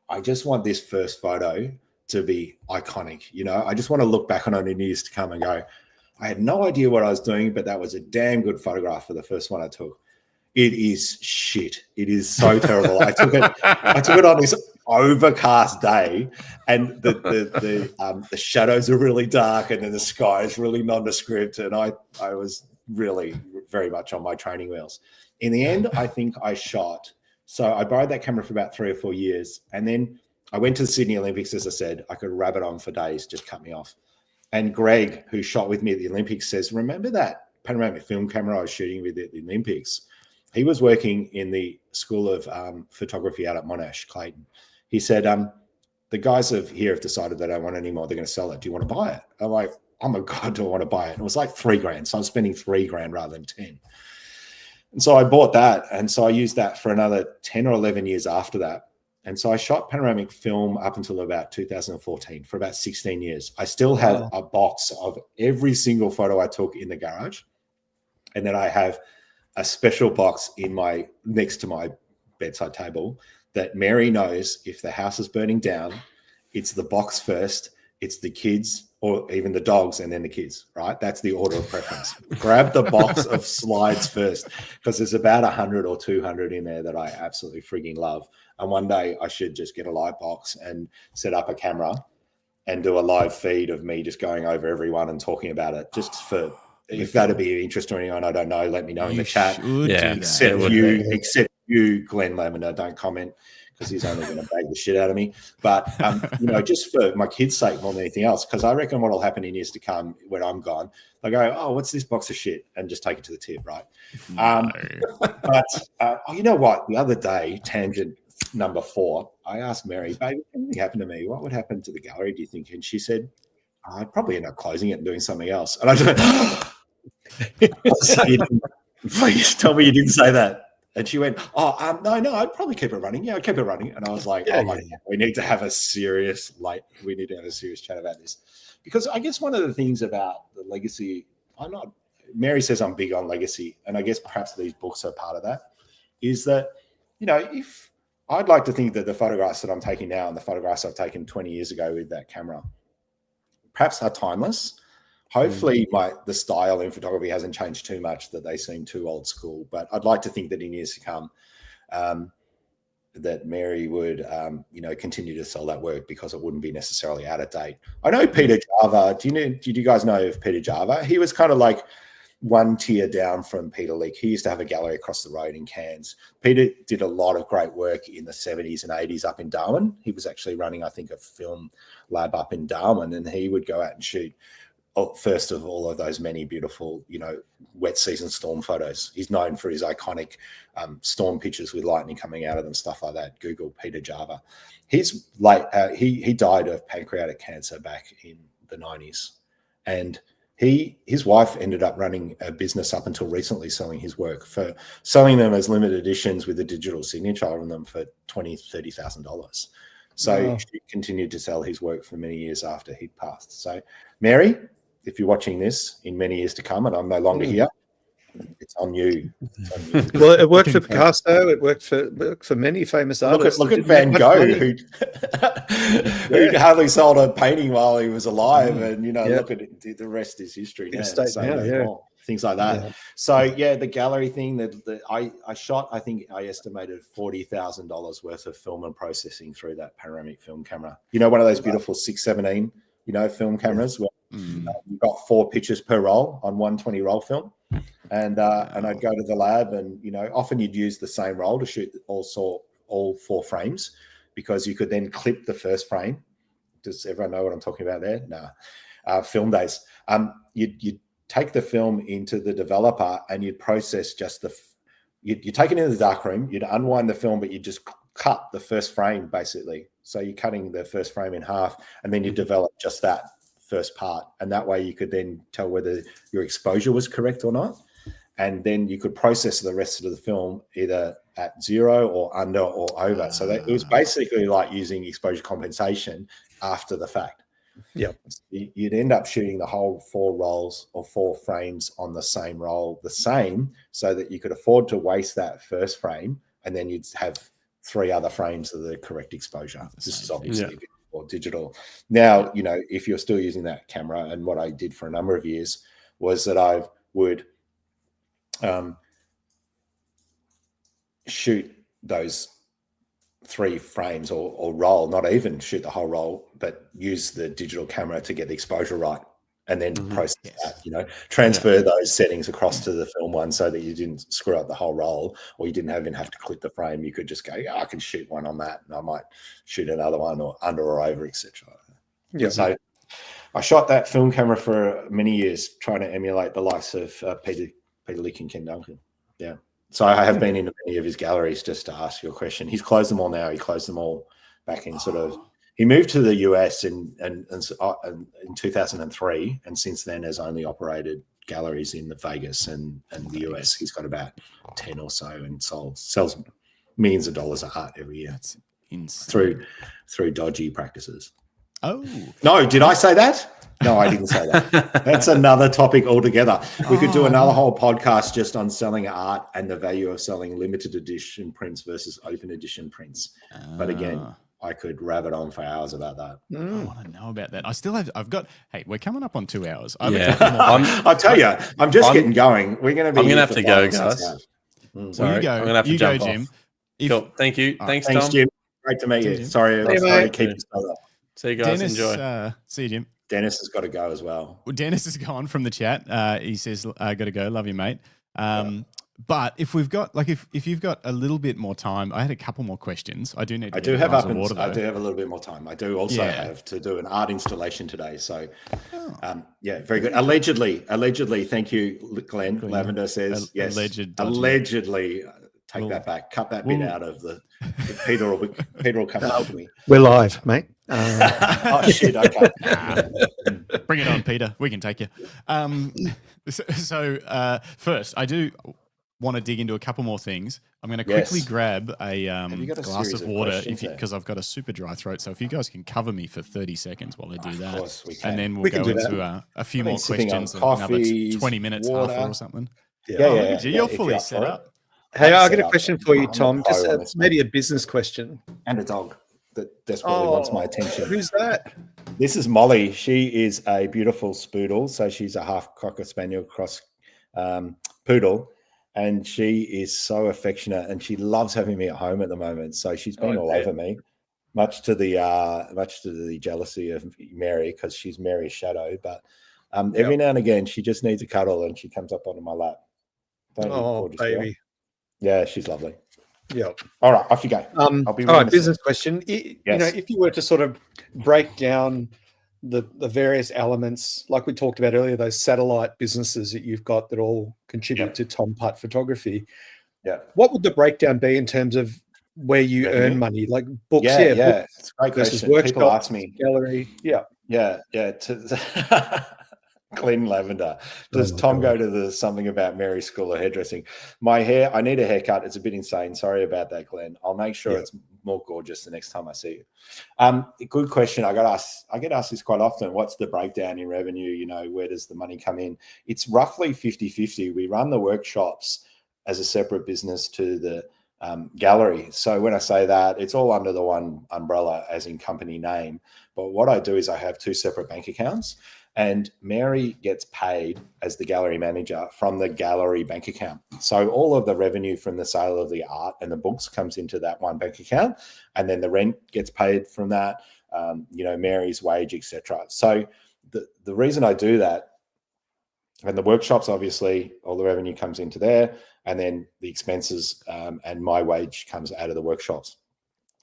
I just want this first photo to be iconic. I just want to look back on it in years to come and go, I had no idea what I was doing, but that was a damn good photograph for the first one I took. It is shit. It is so terrible. I took it on this overcast day, and the shadows are really dark, and then the sky is really nondescript. And I was really very much on my training wheels. In the end, I think I shot. So I borrowed that camera for about 3 or 4 years. And then I went to the Sydney Olympics, as I said. I could rabbit on for days, just cut me off. And Greg, who shot with me at the Olympics, says, remember that panoramic film camera I was shooting with at the Olympics? He was working in the School of Photography out at Monash, Clayton. He said, the guys here have decided they don't want it anymore. They're going to sell it. Do you want to buy it? I'm like, oh my God, do I want to buy it? And it was like $3,000. So I'm spending $3,000 rather than 10. And so I bought that. And so I used that for another 10 or 11 years after that. And so I shot panoramic film up until about 2014 for about 16 years. I still have a box of every single photo I took in the garage. And then I have a special box next to my bedside table that Mary knows if the house is burning down, it's the box first, it's the kids or even the dogs and then the kids, right? That's the order of preference. Grab the box of slides first because there's about 100 or 200 in there that I absolutely frigging love. And one day I should just get a light box and set up a camera and do a live feed of me just going over everyone and talking about it just for... If that'd be of interest to anyone, I don't know. Let me know in the chat. Yeah, except you, Glenn Lamina, don't comment because he's only going to bag the shit out of me. But just for my kids' sake more than anything else, because I reckon what'll happen in years to come when I'm gone, they go, "Oh, what's this box of shit?" and just take it to the tip, right? But you know what? The other day, tangent number 4, I asked Mary, "Baby, if anything happened to me, what would happen to the gallery? Do you think?" And she said, "I'd probably end up closing it and doing something else." And I just went, please tell me you didn't say that. And she went, no, I'd probably keep it running. Yeah, I'd keep it running. And I was like, my God, we need to have a serious chat about this. Because I guess one of the things about the legacy, Mary says I'm big on legacy, and I guess perhaps these books are part of that, is that, if I'd like to think that the photographs that I'm taking now and the photographs I've taken 20 years ago with that camera perhaps are timeless. Hopefully the style in photography hasn't changed too much that they seem too old school, but I'd like to think that in years to come that Mary would continue to sell that work because it wouldn't be necessarily out of date. I know Peter Java. Did you guys know of Peter Java? He was kind of like one tier down from Peter Leak. He used to have a gallery across the road in Cairns. Peter did a lot of great work in the 70s and 80s up in Darwin. He was actually running, I think, a film lab up in Darwin, and he would go out and shoot first of all of those many beautiful, wet season storm photos. He's known for his iconic storm pictures with lightning coming out of them, stuff like that. Google Peter Java. He's he died of pancreatic cancer back in the 90s, and his wife ended up running a business up until recently selling his work, for selling them as limited editions with a digital signature on them for $20,000-$30,000. So she continued to sell his work for many years after he passed. So Mary, if you're watching this in many years to come and I'm no longer here, it's on you. Well, it worked for Picasso. It worked for many famous artists. Look at Van Gogh, who hardly sold a painting while he was alive, and look at it. The rest is history. Things like that. Yeah. So the gallery thing that I shot, I think I estimated $40,000 worth of film and processing through that panoramic film camera. One of those beautiful 617, film cameras where you've got 4 pictures per roll on 120 roll film. And I'd go to the lab and, often you'd use the same roll to shoot all 4 frames, because you could then clip the first frame. Does everyone know what I'm talking about there? No. Film days. You'd take the film into the developer and you'd process just you take it into the darkroom, you'd unwind the film, but you just cut the first frame basically. So you're cutting the first frame in half, and then you develop just that first part. And that way you could then tell whether your exposure was correct or not. And then you could process the rest of the film either at 0 or under or over. So it was basically like using exposure compensation after the fact. Yeah, you'd end up shooting the whole 4 rolls or 4 frames on the same roll, so that you could afford to waste that first frame, and then you'd have 3 other frames of the correct exposure. This is obviously or digital. Now, if you're still using that camera, and what I did for a number of years was that I would shoot those 3 frames or roll, not even shoot the whole roll, but use the digital camera to get the exposure right. and then process that, transfer those settings across to the film one so that you didn't screw up the whole roll, or you didn't even have to click the frame. You could just go, I can shoot one on that, and I might shoot another one or under or over, etc. Yeah. So I shot that film camera for many years, trying to emulate the likes of Peter Lick and Ken Duncan. Yeah. So I have been into many of his galleries, just to ask you a question. He's closed them all now. He closed them all back in he moved to the US in 2003, and since then has only operated galleries in the Vegas and the US. He's got about 10 or so and sells millions of dollars of art every year. That's insane. Through dodgy practices. Oh. No, did I say that? No, I didn't say that. That's another topic altogether. We could do another whole podcast just on selling art and the value of selling limited edition prints versus open edition prints. But again, I could rabbit on for hours about that. I want to know about that. Hey, we're coming up on 2 hours. I'll tell you, I'm getting going. We're going to be. I'm going to have to go, guys. Sorry, you go. I'm going to have to jump Jim. Cool. Thank you. Thanks, Tom. Jim. Great to meet you. Sorry to keep you so up. See you guys. Dennis, enjoy. See you, Jim. Dennis has got to go as well. Dennis is gone from the chat. He says, "Got to go. Love you, mate." But if we've got if you've got a little bit more time, I had a couple more questions. I do need. I do have a little bit more time. I do also have to do an art installation today. So, very good. Allegedly. Thank you, Glenn. Lavender says yes. Allegedly. Take that back. Cut that bit out of the Peter will come after me. We're live, mate. Oh shit! Okay. Bring it on, Peter. We can take you. First, I do want to dig into a couple more things. I'm going to quickly grab a glass of water because I've got a super dry throat. So if you guys can cover me for 30 seconds while I do that, and then we'll go into a few more questions. Another 20 minutes, half or something. You're fully set up. Hey, I got a question for you, Tom. Just maybe a business question. And a dog that desperately wants my attention. Who's that? This is Molly. She is a beautiful spoodle. So she's a half Cocker Spaniel cross poodle. And she is so affectionate, and she loves having me at home at the moment. So she's been all over me, much to the jealousy of Mary, because she's Mary's shadow. But every now and again, she just needs a cuddle, and she comes up onto my lap. Baby. Yeah, she's lovely. Yeah. All right, off you go. All right, business question. If you were to sort of break down the various elements, like we talked about earlier, those satellite businesses that you've got that all contribute to Tom Putt photography. Yeah. What would the breakdown be in terms of where you earn money? Like books, books it's a great versus question. workshop, People ask me. Gallery. Yeah. Glenn Lavender. Does Tom go to something about Mary's School of Hairdressing? My hair, I need a haircut. It's a bit insane. Sorry about that, Glenn. I'll make sure it's more gorgeous the next time I see you. Good question. I get asked this quite often. What's the breakdown in revenue? Where does the money come in? It's roughly 50-50. We run the workshops as a separate business to the gallery. So when I say that, it's all under the one umbrella as in company name. But what I do is I have two separate bank accounts. And Mary gets paid as the gallery manager from the gallery bank account. So all of the revenue from the sale of the art and the books comes into that one bank account, and then the rent gets paid from that. Mary's wage, etc. So the reason I do that, and the workshops, obviously, all the revenue comes into there, and then the expenses and my wage comes out of the workshops.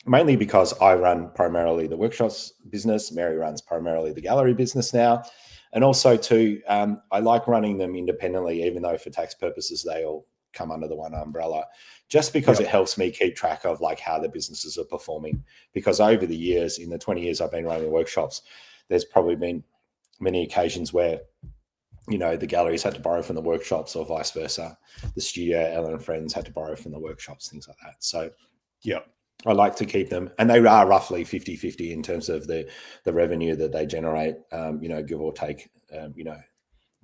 Mainly because I run primarily the workshops business. Mary runs primarily the gallery business now. And also too, I like running them independently, even though for tax purposes, they all come under the one umbrella, just because it helps me keep track of like how the businesses are performing. Because over the years, in the 20 years I've been running the workshops, there's probably been many occasions where, the galleries had to borrow from the workshops or vice versa. The studio, Ellen and Friends had to borrow from the workshops, things like that. So, I like to keep them, and they are roughly 50-50 in terms of the revenue that they generate, give or take, $10,000,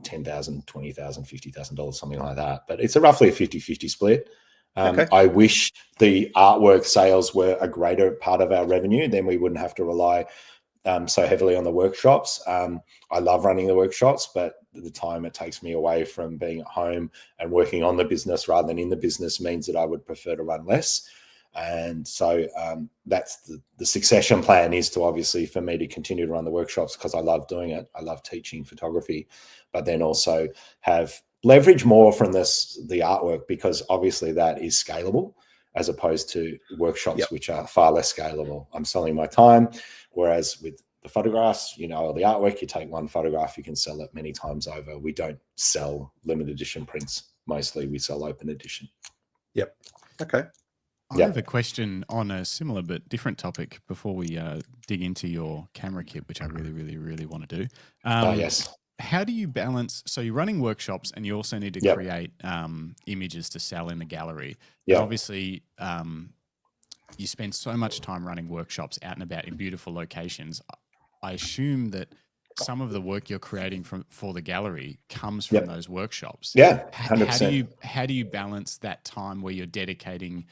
$20,000, $50,000, something like that. But it's roughly a 50-50 split. I wish the artwork sales were a greater part of our revenue, then we wouldn't have to rely so heavily on the workshops. I love running the workshops, but the time it takes me away from being at home and working on the business rather than in the business means that I would prefer to run less. And so that's the succession plan, is to obviously for me to continue to run the workshops because I love doing it. I love teaching photography, but then also have leverage more from the artwork, because obviously that is scalable as opposed to workshops, which are far less scalable. I'm selling my time, whereas with the photographs, you know, the artwork, you take one photograph, you can sell it many times over. We don't sell limited edition prints. Mostly we sell open edition. Yep. Okay. I have a question on a similar but different topic before we dig into your camera kit, which I really, really, really want to do. Yes. How do you balance? So you're running workshops and you also need to create images to sell in the gallery. Yeah. Obviously, you spend so much time running workshops out and about in beautiful locations. I assume that some of the work you're creating for the gallery comes from those workshops. Yeah, 100%. How do you balance that time where you're dedicating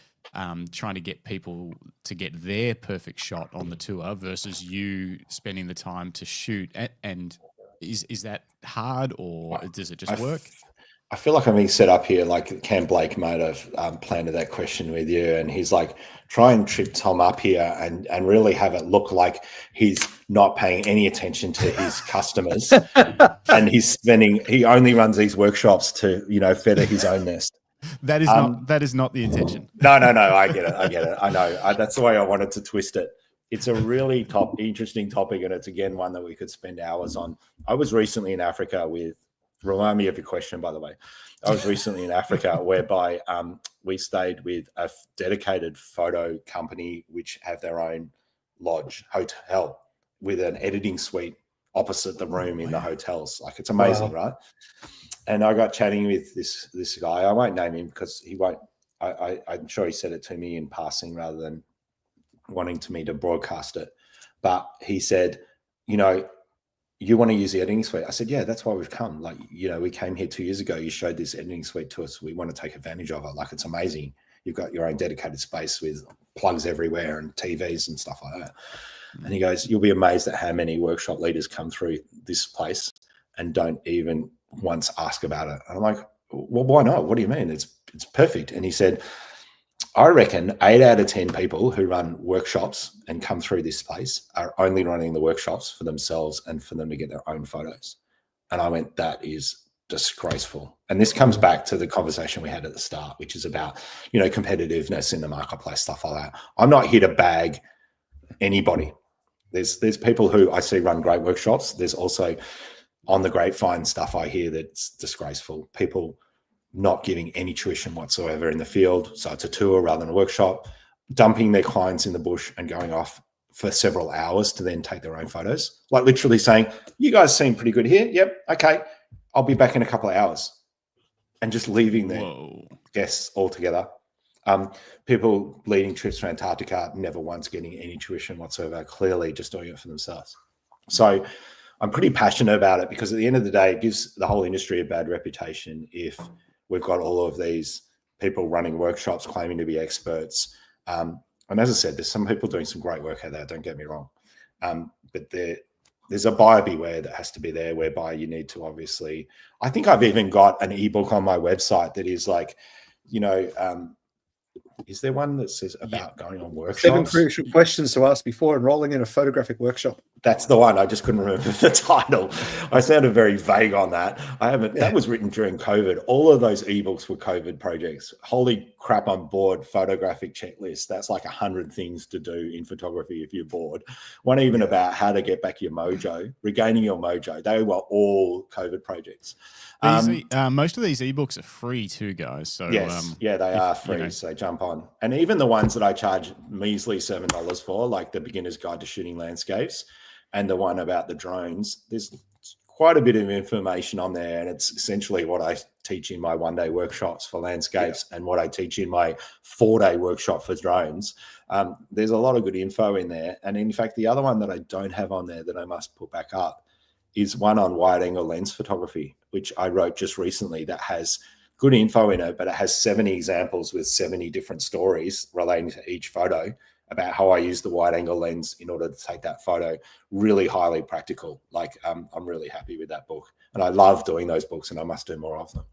trying to get people to get their perfect shot on the tour versus you spending the time to shoot? And is that hard, or does it just work? I feel like I'm being set up here, like Cam Blake might have planted that question with you, and he's like, try and trip Tom up here and really have it look like he's not paying any attention to his customers and he only runs these workshops to, you know, feather his own nest. That is not the intention. No, I get it. I know. That's the way I wanted to twist it. It's a really interesting topic, and it's again one that we could spend hours on. I was recently in Africa remind me of your question, by the way. I was recently in Africa whereby we stayed with a dedicated photo company which have their own lodge hotel with an editing suite opposite the room in the hotels. Like, it's amazing, right? And I got chatting with this guy. I won't name him because he won't. I'm sure he said it to me in passing rather than wanting me to broadcast it. But he said, you know, you want to use the editing suite? I said, yeah, that's why we've come. Like, you know, we came here 2 years ago. You showed this editing suite to us. We want to take advantage of it. Like, it's amazing. You've got your own dedicated space with plugs everywhere and TVs and stuff like that. And he goes, you'll be amazed at how many workshop leaders come through this place and don't even once ask about it. And I'm like, well, why not? What do you mean? It's perfect. And he said, I reckon 8 out of 10 people who run workshops and come through this place are only running the workshops for themselves and for them to get their own photos. And I went, that is disgraceful. And this comes back to the conversation we had at the start, which is about, you know, competitiveness in the marketplace, stuff like that. I'm not here to bag anybody. There's people who I see run great workshops. There's also on the grapevine stuff I hear that's disgraceful. People not giving any tuition whatsoever in the field. So it's a tour rather than a workshop, dumping their clients in the bush and going off for several hours to then take their own photos. Like, literally saying, you guys seem pretty good here. Yep. Okay. I'll be back in a couple of hours. And just leaving their guests altogether. People leading trips to Antarctica, never once getting any tuition whatsoever, clearly just doing it for themselves. So I'm pretty passionate about it because at the end of the day, it gives the whole industry a bad reputation if we've got all of these people running workshops claiming to be experts. And as I said, there's some people doing some great work out there, don't get me wrong. But there's a buyer beware that has to be there, whereby you need to obviously, I think I've even got an ebook on my website that is like, you know, is there one that says about going on workshops? 7 crucial questions to ask before enrolling in a photographic workshop. That's the one. I just couldn't remember the title. I sounded very vague on that. That was written during COVID. All of those ebooks were COVID projects. Holy crap, I'm bored. Photographic checklist. That's like 100 things to do in photography if you're bored. One even about how to get back your mojo, regaining your mojo. They were all COVID projects. Most of these ebooks are free too, guys. So yes, they are free. You know. So jump on. And even the ones that I charge measly $7 for, like the Beginner's Guide to Shooting Landscapes, and the one about the drones, there's quite a bit of information on there. And it's essentially what I teach in my 1-day workshops for landscapes and what I teach in my 4-day workshop for drones. There's a lot of good info in there. And in fact, the other one that I don't have on there that I must put back up is one on wide angle lens photography, which I wrote just recently, that has good info in it, but it has 70 examples with 70 different stories relating to each photo about how I use the wide angle lens in order to take that photo. Really highly practical. Like, I'm really happy with that book. And I love doing those books, and I must do more of them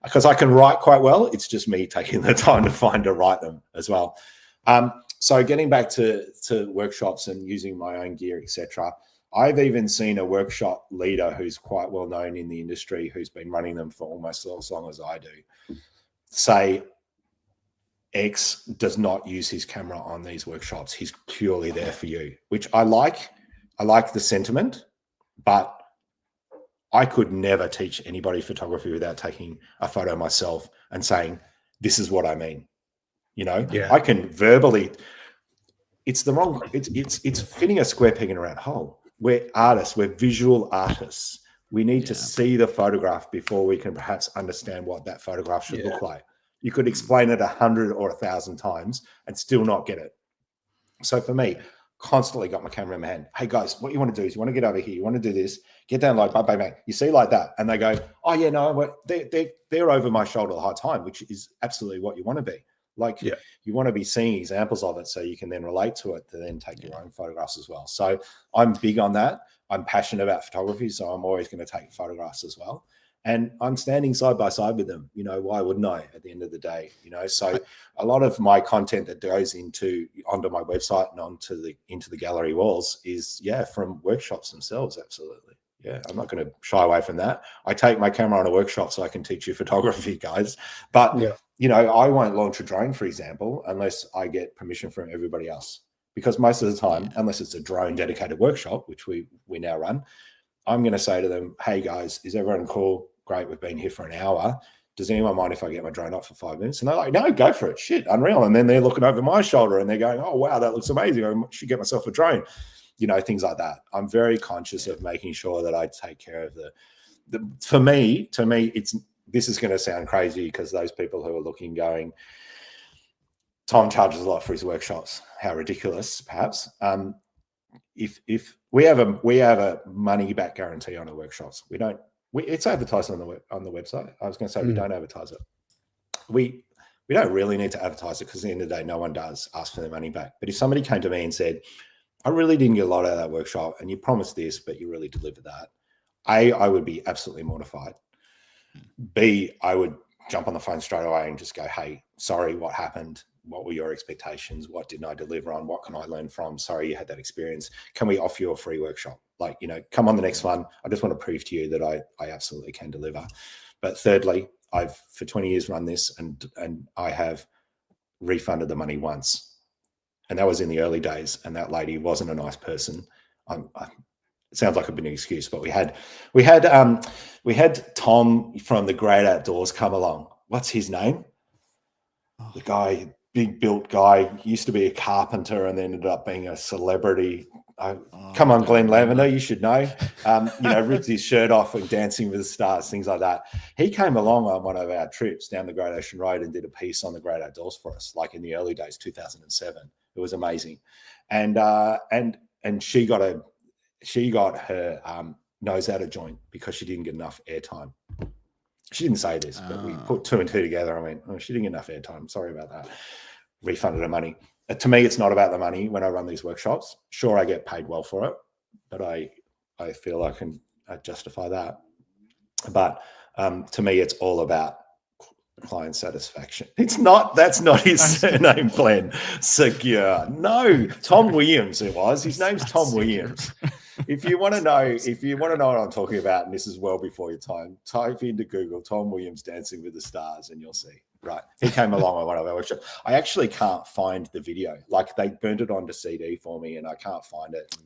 because I can write quite well. It's just me taking the time to write them as well. So getting back to workshops and using my own gear, etc. I've even seen a workshop leader who's quite well known in the industry, who's been running them for almost as long as I do, say X does not use his camera on these workshops. He's purely there for you, which I like. I like the sentiment, but I could never teach anybody photography without taking a photo myself and saying, this is what I mean. You know, I can verbally, it's fitting a square peg in a round hole. We're artists, we're visual artists. We need to see the photograph before we can perhaps understand what that photograph should look like. You could explain it 100 or 1,000 times and still not get it. So for me, constantly got my camera in my hand. Hey guys, what you want to do is you want to get over here. You want to do this, get down like, bang, bang. You see like that. And they go, oh yeah, no, they're over my shoulder the whole time, which is absolutely what you want to be. Like you want to be seeing examples of it so you can then relate to it to then take your own photographs as well. So I'm big on that. I'm passionate about photography, so I'm always going to take photographs as well. And I'm standing side by side with them. You know, why wouldn't I at the end of the day? You know, so a lot of my content that goes onto my website and into the gallery walls is, from workshops themselves. Absolutely. Yeah, I'm not going to shy away from that. I take my camera on a workshop so I can teach you photography, guys. But, you know, I won't launch a drone, for example, unless I get permission from everybody else. Because most of the time, unless it's a drone dedicated workshop, which we now run, I'm going to say to them, hey, guys, is everyone cool? Great, we've been here for an hour. Does anyone mind if I get my drone up for 5 minutes? And they're like, no, go for it. Shit, unreal. And then they're looking over my shoulder and they're going, oh, wow, that looks amazing. I should get myself a drone. You know, things like that. I'm very conscious of making sure that I take care of to me, this is going to sound crazy because those people who are looking going, Tom charges a lot for his workshops. How ridiculous, perhaps. If we have a money back guarantee on our workshops, it's advertised on the website. I was going to say we don't advertise it. We don't really need to advertise it because at the end of the day, no one does ask for their money back. But if somebody came to me and said, I really didn't get a lot out of that workshop and you promised this, but you really delivered that, I would be absolutely mortified. B, I would jump on the phone straight away and just go, hey, sorry, what happened? What were your expectations? What didn't I deliver on? What can I learn from? Sorry you had that experience. Can we offer you a free workshop? Like, you know, come on the next one. I just want to prove to you that I absolutely can deliver. But thirdly, I've for 20 years run this and I have refunded the money once. And that was in the early days. And that lady wasn't a nice person. It sounds like a big excuse, but we had Tom from the Great Outdoors come along. What's his name? The guy, big built guy, used to be a carpenter and then ended up being a celebrity. Come on, Glenn Lavender, you should know. You know, ripped his shirt off and Dancing with the Stars, things like that. He came along on one of our trips down the Great Ocean Road and did a piece on the Great Outdoors for us, like in the early days, 2007. It was amazing, and she got her nose out of joint because she didn't get enough airtime. She didn't say this, but we put two and two together. I went, oh, she didn't get enough airtime. Sorry about that. Refunded her money. To me, it's not about the money when I run these workshops. Sure, I get paid well for it, but I feel I can justify that. But to me, it's all about client satisfaction. That's not his surname, Glenn. Secure. No, Tom Williams it was. His name's Tom Williams. If you want to know what I'm talking about, and this is well before your time, type into Google Tom Williams Dancing with the Stars and you'll see. Right. He came along on one of our workshops. I actually can't find the video. Like they burnt it onto CD for me and I can't find it.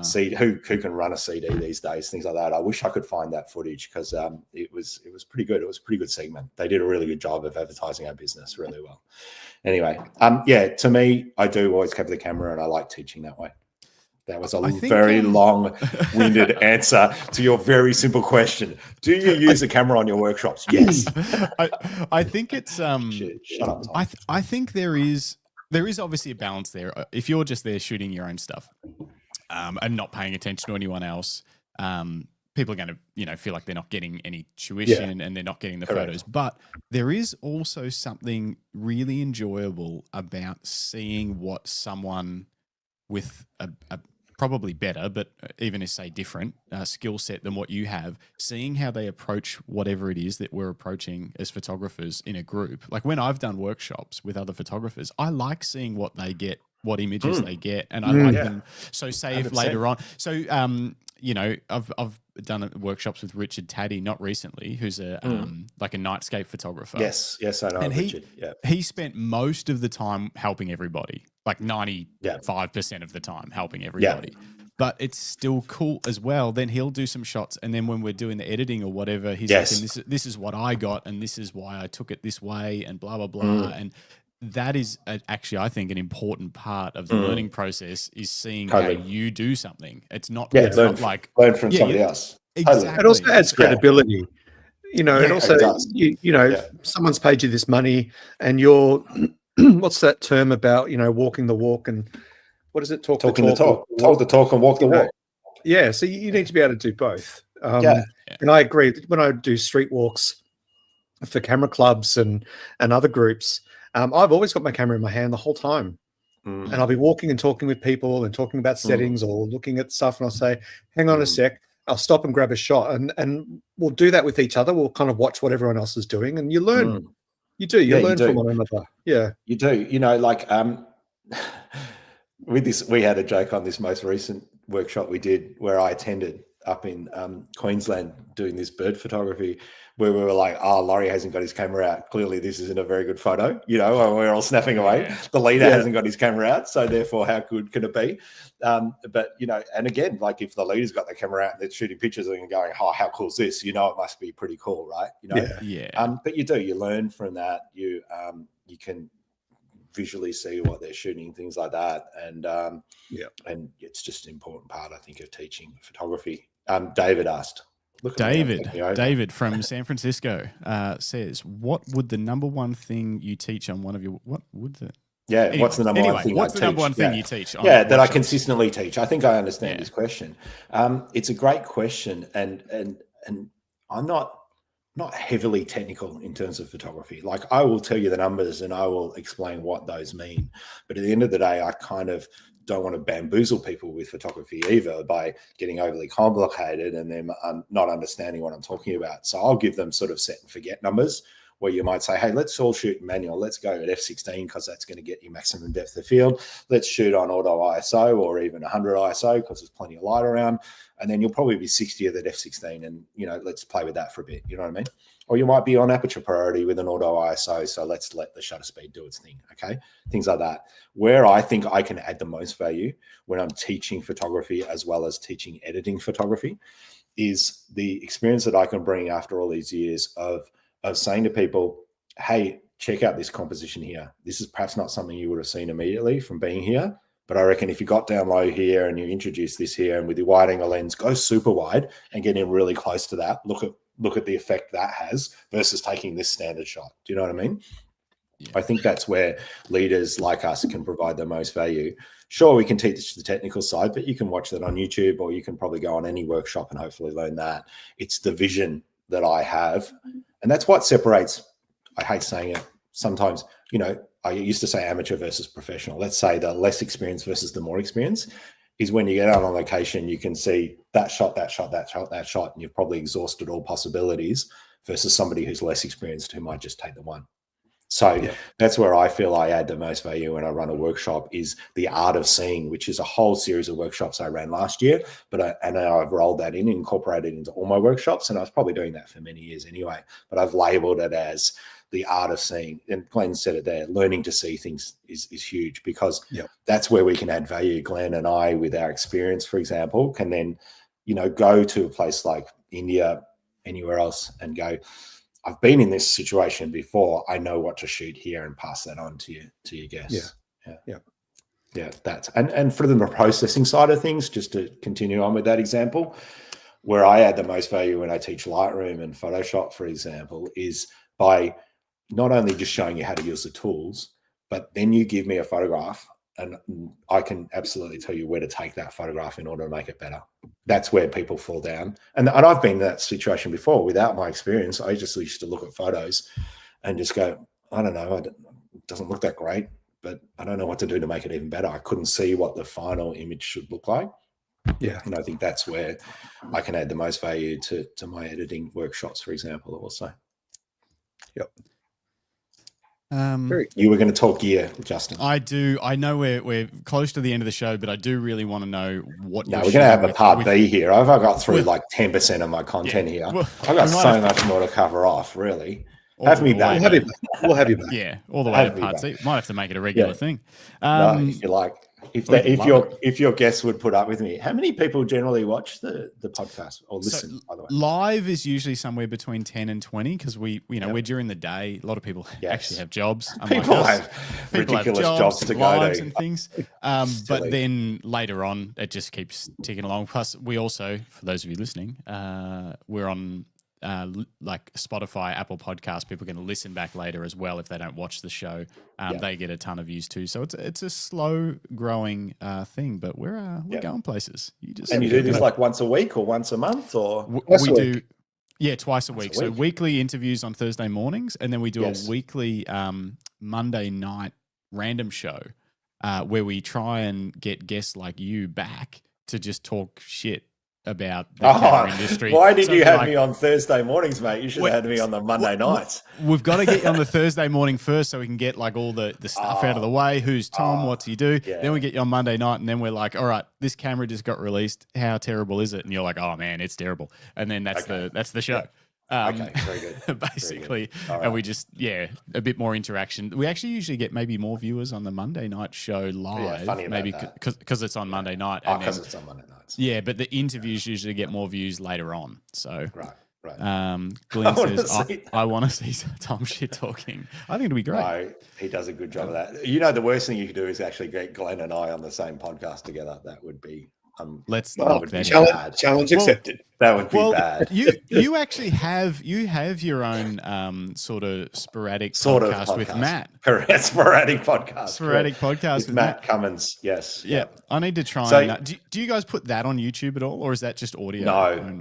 See who can run a CD these days, things like that. I wish I could find that footage because it was pretty good. It was a pretty good segment. They did a really good job of advertising our business really well. Anyway, to me, I do always have the camera and I like teaching that way. That was a very long-winded answer to your very simple question. Do you use a camera on your workshops? Yes. I think it's Shut up, Tom. I think there is obviously a balance there. If you're just there shooting your own stuff and not paying attention to anyone else, people are going to feel like they're not getting any tuition and they're not getting the photos. But there is also something really enjoyable about seeing what someone with probably better, but even if say different skill set than what you have, seeing how they approach whatever it is that we're approaching as photographers in a group. Like when I've done workshops with other photographers, I like seeing what they get, what images they get, and I like them. So say if 100%. later on, so you know, I've done workshops with Richard Taddy, not recently, who's a like a nightscape photographer. Yes, I know And Richard. he spent most of the time helping everybody, like 95% of the time helping everybody. But it's still cool as well. Then he'll do some shots, and then when we're doing the editing or whatever, he's like, and this is what I got, and this is why I took it this way, and blah blah blah. And that is actually, I think, an important part of the learning process is seeing how you do something. It's not, learn from somebody else. Exactly. It also adds credibility. You know, it also, you know, someone's paid you this money, and you're, what's that term about, you know, walking the walk, and what is it? Talking the talk and walk the walk. Yeah. So you need to be able to do both. And I agree. When I do street walks for camera clubs and other groups, I've always got my camera in my hand the whole time. And I'll be walking and talking with people and talking about settings or looking at stuff. And I'll say, hang on a sec. I'll stop and grab a shot. And we'll do that with each other. We'll kind of watch what everyone else is doing. And you learn. You do. You learn from one another. Yeah. You do. You know, like with this, we had a joke on this most recent workshop we did where I attended up in Queensland doing this bird photography, where we were like, oh, Laurie hasn't got his camera out. Clearly this isn't a very good photo, you know, and we're all snapping away. The leader hasn't got his camera out. So therefore, how good can it be? But, you know, and again, like if the leader's got the camera out and they're shooting pictures and going, oh, how cool is this? You know, it must be pretty cool, right? You know? But you learn from that. You can visually see what they're shooting, things like that. And and it's just an important part, I think, of teaching photography. David asked. David from San Francisco says, what would the number one thing you teach on one of your, what would the... what's the number one thing what's the number one thing you teach? That I consistently teach. I think I understand this question. It's a great question. And I'm not heavily technical in terms of photography. Like I will tell you the numbers and I will explain what those mean. But at the end of the day, I kind of don't want to bamboozle people with photography either by getting overly complicated and them not understanding what I'm talking about. So I'll give them sort of set and forget numbers where you might say, hey, let's all shoot manual. Let's go at f16 because that's going to get you maximum depth of field. Let's shoot on auto ISO or even 100 ISO because there's plenty of light around. And then you'll probably be 60 at f16 and, you know, let's play with that for a bit. You know what I mean? Or you might be on aperture priority with an auto ISO. So let's let the shutter speed do its thing. Okay. Things like that. Where I think I can add the most value when I'm teaching photography as well as teaching editing photography is the experience that I can bring after all these years of saying to people, hey, check out this composition here. This is perhaps not something you would have seen immediately from being here, but I reckon if you got down low here and you introduce this here and with your wide angle lens, go super wide and get in really close to that. Look at the effect that has versus taking this standard shot. Do you know what I mean? Yeah. I think that's where leaders like us can provide the most value. Sure, we can teach the technical side, but you can watch that on YouTube or you can probably go on any workshop and hopefully learn that. It's the vision that I have. And that's what separates, I hate saying it sometimes, you know, I used to say amateur versus professional. Let's say the less experienced versus the more experienced is when you get out on location, you can see that shot, and you've probably exhausted all possibilities versus somebody who's less experienced who might just take the one. So that's where I feel I add the most value when I run a workshop is the art of seeing, which is a whole series of workshops I ran last year, and I've rolled that in, incorporated into all my workshops. And I was probably doing that for many years anyway, but I've labeled it as the art of seeing. And Glenn said it there, learning to see things is huge because that's where we can add value. Glenn and I, with our experience, for example, can then, you know, go to a place like India, anywhere else and go, I've been in this situation before. I know what to shoot here and pass that on to your guests. Yeah. That's and for the processing side of things, just to continue on with that example, where I add the most value when I teach Lightroom and Photoshop, for example, is by not only just showing you how to use the tools, but then you give me a photograph and I can absolutely tell you where to take that photograph in order to make it better. That's where people fall down. And I've been in that situation before without my experience. I just used to look at photos and just go, I don't know, it doesn't look that great, but I don't know what to do to make it even better. I couldn't see what the final image should look like. Yeah. And I think that's where I can add the most value to my editing workshops, for example, also. Yep. You were going to talk gear, Justin. I do. I know we're close to the end of the show, but I do really want to know what. No, we're going to have a part B here. I've got through like 10% of my content here. Well, I've got so much more to cover off, really. Have me back. We'll have you back. Yeah, all the way to part C. Might have to make it a regular thing. No, if you like. If your guests would put up with me, how many people generally watch the podcast or listen? By the way, live is usually somewhere between 10 and 20 because we're during the day. A lot of people actually have jobs. People have ridiculous jobs to go to and things. But then later on, it just keeps ticking along. Plus, we also, for those of you listening, we're on. Like Spotify, Apple Podcasts, people can listen back later as well if they don't watch the show. They get a ton of views too. So it's a slow growing thing, but we're going places. You do this like once a week or once a month or we do. Yeah, twice a week. So weekly interviews on Thursday mornings, and then we do a weekly Monday night random show where we try and get guests like you back to just talk shit about the camera industry. Why did you have me on Thursday mornings, mate? You should have had me on the Monday nights. We've got to get you on the Thursday morning first so we can get like all the stuff out of the way. Who's Tom? What's he do? Yeah. Then we get you on Monday night, and then we're like, all right, this camera just got released. How terrible is it? And you're like, oh man, it's terrible. And then that's the show. Yeah. Okay, very good. Basically, very good. Right. And we just a bit more interaction. We actually usually get maybe more viewers on the Monday night show live, maybe because it's on Monday night. Because it's on Monday nights. Yeah, but the interviews usually get more views later on. So right. Glenn says, I want to see Tom shit talking. I think it'll be great. No, he does a good job of that. You know, the worst thing you could do is actually get Glenn and I on the same podcast together. That would be let's lock that challenge accepted. That would be bad. You actually have your own sort of sporadic podcast with Matt. Correct. Sporadic podcast with Matt Cummins. Yes. Yeah. I need to try. And, do you guys put that on YouTube at all, or is that just audio?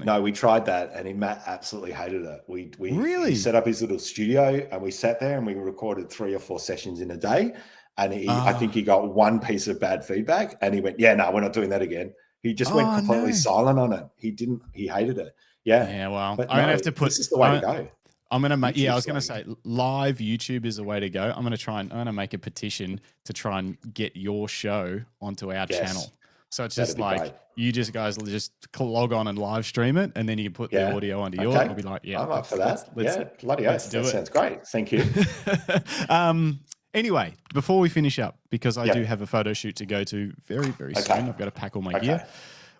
No. We tried that, and Matt absolutely hated it. We really set up his little studio, and we sat there and we recorded 3 or 4 sessions in a day. And I think he got one piece of bad feedback, and he went, "Yeah, no, we're not doing that again." He just went completely silent on it. He hated it. Yeah. Yeah. Well, but I'm going to have to put. This is the way to go. I'm going to make. I was going to say live YouTube is the way to go. I'm going to make a petition to try and get your show onto our channel. So it's just like great. You guys just log on and live stream it, and then you can put the audio onto yours. I'll be like, I'm up for that. Bloody hell. That sounds great. Thank you. Anyway, before we finish up, because I do have a photo shoot to go to very, very soon. I've got to pack all my gear.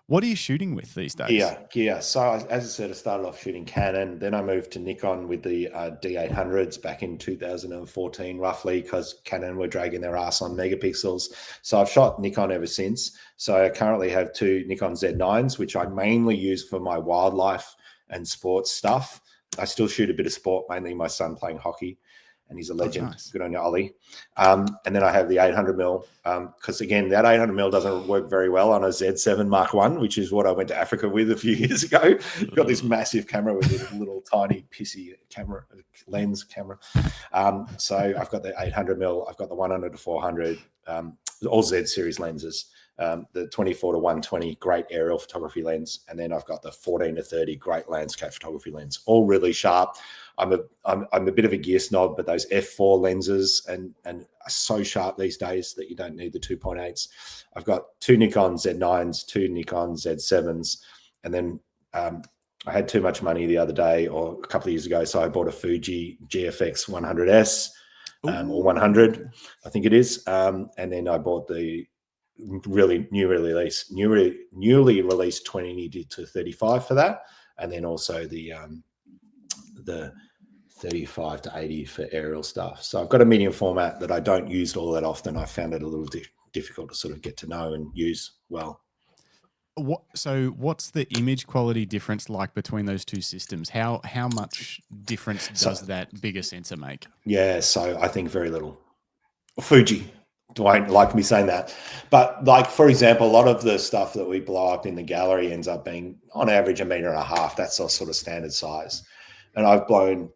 What are you shooting with these days? Gear. So as I said, I started off shooting Canon. Then I moved to Nikon with the D800s back in 2014, roughly, because Canon were dragging their ass on megapixels. So I've shot Nikon ever since. So I currently have 2 Nikon Z9s, which I mainly use for my wildlife and sports stuff. I still shoot a bit of sport, mainly my son playing hockey. And he's a legend. Nice. Good on you, Ollie. And then I have the 800mm because, again, that 800mm doesn't work very well on a Z7 Mark I, which is what I went to Africa with a few years ago. You've got this massive camera with a little tiny pissy lens camera. So I've got the 800mm. I've got the 100 to 400, all Z series lenses. The 24 to 120, great aerial photography lens. And then I've got the 14 to 30, great landscape photography lens, all really sharp. I'm a bit of a gear snob, but those f4 lenses and are so sharp these days that you don't need the 2.8s. I've got 2 Nikon Z9s, 2 Nikon Z7s, and then I had too much money the other day or a couple of years ago, so I bought a Fuji GFX 100S or 100, I think it is, and then I bought the really newly released 20 to 35 for that, and then also the 35 to 80 for aerial stuff. So I've got a medium format that I don't use all that often. I found it a little difficult to sort of get to know and use well. So what's the image quality difference like between those two systems? How much difference does that bigger sensor make? Yeah, so I think very little. Fuji. Don't like me saying that. But like, for example, a lot of the stuff that we blow up in the gallery ends up being on average 1.5 meters. That's our sort of standard size. And I've blown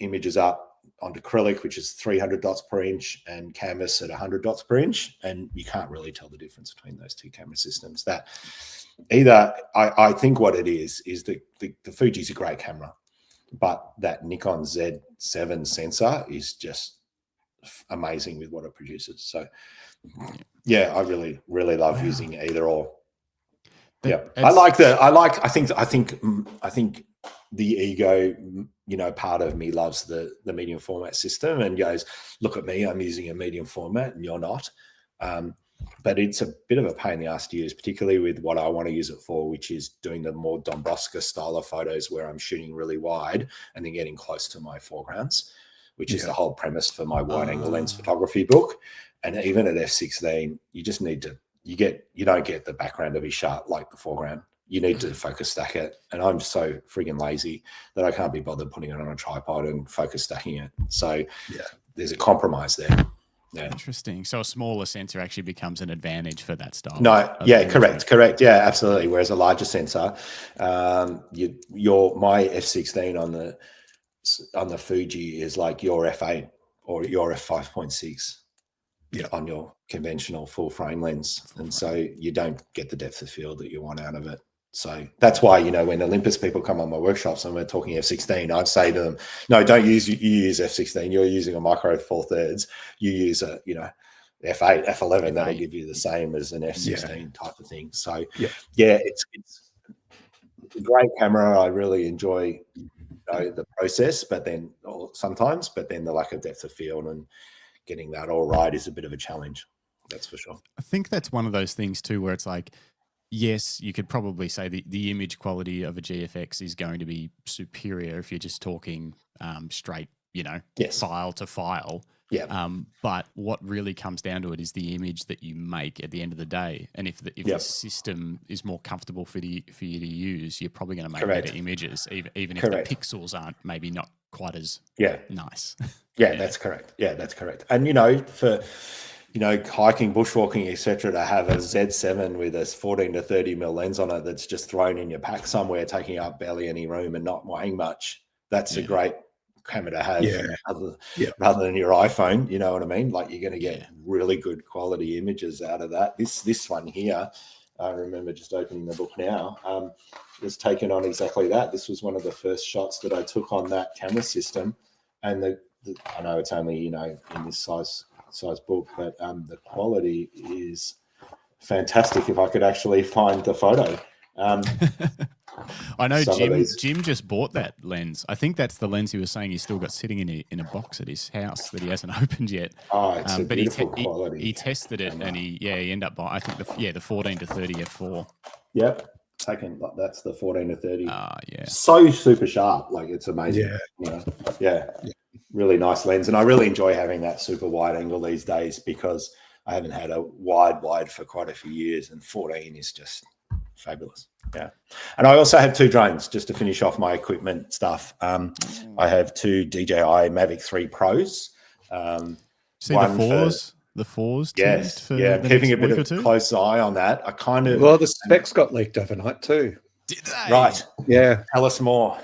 images up onto acrylic, which is 300 dots per inch, and canvas at 100 dots per inch, and you can't really tell the difference between those two camera systems. That either I think what it is the Fuji's a great camera, but that Nikon Z7 sensor is just amazing with what it produces. So yeah, I really love using either or. Yeah, I think the ego, part of me loves the medium format system and goes, look at me, I'm using a medium format and you're not. But it's a bit of a pain in the ass to use, particularly with what I want to use it for, which is doing the more Don Bosco style of photos where I'm shooting really wide and then getting close to my foregrounds, which is the whole premise for my wide angle lens photography book. And even at f16, you just need to, you don't get the background to be sharp like the foreground. You need to focus stack it. And I'm so friggin' lazy that I can't be bothered putting it on a tripod and focus stacking it. So there's a compromise there. Yeah. Interesting. So a smaller sensor actually becomes an advantage for that style. No, yeah, correct. Yeah, absolutely. Whereas a larger sensor, my f16 on the Fuji is like your f8 or your f5.6 on your conventional full frame lens. And so you don't get the depth of field that you want out of it. So that's why, when Olympus people come on my workshops and we're talking f16, I'd say to them, no, don't use f16. You're using a micro four thirds. You use a, f8, f11, that'll give you the same as an f16 type of thing. So it's a great camera. I really enjoy the process, but then the lack of depth of field and getting that all right is a bit of a challenge. That's for sure. I think that's one of those things too, where it's like, yes, you could probably say the image quality of a GFX is going to be superior if you're just talking straight, file to file. Yeah. But what really comes down to it is the image that you make at the end of the day. And if the system is more comfortable for you to use, you're probably going to make better images, even if the pixels aren't maybe not quite as nice. Yeah, that's correct. Yeah, that's correct. And, for hiking, bushwalking, etc., to have a Z7 with a 14 to 30 mil lens on it that's just thrown in your pack somewhere, taking up barely any room and not weighing much, that's a great camera to have rather than your iPhone. You know what I mean? Like, you're going to get really good quality images out of that. This one here, I remember just opening the book now, was taken on exactly that. This was one of the first shots that I took on that camera system, and I know it's only in this size book, but the quality is fantastic. If I could actually find the photo. I know Jim just bought that lens. I think that's the lens he was saying he's still got sitting in a box at his house that he hasn't opened yet. Oh, it's a beautiful quality. He tested it and he ended up buying, I think the 14 to 30 f4. Yep. That's the 14 to 30. So super sharp. Like, it's amazing. Yeah. Really nice lens. And I really enjoy having that super wide angle these days because I haven't had a wide for quite a few years, and 14 is just fabulous. Yeah. And I also have two drones just to finish off my equipment stuff. I have two DJI Mavic 3 Pros. See the fours. I'm keeping a bit of a close eye on that. The specs got leaked overnight too. Did they? Right. Yeah. Tell us more.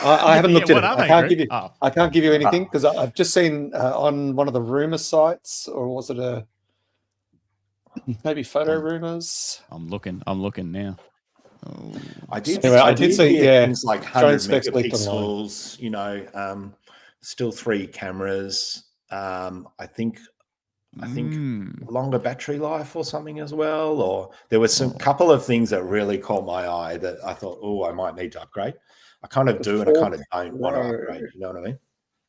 I haven't looked at it. I can't give you anything because I've just seen on one of the rumor sites, or was it maybe Photo Rumors? I'm looking now. Oh. I did see things like 100 megapixels. Still 3 cameras. I think longer battery life or something as well. Or there was some couple of things that really caught my eye that I thought, I might need to upgrade. I kind of do, and I kind of don't want to upgrade. You know what I mean?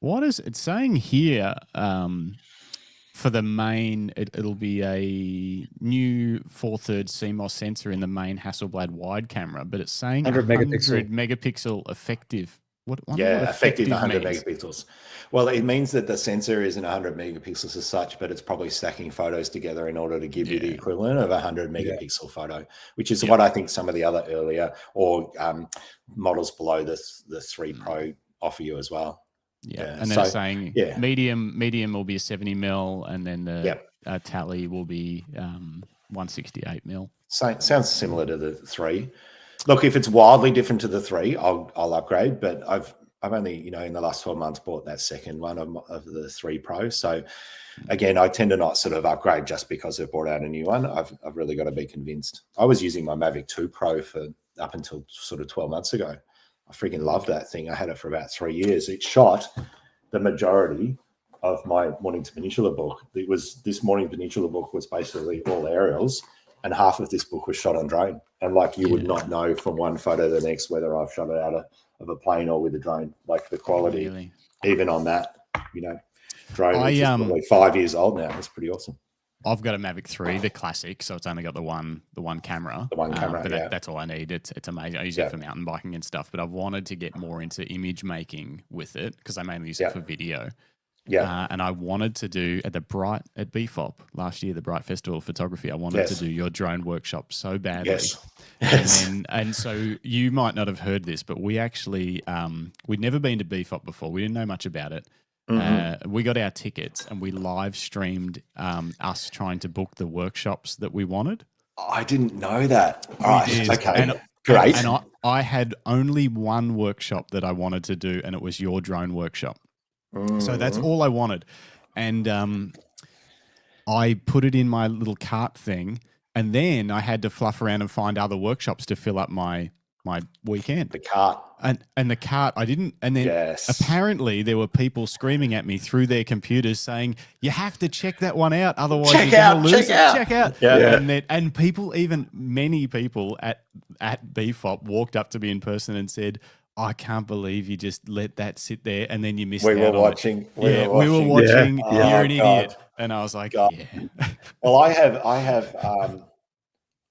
What is it saying here? For the main, it'll be a new 4/3 CMOS sensor in the main Hasselblad wide camera, but it's saying 100 megapixel effective. What effective 100 means? megapixels. Well, it means that the sensor isn't 100 megapixels as such, but it's probably stacking photos together in order to give you the equivalent of a 100 megapixel photo, which is what I think some of the other earlier or models below the 3 Pro offer you as well. Yeah. And then it's saying medium will be a 70 mil, and then the tally will be 168 mil. Sounds similar to the 3. Look, if it's wildly different to the 3, I'll upgrade. But I've only, in the last 12 months bought that second one of the 3 Pro. So again, I tend to not sort of upgrade just because they've brought out a new one. I've really got to be convinced. I was using my Mavic 2 Pro for up until sort of 12 months ago. I freaking loved that thing. I had it for about 3 years. It shot the majority of my Mornington Peninsula book. This Mornington Peninsula book was basically all aerials, and half of this book was shot on drone. And like you would not know from one photo to the next whether I've shot it out of a plane or with a drone. Like the quality, even on that, drone, which is probably 5 years old now. It's pretty awesome. I've got a Mavic 3, the classic, so it's only got the one camera. The one camera, but that's all I need. It's amazing. I use it for mountain biking and stuff, but I've wanted to get more into image making with it because I mainly use it for video. Yeah. And I wanted to do at BFOP last year, the Bright Festival of Photography, I wanted to do your drone workshop so badly. Yes. And so you might not have heard this, but we actually, we'd never been to BFOP before. We didn't know much about it. We got our tickets and we live streamed us trying to book the workshops that we wanted. I didn't know that. All right. Okay. Great. And I had only one workshop that I wanted to do, and it was your drone workshop. So that's all I wanted. And I put it in my little cart thing, and then I had to fluff around and find other workshops to fill up my weekend. The cart. And the cart, I didn't. And then apparently there were people screaming at me through their computers saying, you have to check that one out. Otherwise you're going to lose it. Check out. Yeah. And people, even many people at BFOP walked up to me in person and said, I can't believe you just let that sit there and then you missed out on it. We were watching. Yeah. You're an idiot. And I was like, Well, I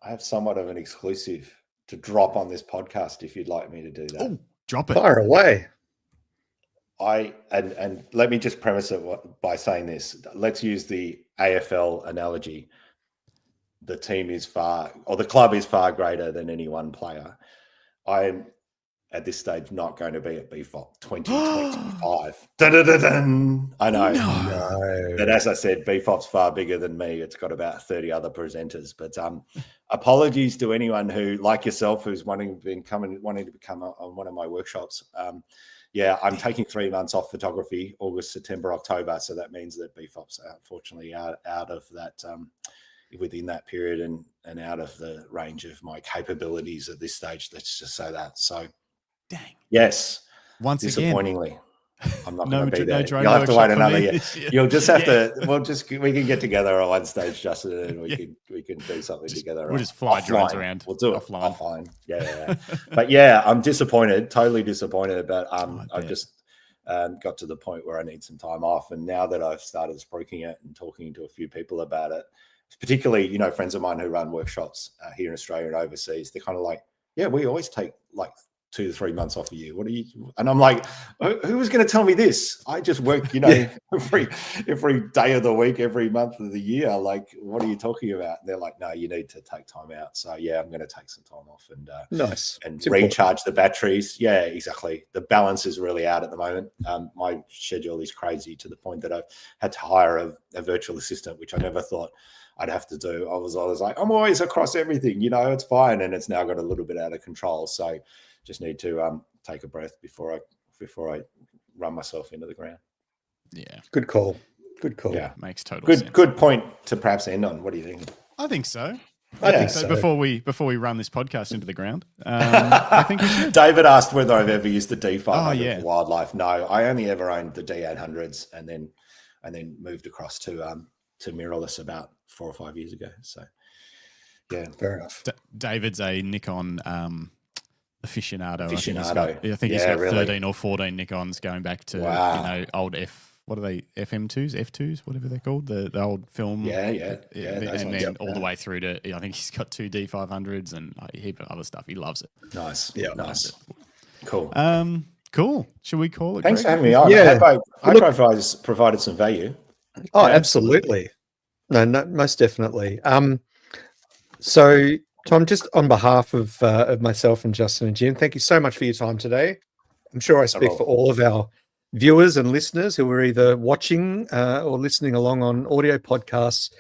have somewhat of an exclusive to drop on this podcast if you'd like me to do that. Oh, drop it. Fire away. And let me just premise it by saying this. Let's use the AFL analogy. The club is far greater than any one player. I'm at this stage not going to be at BFOP 2025. I know. No. But as I said, BFOP's far bigger than me. It's got about 30 other presenters. But apologies to anyone who, like yourself, who's wanting to become on one of my workshops. I'm taking 3 months off photography, August, September, October. So that means that BFOP's unfortunately out of that within that period and out of the range of my capabilities at this stage. Let's just say that. So, dang. Yes. Once disappointingly, I'm not going to be there. You'll have to wait another year. You'll just have to. We can get together at one stage, Justin, and we can do something together. We'll just fly drones around. We'll do it offline. Yeah. But I'm disappointed. Totally disappointed. But I've just got to the point where I need some time off, and now that I've started spruiking it and talking to a few people about it, particularly friends of mine who run workshops here in Australia and overseas, they're kind of like, we always take like 2 to 3 months off a year. What are you? And I'm like, who was going to tell me this? I just work, every day of the week, every month of the year. Like, what are you talking about? And they're like, no, you need to take time out. So I'm going to take some time off and nice and recharge the batteries. Yeah, exactly. The balance is really out at the moment. My schedule is crazy to the point that I've had to hire a virtual assistant, which I never thought I'd have to do. I was always like, I'm always across everything, it's fine. And it's now got a little bit out of control. So just need to take a breath before I run myself into the ground. Yeah. Good call. Yeah. Makes total sense. Good point to perhaps end on. What do you think? I think so. I think so. Before we run this podcast into the ground, I think we should. David asked whether I've ever used the D500 for wildlife. No, I only ever owned the D800s and then moved across to mirrorless about 4 or 5 years ago. So yeah, fair enough. David's a Nikon aficionado. I think he's got really. 13 or 14 Nikons going back to old what are they, FM2s, F2s, whatever they're called, the old film. And then all the way through to, I think he's got 2 D500s and a heap of other stuff. He loves it. Nice. Yeah, nice. Cool. Cool. Should we call it? Thanks for having me on. Yeah. I hope I've provided some value. Oh, absolutely. No, most definitely. So, Tom, just on behalf of myself and Justin and Jim, thank you so much for your time today. I'm sure I speak for all of our viewers and listeners who are either watching or listening along on audio podcasts.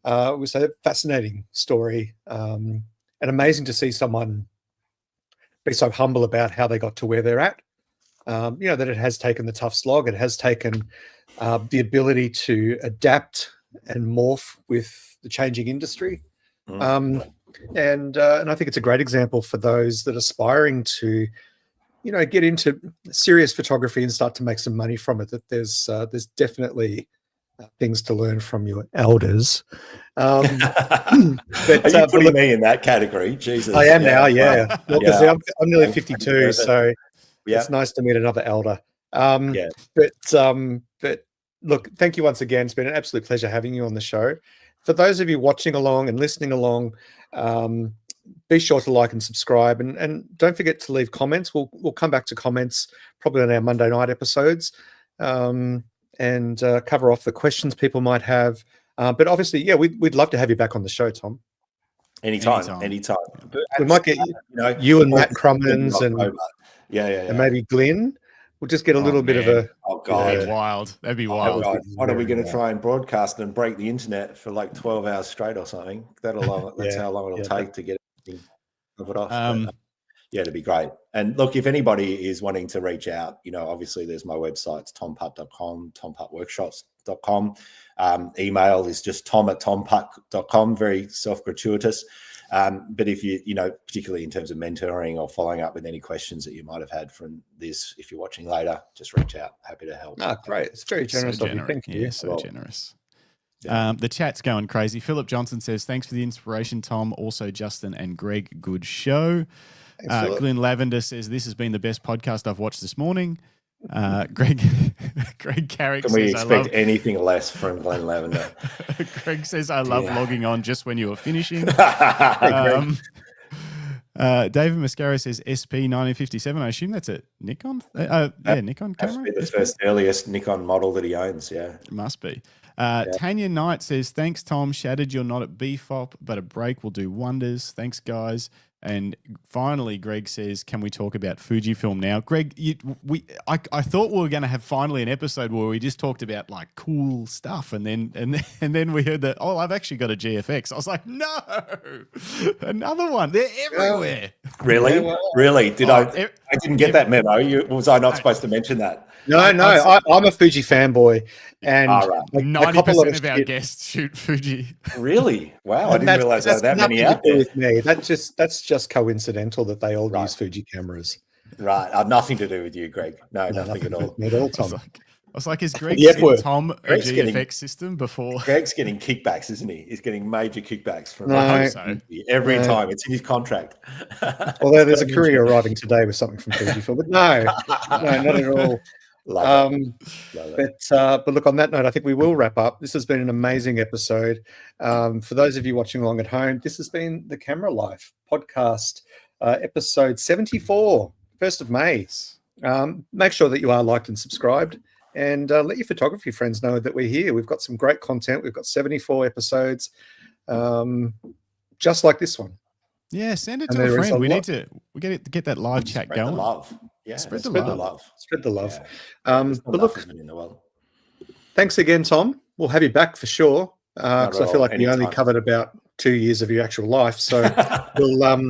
It was a fascinating story and amazing to see someone be so humble about how they got to where they're at. that it has taken the tough slog. It has taken the ability to adapt and morph with the changing industry. And I think it's a great example for those that are aspiring to, get into serious photography and start to make some money from it. That there's definitely things to learn from your elders. But, are you putting me in that category? Jesus, I am now. Yeah, well, because I'm nearly 52, so it's nice to meet another elder. But look, thank you once again. It's been an absolute pleasure having you on the show. For those of you watching along and listening along, be sure to like and subscribe, and don't forget to leave comments. We'll come back to comments probably on our Monday night episodes, and cover off the questions people might have. But obviously, we'd love to have you back on the show, Tom. Anytime. We might get you and Matt Crummins and and maybe Glenn. We'll just get a little bit of a. Oh God, that'd be wild. That'd be wild. What are we going to try and broadcast and break the internet for like 12 hours straight or something? That's how long it'll take to get it off. It'd be great. And look, if anybody is wanting to reach out, obviously there's my website, it's tomputt.com, tomputtworkshops.com. Email is just tom@tomputt.com, very self-gratuitous. But if you, particularly in terms of mentoring or following up with any questions that you might have had from this, if you're watching later, just reach out. Happy to help. Oh, great. It's very generous of you. Thank you. Yeah, so generous. The chat's going crazy. Philip Johnson says, thanks for the inspiration, Tom. Also, Justin and Greg, good show. Glenn Lavender says, this has been the best podcast I've watched this morning. Greg Carrick says, we expect anything less from Glenn Lavender? Greg says, I love logging on just when you were finishing. David Mascaro says SP1957. I assume that's a Nikon. Nikon camera. The first earliest Nikon model that he owns. Yeah, it must be. Tanya Knight says, thanks, Tom. Shattered you're not at BFOP, but a break will do wonders. Thanks, guys. And finally, Greg says, can we talk about Fujifilm now? Greg, I thought we were going to have finally an episode where we just talked about like cool stuff. And then we heard that, I've actually got a GFX. I was like, no, another one. They're everywhere. Really? Really? I didn't get that memo. Was I not supposed to mention that? No, I'm a Fuji fanboy, and 90% of our guests shoot Fuji. Really? Wow, I didn't realize that many out there. With me, that's just coincidental that they all use Fuji cameras. Right, nothing to do with you, Greg. No, nothing at all. At all, Tom. I was like, is Greg getting Tom a GFX system before? Greg's getting kickbacks, isn't he? He's getting major kickbacks from every time. It's in his contract. Although there's a courier arriving today with something from Fujifilm, but no, not at all. Love it. But look, on that note, I think we will wrap up. This has been an amazing episode. For those of you watching along at home, this has been the Camera Life podcast, episode 74, 1st of May. Make sure that you are liked and subscribed, and let your photography friends know that we're here. We've got some great content. We've got 74 episodes, just like this one. Yeah, send it to a friend. We got to get that live chat going. The love. Yeah, spread the love. Spread the love. Yeah. But look, in the world. Thanks again, Tom. We'll have you back for sure, because I feel like we only covered about 2 years of your actual life. So we'll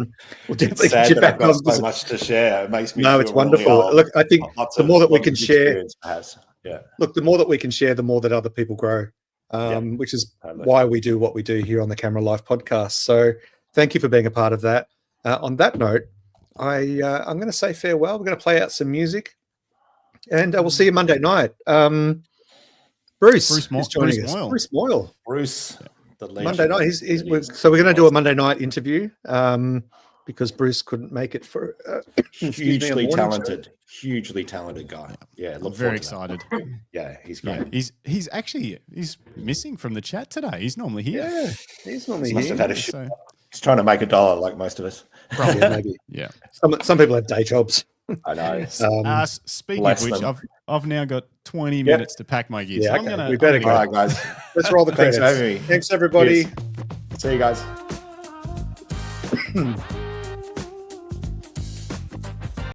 definitely get you back. I've got so much to share. It makes me feel it's wonderful. Really look, I think the more that we can share, yeah. Look, the more that we can share, the more that other people grow. Which is why we do what we do here on the Camera Life podcast. So thank you for being a part of that. On that note, I'm going to say farewell. We're going to play out some music, and we'll see you Monday night. Bruce is joining us. Bruce Moyle. Bruce, the legend. Monday night. So we're going to do a Monday night interview because Bruce couldn't make it for hugely talented guy. Yeah, I'm very excited. Yeah, he's great. Yeah, he's missing from the chat today. He's normally here. Yeah, he's normally here. Must have had a shoot. He's trying to make $1 like most of us. Probably, maybe. Yeah. Some people have day jobs. I know. Speaking of which, I've now got 20 minutes to pack my gear. Yeah, so we better go. All right, guys. Let's roll the credits. Thanks for having me. Thanks, everybody. Cheers. See you guys.